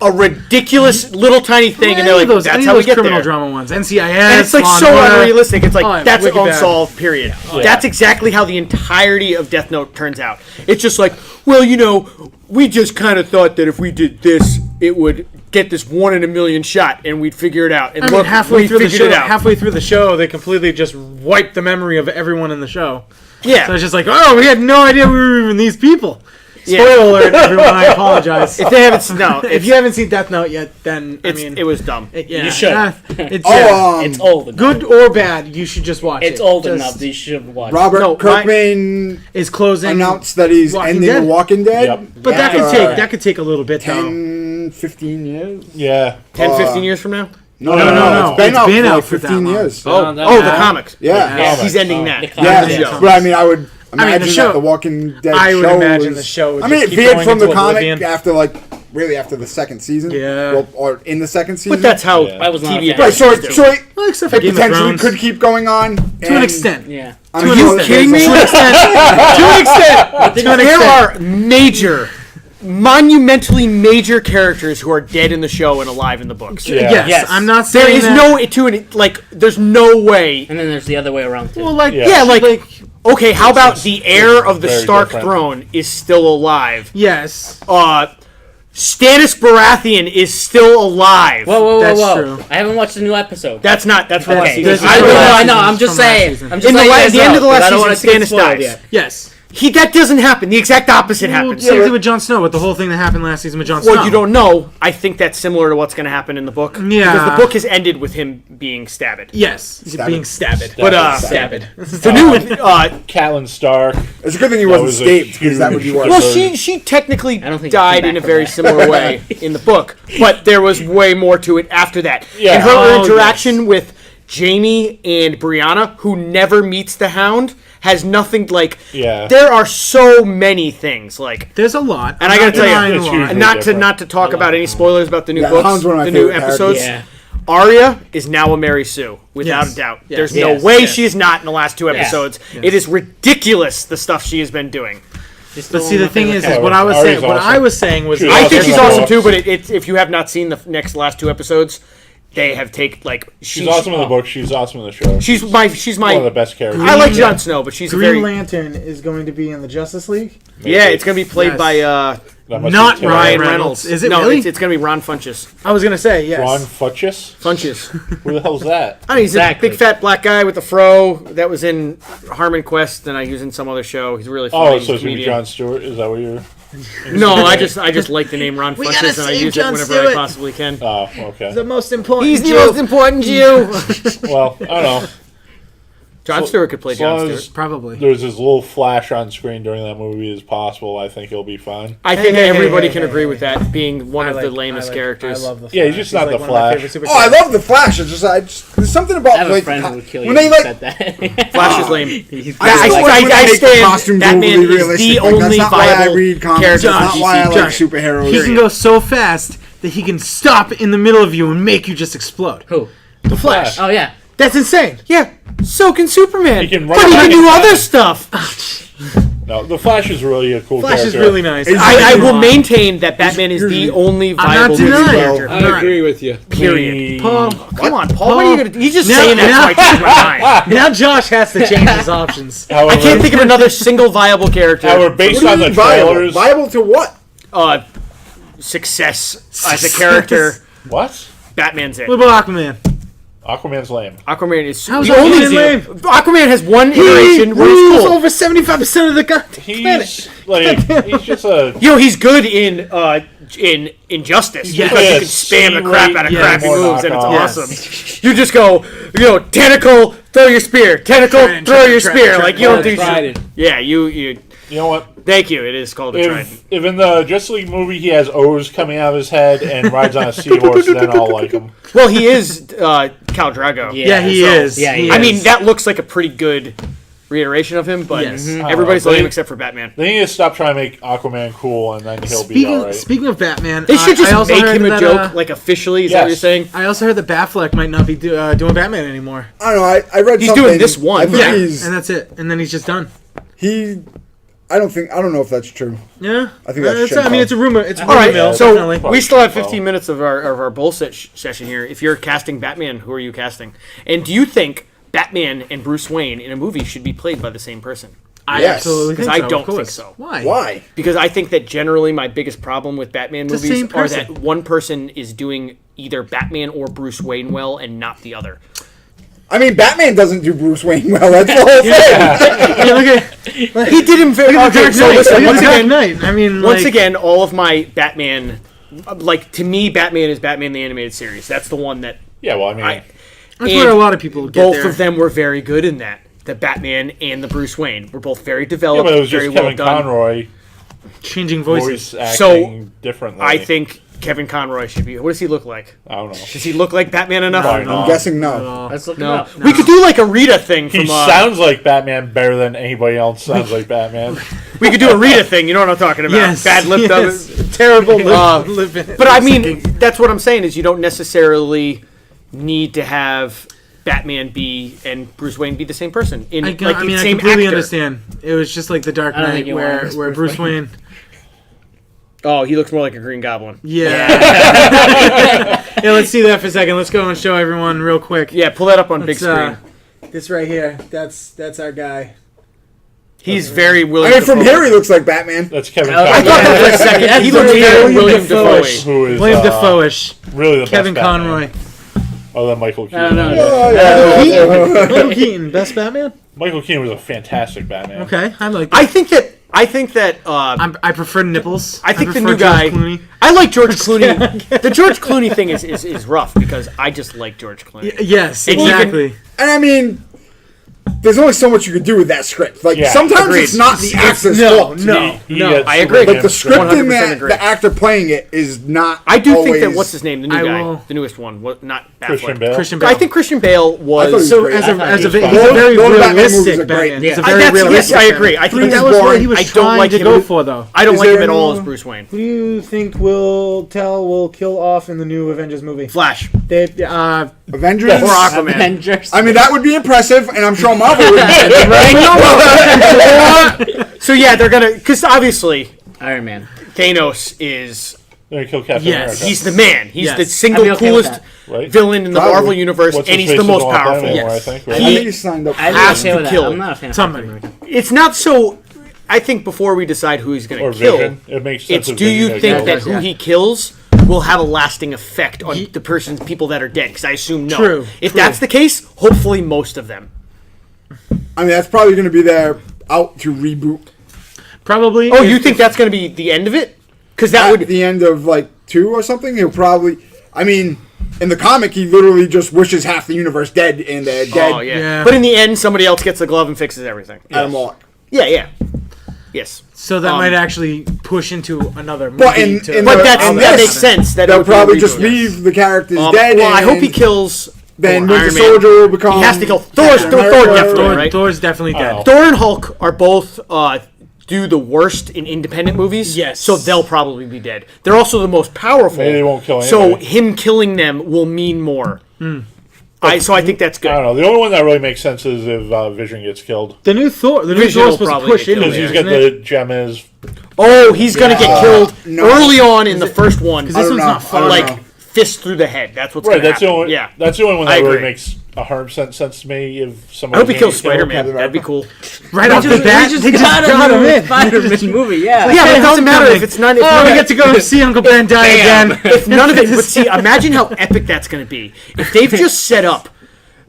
a ridiculous little tiny thing, and they're like, any "That's of how we those get criminal there." drama ones. NCIS. And it's like Law so and Order. unrealistic. It's like Oh, that's wicked bad. unsolved. Period. That's exactly how the entirety of Death Note turns out. It's just like, well, you know, we just kind of thought that if we did this, it would get this 1 in a million shot, and we'd figure it out. And I mean, look, halfway we through the figured show, it out. they completely just wiped the memory of everyone in the show. Yeah. So it's just like, oh, we had no idea we were even these people. Yeah. Spoiler alert, everyone! I apologize. If they haven't, no, If you haven't seen Death Note yet, then I mean, it was dumb. yeah, You should. It's It's old enough. good or bad. You should just watch it. It's old Just enough that you should watch. Robert No, Kirkman Is closing. announced that he's Walking ending Dead? The Walking Dead. Yep. But Yeah. that could take a little bit though. 10, 15 years. Yeah. 10, 15 years from now? No. no. It's been It's out been for out like for that 15 long. years. Oh, no. the comics. Yeah. Yeah. He's ending that. The Yeah, comics, Yeah. but I mean, I would imagine the show- that The Walking Dead I would show imagine was, the show would I mean, just it keep veered going from the into comic oblivion. after, like, really after the second season. Yeah. Well, or in the second season. But that's how Yeah. I was not a TV fan. Right, so adaptations it, do. so it, Well, except for it Game of potentially Thrones. could keep going on. To an extent. Yeah. I'm To an sure extent. kidding me? To an extent. To an extent. To an There extent. are major, monumentally major characters who are dead in the show and alive in the books. Yeah. Yes, Yes. I'm not There saying is that. there's no way. And then there's the other way around too. Well, like, Yeah. Yeah, like, okay, how about the heir of the very Stark different. throne is still alive? yes. Stannis Baratheon is still alive. Whoa! That's true. I haven't watched the new episode. That's from last Okay. season. This is I from know. last I know. season. I'm just From last saying. season. I'm just In the letting you guys the end know, of the last but I don't season, want it to get Stannis spoiled dies. yet. Yes. That doesn't happen. The exact opposite Well, happens. same thing with Jon Snow, with the whole thing that happened last season with Jon Snow. Well, you don't know. I think that's similar to what's going to happen in the book. Yeah. Because the book has ended with him being stabbed. Yes. Being stabbed. But Stabbed. the new Catelyn Stark. It's a good thing he That wasn't was a escaped, because that would be huge- worse. well, So- she technically I don't think died she in a came back very from similar way in the book, but there was way more to it after that. Yeah. And her Oh, interaction with Jaime and Brianna, who never meets the Hound, has nothing like. Yeah. There are so many things like. There's a lot. And I gotta tell you, It's huge. and not to different. not to talk about any spoilers about the new Yeah, books, Hound's one of my the new favorite episodes. Yeah. Arya is now a Mary Sue, without Yes. a doubt. Yes. There's Yes. no way Yes. she is not in the last two episodes. It is ridiculous the stuff she has been doing. But see, the thing is Yeah, what I was Arya's saying. What awesome. I was saying was, She's I awesome think in she's the awesome books. too, but if you have not seen the last two episodes, they have taken like She's awesome in the book. She's awesome in the show. She's my one of the best characters. I like Jon Snow, but she's a Green very Lantern is going to be in the Justice League. yeah. It's gonna be played Yes. by That must Not be Ryan Reynolds. Reynolds. Is it no? really? It's gonna be Ron Funches. I was gonna say yes. Ron Futchus? Funches. Who the hell's that? I mean, he's Exactly. a big fat black guy with a fro that was in Harmon Quest, and he was in some other show. He's really funny. Oh, He's so a it's going to be comedian. John Stewart? Is that what you're... No, I just like the name Ron We Funches, gotta and I save use Jon it whenever Stewart. I possibly can. Oh, okay. The most important. He's the Jew. most important Jew. Well, I don't know. Jon Stewart could play As long Jon as Stewart. Probably. there's as little flash on screen during that movie as possible, I think he'll be fine. I think Hey, everybody hey, can hey, agree hey, with that being one of the lamest characters. I love the Flash. Yeah, he's just not the like one of my Flash. favorite Oh, I superheroes. love the Flash. It's just, there's something about I have like a friend who would kill you when they if you like. said that. Flash is lame. He's I just I- don't I- like when I they make the stand- costumes that man overly is the realistic. Like, only that's not why I viable read comics. character That's in not why I DC. like superheroes. He can go so fast that he can stop in the middle of you and make you just explode. Who? The Flash. Oh yeah. That's insane. Yeah, so can Superman. He can but run he can like do a other flash. stuff. No, the Flash is really a cool Flash character. is really nice. I will maintain that Batman is the only not viable denying. DC character. I agree with you. Period. Paul, Come on, Paul. What are you gonna? He's just Now- saying that now- so I change my mind. now Josh has to change his options. However, I can't think of another single viable character. However, based What on do the you mean viable? trailers... Viable to what? Success as a character. What? Batman's it. What about Aquaman? Aquaman's lame. Aquaman is How's the only Aquaman lame? Aquaman has one He iteration where he's rules cool. over 75% of the planet. He's, like, he's just a... You know, he's good in Injustice Yes. because you Yeah, can spam the crap out of yes. crappy More moves and it's knockoffs. awesome. You just go, tentacle, throw your spear, tentacle, Trident, throw your trident, spear. trident, Like you don't do Trident. shit. Yeah, you. You know what? Thank you. It is called a trident. If in the Justice League movie he has O's coming out of his head and rides on a seahorse, then I'll like him. Well, he is Khal Drago. Yeah, he so- is. Yeah, he I is. mean, that looks like a pretty good reiteration of him, but Yes. everybody's They- lame except for Batman. They need to stop trying to make Aquaman cool, and then he'll be alright. Speaking of Batman, They should just I also make heard him a that, joke, like officially. Is that what yes. you're saying? I also heard that Batfleck might not be doing Batman anymore. I don't know. I read He's something. doing this one. I think Yeah, he's and that's it. And then he's just done. I don't know if that's true. Yeah, I think that's it's, shit, I mean, Paul. it's a rumor. It's a All rumor right, mill. so definitely. we still have 15 minutes of our bullshit session here. If you're casting Batman, who are you casting? And do you think Batman and Bruce Wayne in a movie should be played by the same person? I Yes. absolutely think Because so. I don't of course. think so. Why? Why? Because I think that generally my biggest problem with Batman the movies same are person. that one person is doing either Batman or Bruce Wayne well and not the other. I mean, Batman doesn't do Bruce Wayne well. That's the whole thing. Yeah, look at He did him very. Look at the Okay, Dark so Knight. listen. Look at Once the Dark again, Knight. I mean, once like, again, all of my Batman, like to me, Batman is Batman the Animated Series. That's the one that Yeah, well, I mean, that's where a lot of people get both there. of them were very good in that. The Batman and the Bruce Wayne were both very yeah, developed, but it was very just well Kevin done. Conroy Changing voices. voice So, acting differently. I think Kevin Conroy should be. What does he look like? I don't know. Does he look like Batman enough? Probably I'm not. guessing no. Let's look it No. up. We could do like a Rita thing from. He sounds like Batman better than anybody else sounds like Batman. We could do a Rita thing. You know what I'm talking about? Yes, Bad lip yes. terrible. Lip- But I mean, that's what I'm saying is you don't necessarily need to have Batman be and Bruce Wayne be the same person. In I like the mean, I same completely actor. understand. It was just like the Dark I don't think Knight you where want where Bruce Bruce Wayne. Oh, he looks more like a Green Goblin. Yeah. Yeah. Let's see that for a second. Let's go and show everyone real quick. Yeah, pull that up on big Let's, screen. This right here. That's our guy. He's very William. I mean, from Dafoe. here he looks like Batman. That's Kevin I thought that for a Conroy, second. He That's looks very William William Dafoe-ish. Dafoe. who is William Dafoe-ish. really the Kevin best Conroy. Batman, other than Michael Keaton. I don't know. Michael Keaton, best Batman. Michael Keaton was a fantastic Batman. Okay, I like that. I think that. I prefer nipples. I think the prefer new George guy. Clooney. I like George Clooney. The George Clooney thing is rough because I just like George Clooney. Yes, And even- exactly. And I mean, there's only so much you could do with that script. Like Yeah, sometimes agreed. it's not the actor's no, fault. no. He No, gets I agree. super Like the script in 100% that agree. the actor playing it is not. I do think that always- what's his name, the new I guy, will- the newest one, not Batfleck. Christian Bale. Christian Bale. I think Christian Bale I thought he was. was So great. as I a thought as he a was he's fine. a very Those Batman movies realistic are great. Batman. He's a I- very that's- realistic. yes, I Batman. agree. I think Three That was was what boring. he was I don't trying like to him go in- for, though. I don't Is like him there at all no- as Bruce Wayne. Who do you think will kill off in the new Avengers movie? Flash They Avengers or Aquaman. Avengers. I mean, that would be impressive, and I'm sure Marvel would be. So yeah, they're gonna because obviously Iron Man. Thanos is They're gonna kill Captain Yes. America. he's the man. He's Yes. the single I'd be okay with coolest right? villain in the Probably. Marvel universe, What's and his he's the face most isn't on powerful. anymore, Yes. I think, I right? think he's signed up. I'd be Has okay to with kill that. I'm not a fan of somebody. Captain America. It's not so. I think before we decide who he's Or gonna kill, Vision. It makes sense. it's if do Vision you gets think killed. that who Yeah. he kills will have a lasting effect on the people that are dead? Because I assume no. True, If true. that's the case, hopefully most of them. I mean, that's probably going to be their out to reboot Probably. Oh, if- you think that's going to be the end of it? Because that at would. the end of like 2 or something. He'll probably. I mean, in the comic, he literally just wishes half the universe dead, and they're dead. Oh yeah. Yeah. But in the end, somebody else gets the glove and fixes everything. Adam Warlock. Yeah. Yes. So that Um, might actually push into another movie. But in- in But the- that's, on that this, makes sense. That it They'll would be a probably just reboot. leave the characters dead. Well, I hope he and kills. Then Iron Winter Man. Soldier will become. He has to kill Thor. Captain Thor America. definitely, right? Thor's definitely dead. Oh. Thor and Hulk are both do the worst in independent movies. Yes. So they'll probably be dead. They're also the most powerful. Maybe they won't kill So anybody. him killing them will mean more. So I think that's good. I don't know. The only one that really makes sense is if Vision gets killed. The new Thor. The new Vision Thor's will supposed to probably push get into killed, it. Because he's got isn't it? the gem in his. Oh, he's gonna get killed no. early on in the first one. Because I this don't one's know. not I far. don't Like know. fist through the head. That's what's Right. gonna That's the happen. only. Yeah. That's the only one I that really agree. makes 100% sense to me. If I somebody. hope he kills Spider-Man. That'd be cool. Right off the bat, they just got him in. Spider-Man movie, yeah. Yeah, but it doesn't matter Homecoming. if it's not. If Oh, none we of get to go see Uncle Ben die again. if none of it, but see, imagine how epic that's going to be. If they've just set up,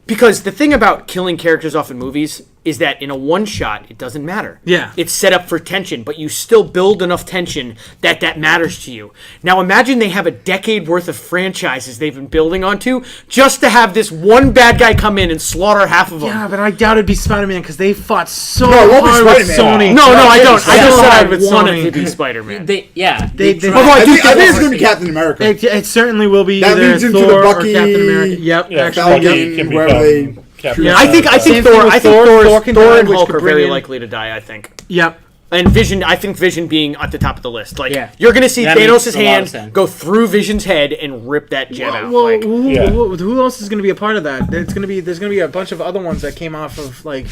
because the thing about killing characters off in movies is that in a one shot, it doesn't matter. Yeah. It's set up for tension, but you still build enough tension that matters to you. Now imagine they have a decade worth of franchises they've been building onto just to have this one bad guy come in and slaughter half of them. Yeah, but I doubt it'd be Spider-Man because they fought so No, it won't be hard with Spider-Man. Sony. No, I don't. I so just said hard I with want Sony. it to be Spider-Man. They They- tried. Although I think I it's do going to be Captain America. It certainly will be That either leads into Thor the or Bucky- Captain America. Yep, Yeah, actually. Falcon, Yep. can wherever they. become Captain Yeah. America. I think Same thing with Thor Thor can die, and which Hulk could are bring very in- likely to die. I think. Yep. And Vision, I think Vision being at the top of the list. Like, Yeah. you're going to see That makes Thanos' a lot of hand sense. go through Vision's head and rip that gem out. Well, Like, Yeah. who else is going to be a part of that? There's going to be a bunch of other ones that came off of like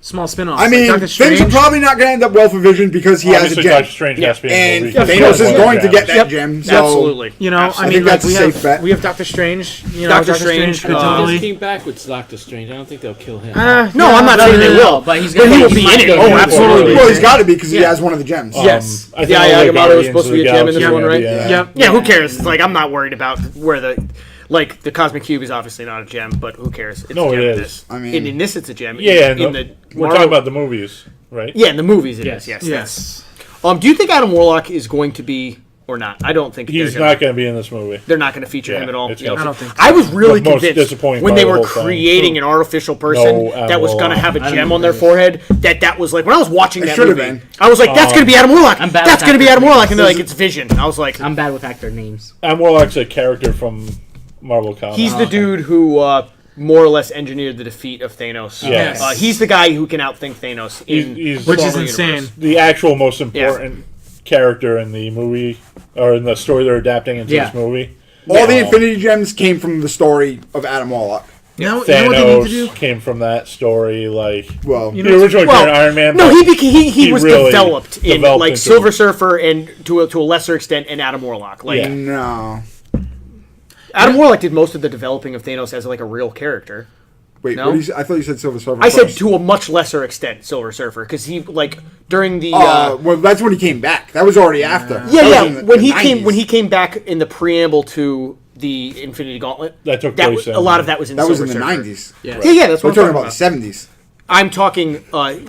small spin-offs. I mean, like Doctor things are Strange. probably not going to end up well for Vision because he has a Obviously, gem. Doctor Strange has to be in the And movie. Thanos is Yeah. going to get that Yep. gem. So absolutely. You know, Absolutely. I I mean, think like that's we a safe bet. have Doctor Strange. You know, Doctor Doctor Strange, Strange could uh, totally. Came back with Doctor Strange. I don't think they'll kill him. No, I'm not saying they will. But he's But gonna he will he be might in it. go Oh, to absolutely. Well, he's got to be because he Yeah. has one of the gems. Yes. I think Yeah, all the Agamotto was Guardians supposed to of be the a gem in this Galaxy one, are right? gonna be, Yep. Yeah, who cares? It's like, I'm not worried about where the Cosmic Cube is obviously not a gem, but who cares? It's No, a gem it in is. this. I mean- in this, it's a gem. Yeah, in the we're Marvel- talking about the movies. right? Yeah, in the movies it is. Yes. Yes. Do you think Adam Warlock is going to be or not? I don't think He's not going to be in this movie. They're not going to feature him at all. it's gonna- I don't think so. I was really The most convinced disappointing when part they of the were whole thing. creating an artificial person No, that was going to Warlock. have a I don't gem know on their who that forehead. That was like when I was watching that should've movie, been. I was like, "That's going to be Adam Warlock. I'm bad That's with going to be actor Adam Warlock." And they're names. like, "It's Vision." I was like, I'm bad with actor names. Adam Warlock's a character from Marvel Comics. "He's the dude who more or less engineered the defeat of Thanos." Yes. He's the guy who can outthink Thanos in He's- the Which is Marvel insane. universe. the actual most important character in the movie, or in the story they're adapting into Yeah. this movie. All the Infinity Gems came from the story of Adam Warlock. You know what they need to do? Thanos came from that story, like Well, You the know, original well, character Iron Man. No, but he was really developed in developed like into Silver it. Surfer and to a lesser extent in Adam Warlock. Like Yeah. no. Adam Warlock did most of the developing of Thanos as like a real character. Wait, No? what did you say? I thought you said Silver Surfer. I said first. to a much lesser extent Silver Surfer because he like during the Well, that's when he came back. That was already after. That was in the- when the he came 90s. when he came back in the preamble to the Infinity Gauntlet That took that place a in- lot of that was in That was Silver in the Surfer. 90s. Yeah. Yeah, that's We're what I'm talking about the 70s. I'm talking.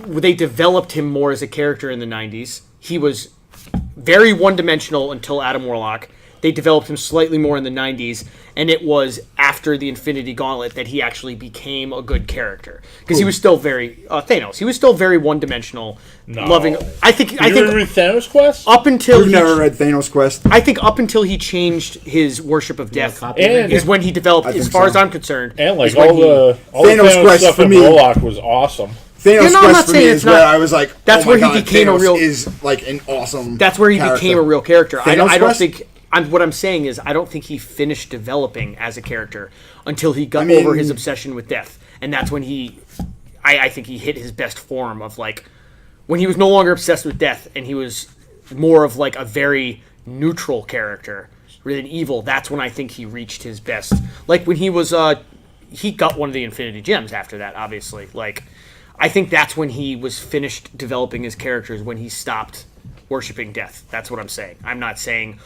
They developed him more as a character in the '90s. He was very one-dimensional until Adam Warlock. They developed him slightly more in the '90s, and it was after the Infinity Gauntlet that he actually became a good character because he was still very Thanos. He was still very one-dimensional, loving. I think. you ever read Thanos Quest? Up until You've never read Thanos Quest? I think up until he changed his worship of death copy And- is when he developed. I As think far so. as I'm concerned, And like is when all the Thanos Thanos Quest stuff for in me- Warlock was awesome. Thanos Yeah, no, I'm not Quest for me saying is it's where not- I was like, that's oh where my he God, became a Thanos real- is like an awesome. That's where he character. became a real character. I Thanos don't Quest? think. What I'm saying is, I don't think he finished developing as a character until he got I mean- over his obsession with death, and that's when he. I think he hit his best form of like when he was no longer obsessed with death, and he was more of like a very neutral character rather than evil. That's when I think he reached his best. Like when he was, he got one of the Infinity Gems after that. Obviously, like I think that's when he was finished developing his characters when he stopped worshipping death. That's what I'm saying. I'm not saying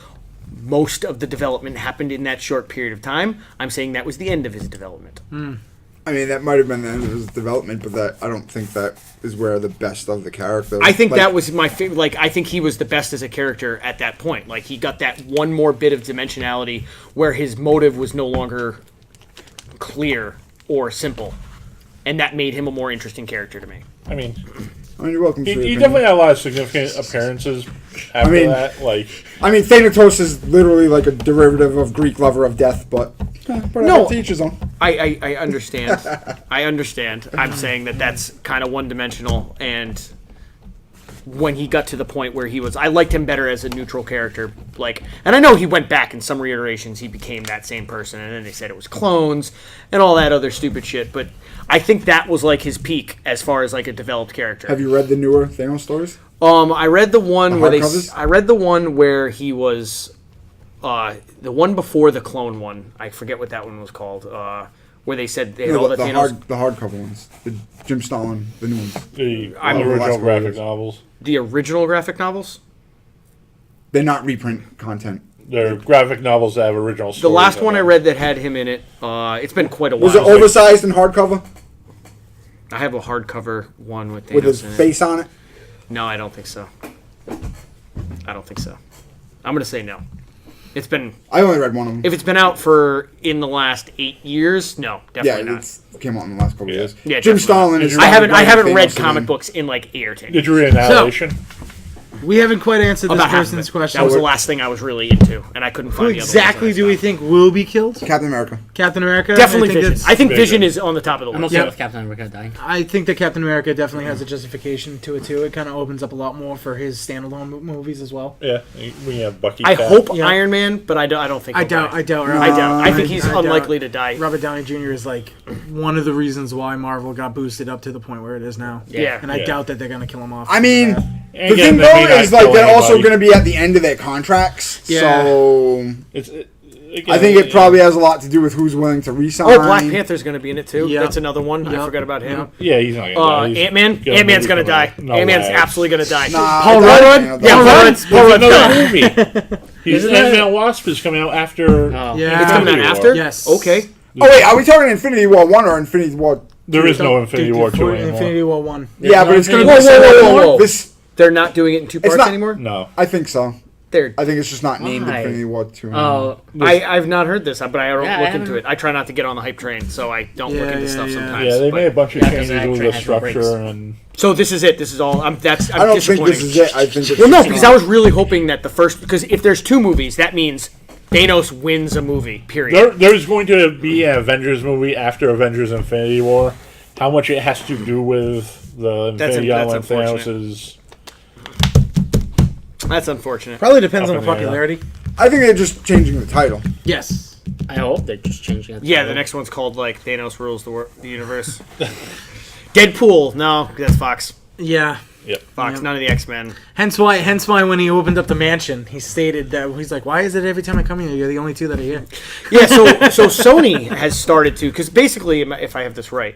most of the development happened in that short period of time. I'm saying that was the end of his development. I mean, that might have been the end of his development, but that I don't think that is where the best of the character. I think like, that was my favorite. Like, I think he was the best as a character at that point. Like, he got that one more bit of dimensionality where his motive was no longer clear or simple, and that made him a more interesting character to me. I mean, you're welcome. he for your opinion. definitely had a lot of significant appearances after mean- that. Like, I mean, Thanatos is literally like a derivative of Greek lover of death, but No. to each his own. I understand. I understand. I'm saying that that's kind of one-dimensional, and when he got to the point where he was, I liked him better as a neutral character. Like, and I know he went back in some reiterations, he became that same person, and then they said it was clones and all that other stupid shit. But I think that was like his peak as far as like a developed character. Have you read the newer Thanos stories? I read the one The where they. hardcovers? I read the one where he was, the one before the clone one. I forget what that one was called. Where they said they had all the Thanos. the hardcover ones, the Jim Stalin, the new ones. the I'm- original Last graphic Warriors. novels. The original graphic novels. They're not reprint content. They're graphic novels that have original stories. The last in one I them. read that had him in it. It's been quite a while. Was it oversized in hardcover I have a hardcover one with Thanos with his in it. face on it? No, I don't think so. I don't think so. I'm gonna say no. It's been I only read one of them. if it's been out for in the last 8 years, no, Yeah, definitely not. it came out in the last couple of years. Yeah, Jim definitely. Stalin is. I haven't writing read Thanos comic again. books in like 8 or 10 Did years. you read Annihilation? We haven't quite answered this About half of person's it. question. That was the last thing I was really into, and I couldn't Who find the other exactly ones do we that I think will be killed? Captain America. Captain America? Definitely I think Vision. that's- I think Vision. Vision is on the top of the I'm list. okay Yeah. with Captain America dying. I think that Captain America definitely has a justification to it too. It kind of opens up a lot more for his standalone movies as well. Yeah, we have Bucky. I Cap. hope Yeah. Iron Man, but I don't think. I he'll doubt. die. I doubt. No, I doubt. I think he's I doubt. unlikely to die. Robert Downey Jr. is like one of the reasons why Marvel got boosted up to the point where it is now. Yeah. And I Yeah. doubt that they're gonna kill him off. I mean, And the again, thing they though may not is like kill they're also anybody. going to be at the end of their contracts. Yeah. So Again, I think it probably has a lot to do with who's willing to resign. Oh, Black Panther's going to be in it too. Yeah. That's another one. I Yeah. forgot about him. Yeah, he's not gonna die. He's Ant Man. got a Ant Man's movie going to coming die. out. No Ant Man's way. absolutely going to die. Nah, Paul I doubt Rudd. it. Yeah, Paul Paul Rudd. Rudd's Paul Rudd's Another dying. movie. He's Isn't Ant-Man it- and Wasp is coming out after. Oh. Yeah. It's coming out Infinity after. War. Yes. Okay. Oh wait, are we talking Infinity War 1 or Infinity War There is no Infinity War 2 for anymore. Infinity War 1. Yeah, but it's going to Whoa, be whoa, whoa, whoa. This. They're not doing it in two parts not- anymore? No. I think so. They're. I think it's just not named Why? Infinity War 2. Oh, I've not heard this, but I don't Yeah, I look into haven't- it. I try not to get on the hype train, so I don't look Yeah, into yeah, stuff yeah. sometimes. Yeah, they but- made a bunch of Yeah, 'cause changes that with train the has no brakes. structure and. So this is it. This is all. I'm I don't think disappointing. this is it. I think it's Well, no, just because not. I was really hoping that the first. Because if there's two movies, that means Thanos wins a movie. Period. There's going to be an Avengers movie after Avengers Infinity War. How much it has to do with the Infinity that's Gauntlet Thanos unfortunate. is. That's unfortunate. Probably depends Up on the in the air. popularity. I think they're just changing the title. Yes. I hope they're just changing it. Yeah, the next one's called like Thanos rules the universe. Deadpool. No, that's Fox. Yeah. Fox. Yeah. None of the X-Men. Hence why when he opened up the mansion, he stated that he's like, why is it every time I come here, you're the only two that are here? Yeah. So Sony has started to, because basically, if I have this right,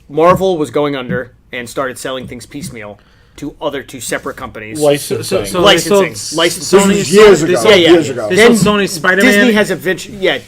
Marvel was going under and started selling things piecemeal to separate companies. Licensing. So Licensing. they sold Licensing. Sony This is years sold- ago. They sold, Years ago. They Then sold Sony Spider-Man.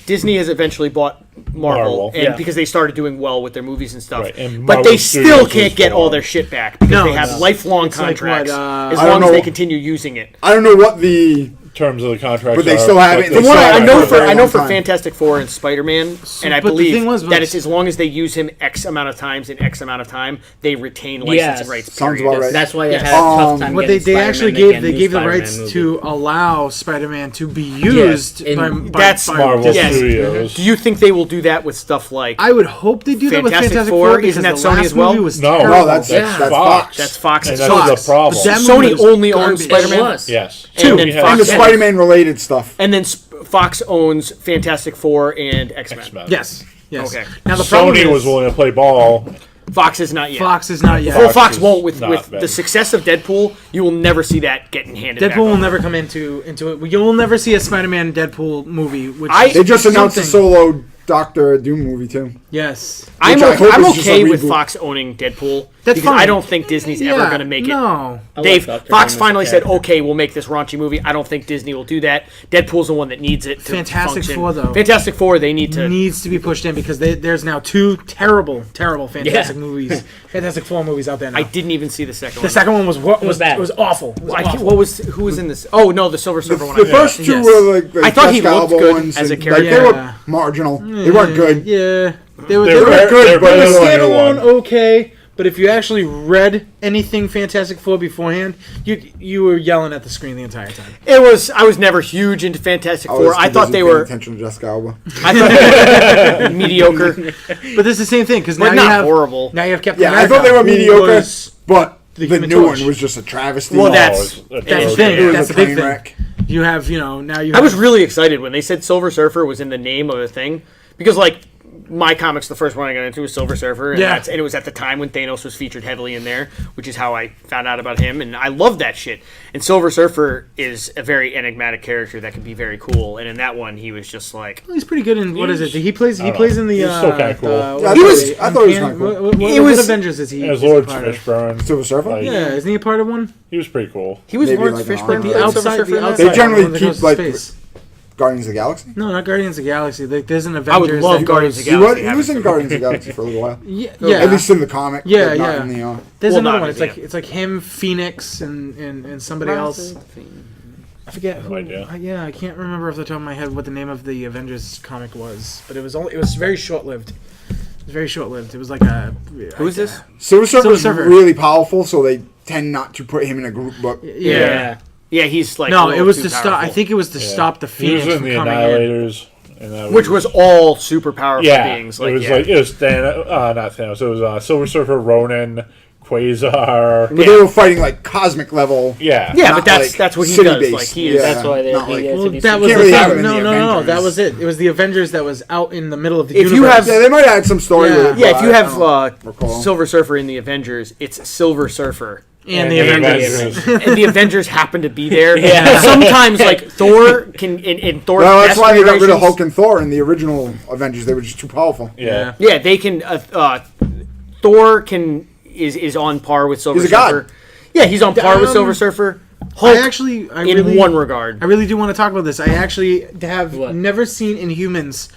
Disney has eventually bought Marvel, Marvel. and Yeah. because they started doing well with their movies and stuff. Right, and But Marvel they still Studios can't was get all born. their shit back because No, they have it's- lifelong it's like contracts what, as I don't long as know. they continue using it. I don't know what the. Terms of the contract. But they still have it- From what I I know for a for very long for time. Fantastic Four and Spider-Man, and I but the believe thing was, that it's as long as they use him X amount of times in X amount of time, they retain licensing Yes. rights. Sounds period. about right. That's why they Yes. had a tough time But getting they actually Spider-Man gave to get the new rights Spider-Man to movie. allow Spider-Man to be used in- by That's Marvel Yes. Studios. Do you think they will do that with stuff like? I would hope they do that with Fantastic Fantastic Four? Four because Isn't that the Sony last as well? movie was No. terrible. No, that's Fox. That's Fox. And It's that's Fox. the problem. But that movie Sony was only owns garbage. Spider-Man. It was. Yes. And then We Fox had And the has- Spider-Man related stuff. And then Fox owns Fantastic Four and X-Men. X-Men. Yes. Yes. Okay. Now the problem Sony is was willing to play ball. Fox is not yet. Fox is not yet. Well, Fox Fox is won't with not the bad. success of Deadpool. You will never see that getting handed back Deadpool will over. never come into it. You'll never see a Spider-Man Deadpool movie. Which They just announced a something. solo Doctor Doom movie too. Yes. I'm Which I hope I'm is just a okay with reboot. Fox owning Deadpool That's because fine. I don't think Disney's ever going to make it. No. I Dave, like Dr. Fox Doom as a finally said, character. "Okay, we'll make this raunchy movie." I don't think Disney will do that. Deadpool's the one that needs it. To Fantastic function. Four, though. Fantastic Four, they need to. Needs to be pushed in because there's now two terrible Fantastic Yeah. movies, Fantastic Four movies out there now. I didn't even see the second The one. second one was bad. was awful. It was awful. What was who was in this? Oh no, the Silver Surfer one. The I first two Yes. were like the I thought he Jessica looked Alba good ones, as a and, character. Like, they Yeah. were marginal. They weren't good. Yeah, they were They're good. good, They were better than the new standalone one. okay. But if you actually read anything Fantastic Four beforehand, you were yelling at the screen the entire time. It was. I was never huge into Fantastic Four. I thought they were. Attention to Jessica Alba. I thought they were mediocre, But this is the same thing because now but you not have horrible. now you have Captain Yeah, I America. thought they were who mediocre, was- but the the Human new Torch. one was just a travesty. Well, Oh, that's That's the thing. it was That's a the big train thing. wreck. You have now you. I Have, was really excited when they said Silver Surfer was in the name of a thing because like. My comics, the first one I got into was Silver Surfer, and, Yeah. and it was at the time when Thanos was featured heavily in there, which is how I found out about him, and I love that shit. And Silver Surfer is a very enigmatic character that can be very cool, and in that one, he was just like, He's pretty good in what is it? He plays. He don't plays know. in the. He's still kinda cool. what Yeah, is was- it? I thought he was kinda cool. What It was- Avengers is he? As is he Lord part of? Fishburne. Silver Surfer? Like, Yeah, isn't he a part of one? He was pretty cool. he was Maybe Lawrence like an Fishburne. armor. played The Silver outside, Surfer the in that? outside. They generally one that goes keep to like space. Guardians of the Galaxy. No, not Guardians of the Galaxy. There's an I Avengers. would love that Guardians of goes- the He Galaxy. was, he was in Guardians of the Galaxy for a little while. Yeah, At least in the comic. Yeah, but not yeah. in the, There's Well, another not one. It's in like the- it's like him, Phoenix, and somebody else. I forget who. idea. Yeah, I can't remember off the top of my head what the name of the Avengers comic was, but it was very short lived. It was very short lived. It was like a. Who is this? Silver Surfer is Surfer. really powerful, so they tend not to put him in a group. But Yeah. Yeah, he's like No, a it little was too to stop. powerful. I think it was to Yeah. stop the He Phoenix was in from the coming in. Annihilators. And that which was all super powerful yeah, beings. it was yeah. like it was not Thanos. It was Silver Surfer, Ronin, Quasar. But they were fighting like cosmic level. Yeah, Yeah, Not but that's like that's what he city-based. does. Like he is. Yeah. That's why they Not like- get Well, to be that super- was can't the really thing. have it in No, the no, no. Avengers. That was it. It was the Avengers that was out in the middle of the If you universe. have- Yeah, they might have had some story Yeah. with it. Yeah, but if you I have don't recall. Silver Surfer in the Avengers, it's Silver Surfer. and the And the Avengers. Avengers. And the Avengers happen to be there. Yeah. Sometimes, like Thor can in Thor's Well, that's best why they got rid of generations- Hulk and Thor in the original Avengers. They were just too powerful. yeah. Yeah, they can. Thor is on par with Silver He's a god. Surfer. Yeah, he's on par with Silver Surfer. Hulk, I in really, one regard. I really do want to talk about this. I actually have What? never seen Inhumans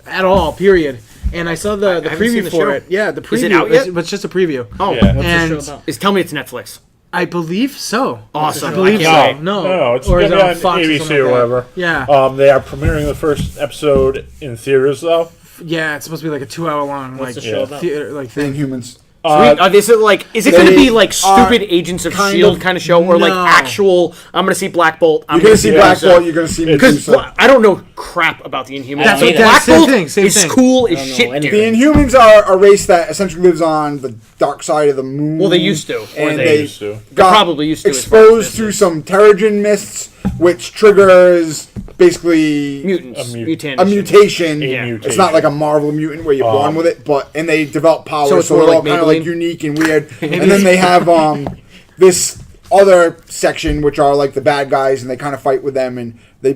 at all, period. and I saw the haven't seen preview the for show. it. Yeah, the preview. Is it out yet? But it's just a preview. Oh, Yeah. What's And- the show about? tell me it's Netflix. I believe so. Awesome. I believe I so. can't wait. No, It's or gonna is it be on on Fox ABC something or like that? whatever. Yeah, They are premiering the first episode in theaters though. yeah. It's supposed to be like a 2-hour long What's like the show about? theater like The thing. Inhumans. Is it like? Is it going to they be like stupid are Agents of kind Shield of- kind of show, or like No. actual? I'm going to see Black Bolt. I'm You're going to see Black Medusa. Bolt. You're going to see Because Medusa. I don't know crap about the Inhumans. That's So what- Black same Bolt thing, same is thing. cool as I don't know shit. anything. Dude. The Inhumans are a race that essentially lives on the dark side of the moon. Well, they used to, or And they they used to. got probably used to as far as exposed to business. some Terrigen mists, which triggers basically Mutants, A mut- mutation. a mutation. Yeah. mutation. It's not like a Marvel mutant where you're born with it, and they develop powers, So so, it's more they're all like kind of like Maybelline? unique and weird. And then they have this other section which are like the bad guys, and they kind of fight with them, and they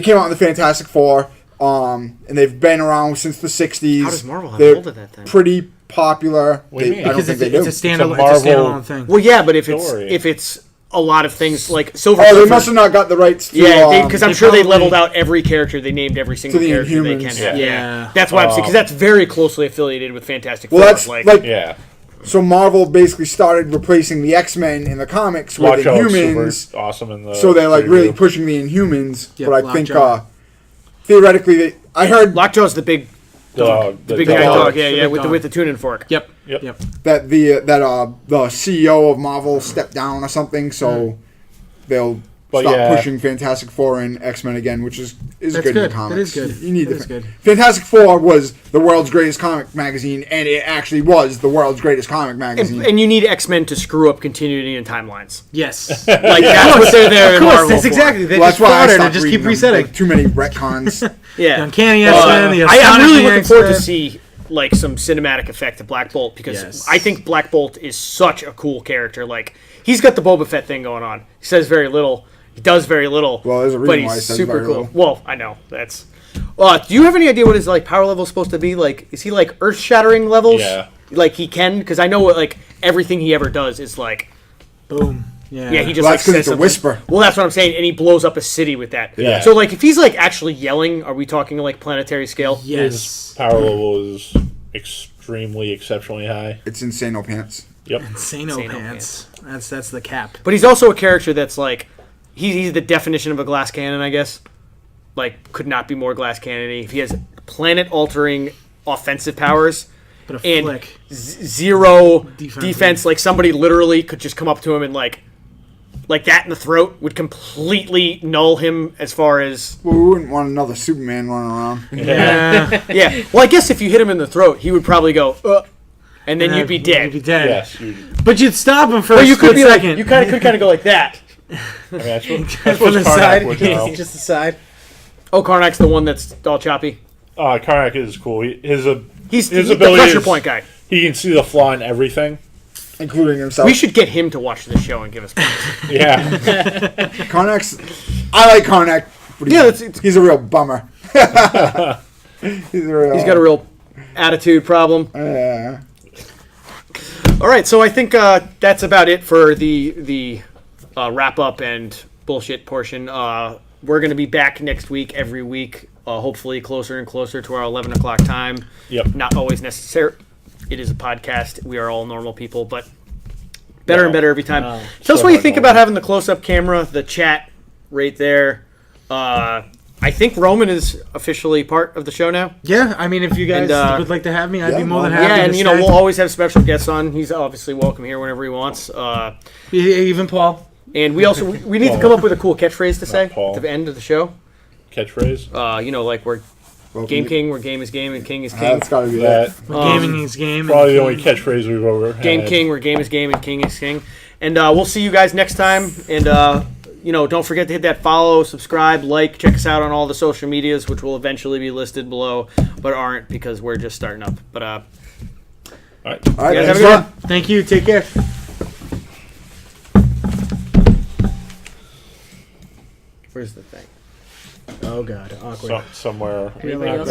came out in the Fantastic Four, and they've been around since the '60s. How does Marvel have They're hold of that thing? Pretty popular. What do you They- mean? I don't Because think it's, they do. it's a standalone. Marvel- It's a standalone thing. Well, yeah, but if Story. it's a lot of things like Silver Oh, they Surfer- must have not got the rights to. Yeah, because I'm They sure they probably- leveled out every character. They named every single the character they Inhumans. can have. Yeah. Yeah, that's why I'm saying because that's very closely affiliated with Fantastic well, Four. that's like Yeah. so. Marvel basically started replacing the X-Men in the comics with Lockjaw was Inhumans. super awesome in the. So they're like really preview. pushing the Inhumans, Yeah, but I think Lockjaw. theoretically, I heard Lockjaw's the big the big dog. guy dog. The Yeah, big with dog. the tuning fork. Yep. Yep. Yep. that the CEO of Marvel stepped down or something, so they'll But stop yeah. pushing Fantastic Four and X-Men again, which is That's good in good. the That comics. is good. You need That the is good. Fantastic Four was the world's greatest comic magazine, and it actually was the world's greatest comic magazine. And you need X-Men to screw up continuity and timelines. Yes. Like that's what they're there. Of in course, Marvel that's for. exactly. They Well, just that's why I fodder stopped and just keep reading them. resetting. Like, too many retcons. Yeah, Uncanny X-Men, the I'm Astonishing really looking forward to X-Men. see like some cinematic effect to Black Bolt because Yes. I think Black Bolt is such a cool character. Like he's got the Boba Fett thing going on. He says very little. He does very little. Well, there's a but reason he's why he says super very cool. little. Well, I know that's. Do you have any idea what his like power level is supposed to be? Like, is he like earth shattering levels? Yeah. Like he can because I know what like everything he ever does is like. Boom. Yeah. Yeah, he just Well, like that's 'cause says it's a something. whisper. Well, that's what I'm saying, and he blows up a city with that. Yeah. So like, if he's like actually yelling, are we talking like planetary scale? Yes. His power level is extremely exceptionally high. It's insane, no pants. Yep. Insano Insano pants. That's the cap. But he's also a character that's like, he's the definition of a glass cannon, I guess. Like, could not be more glass cannon-y. He has planet-altering offensive powers But a and flick. zero Defensive. defense. Like somebody literally could just come up to him and like that in the throat would completely null him as far as Well, we wouldn't want another Superman running around. Yeah. yeah. Well, I guess if you hit him in the throat, he would probably go, and then you'd be dead. You'd be dead. Yes. But you'd stop him for Or a you could split be second. like, you kind of could go like that. I mean, that's what from the Karnak side. would know. Just the side. Oh, Karnak's the one that's all choppy. Karnak is cool. He's His the ability pressure is- point guy. He can see the flaw in everything. Including himself. We should get him to watch this show and give us points. Yeah. Karnak's. I like Karnak, but he's a real bummer. He's a real. He's got a real attitude problem. Yeah. All right, so I think that's about it for the wrap up and bullshit portion. We're going to be back next week, every week, hopefully closer and closer to our 11 o'clock time. Yep. Not always necessary. It is a podcast. We are all normal people, but better and better every time. Tell us what you think about having the close-up camera, the chat right there. I think Roman is officially part of the show now. Yeah, I mean, if you guys And, would like to have me, I'd be yeah, more than well, happy. Yeah, and to you know stay. we'll always have special guests on. He's obviously welcome here whenever he wants. Even Paul. And we also we need to come up with a cool catchphrase to say Paul. at the end of the show. Catchphrase. You know, like we're Game King, where game is game and king is king. That's got to be that. That Gaming is game. probably the only catchphrase we've ever had. Game King, where game is game and king is king. And we'll see you guys next time. And you know, don't forget to hit that follow, subscribe, like, check us out on all the social medias, which will eventually be listed below, but aren't because we're just starting up. But All right. All right, you guys thanks have a a good lot. one. Thank you. Take care. Where's the thing? Oh God, awkward. Somewhere. Anybody else?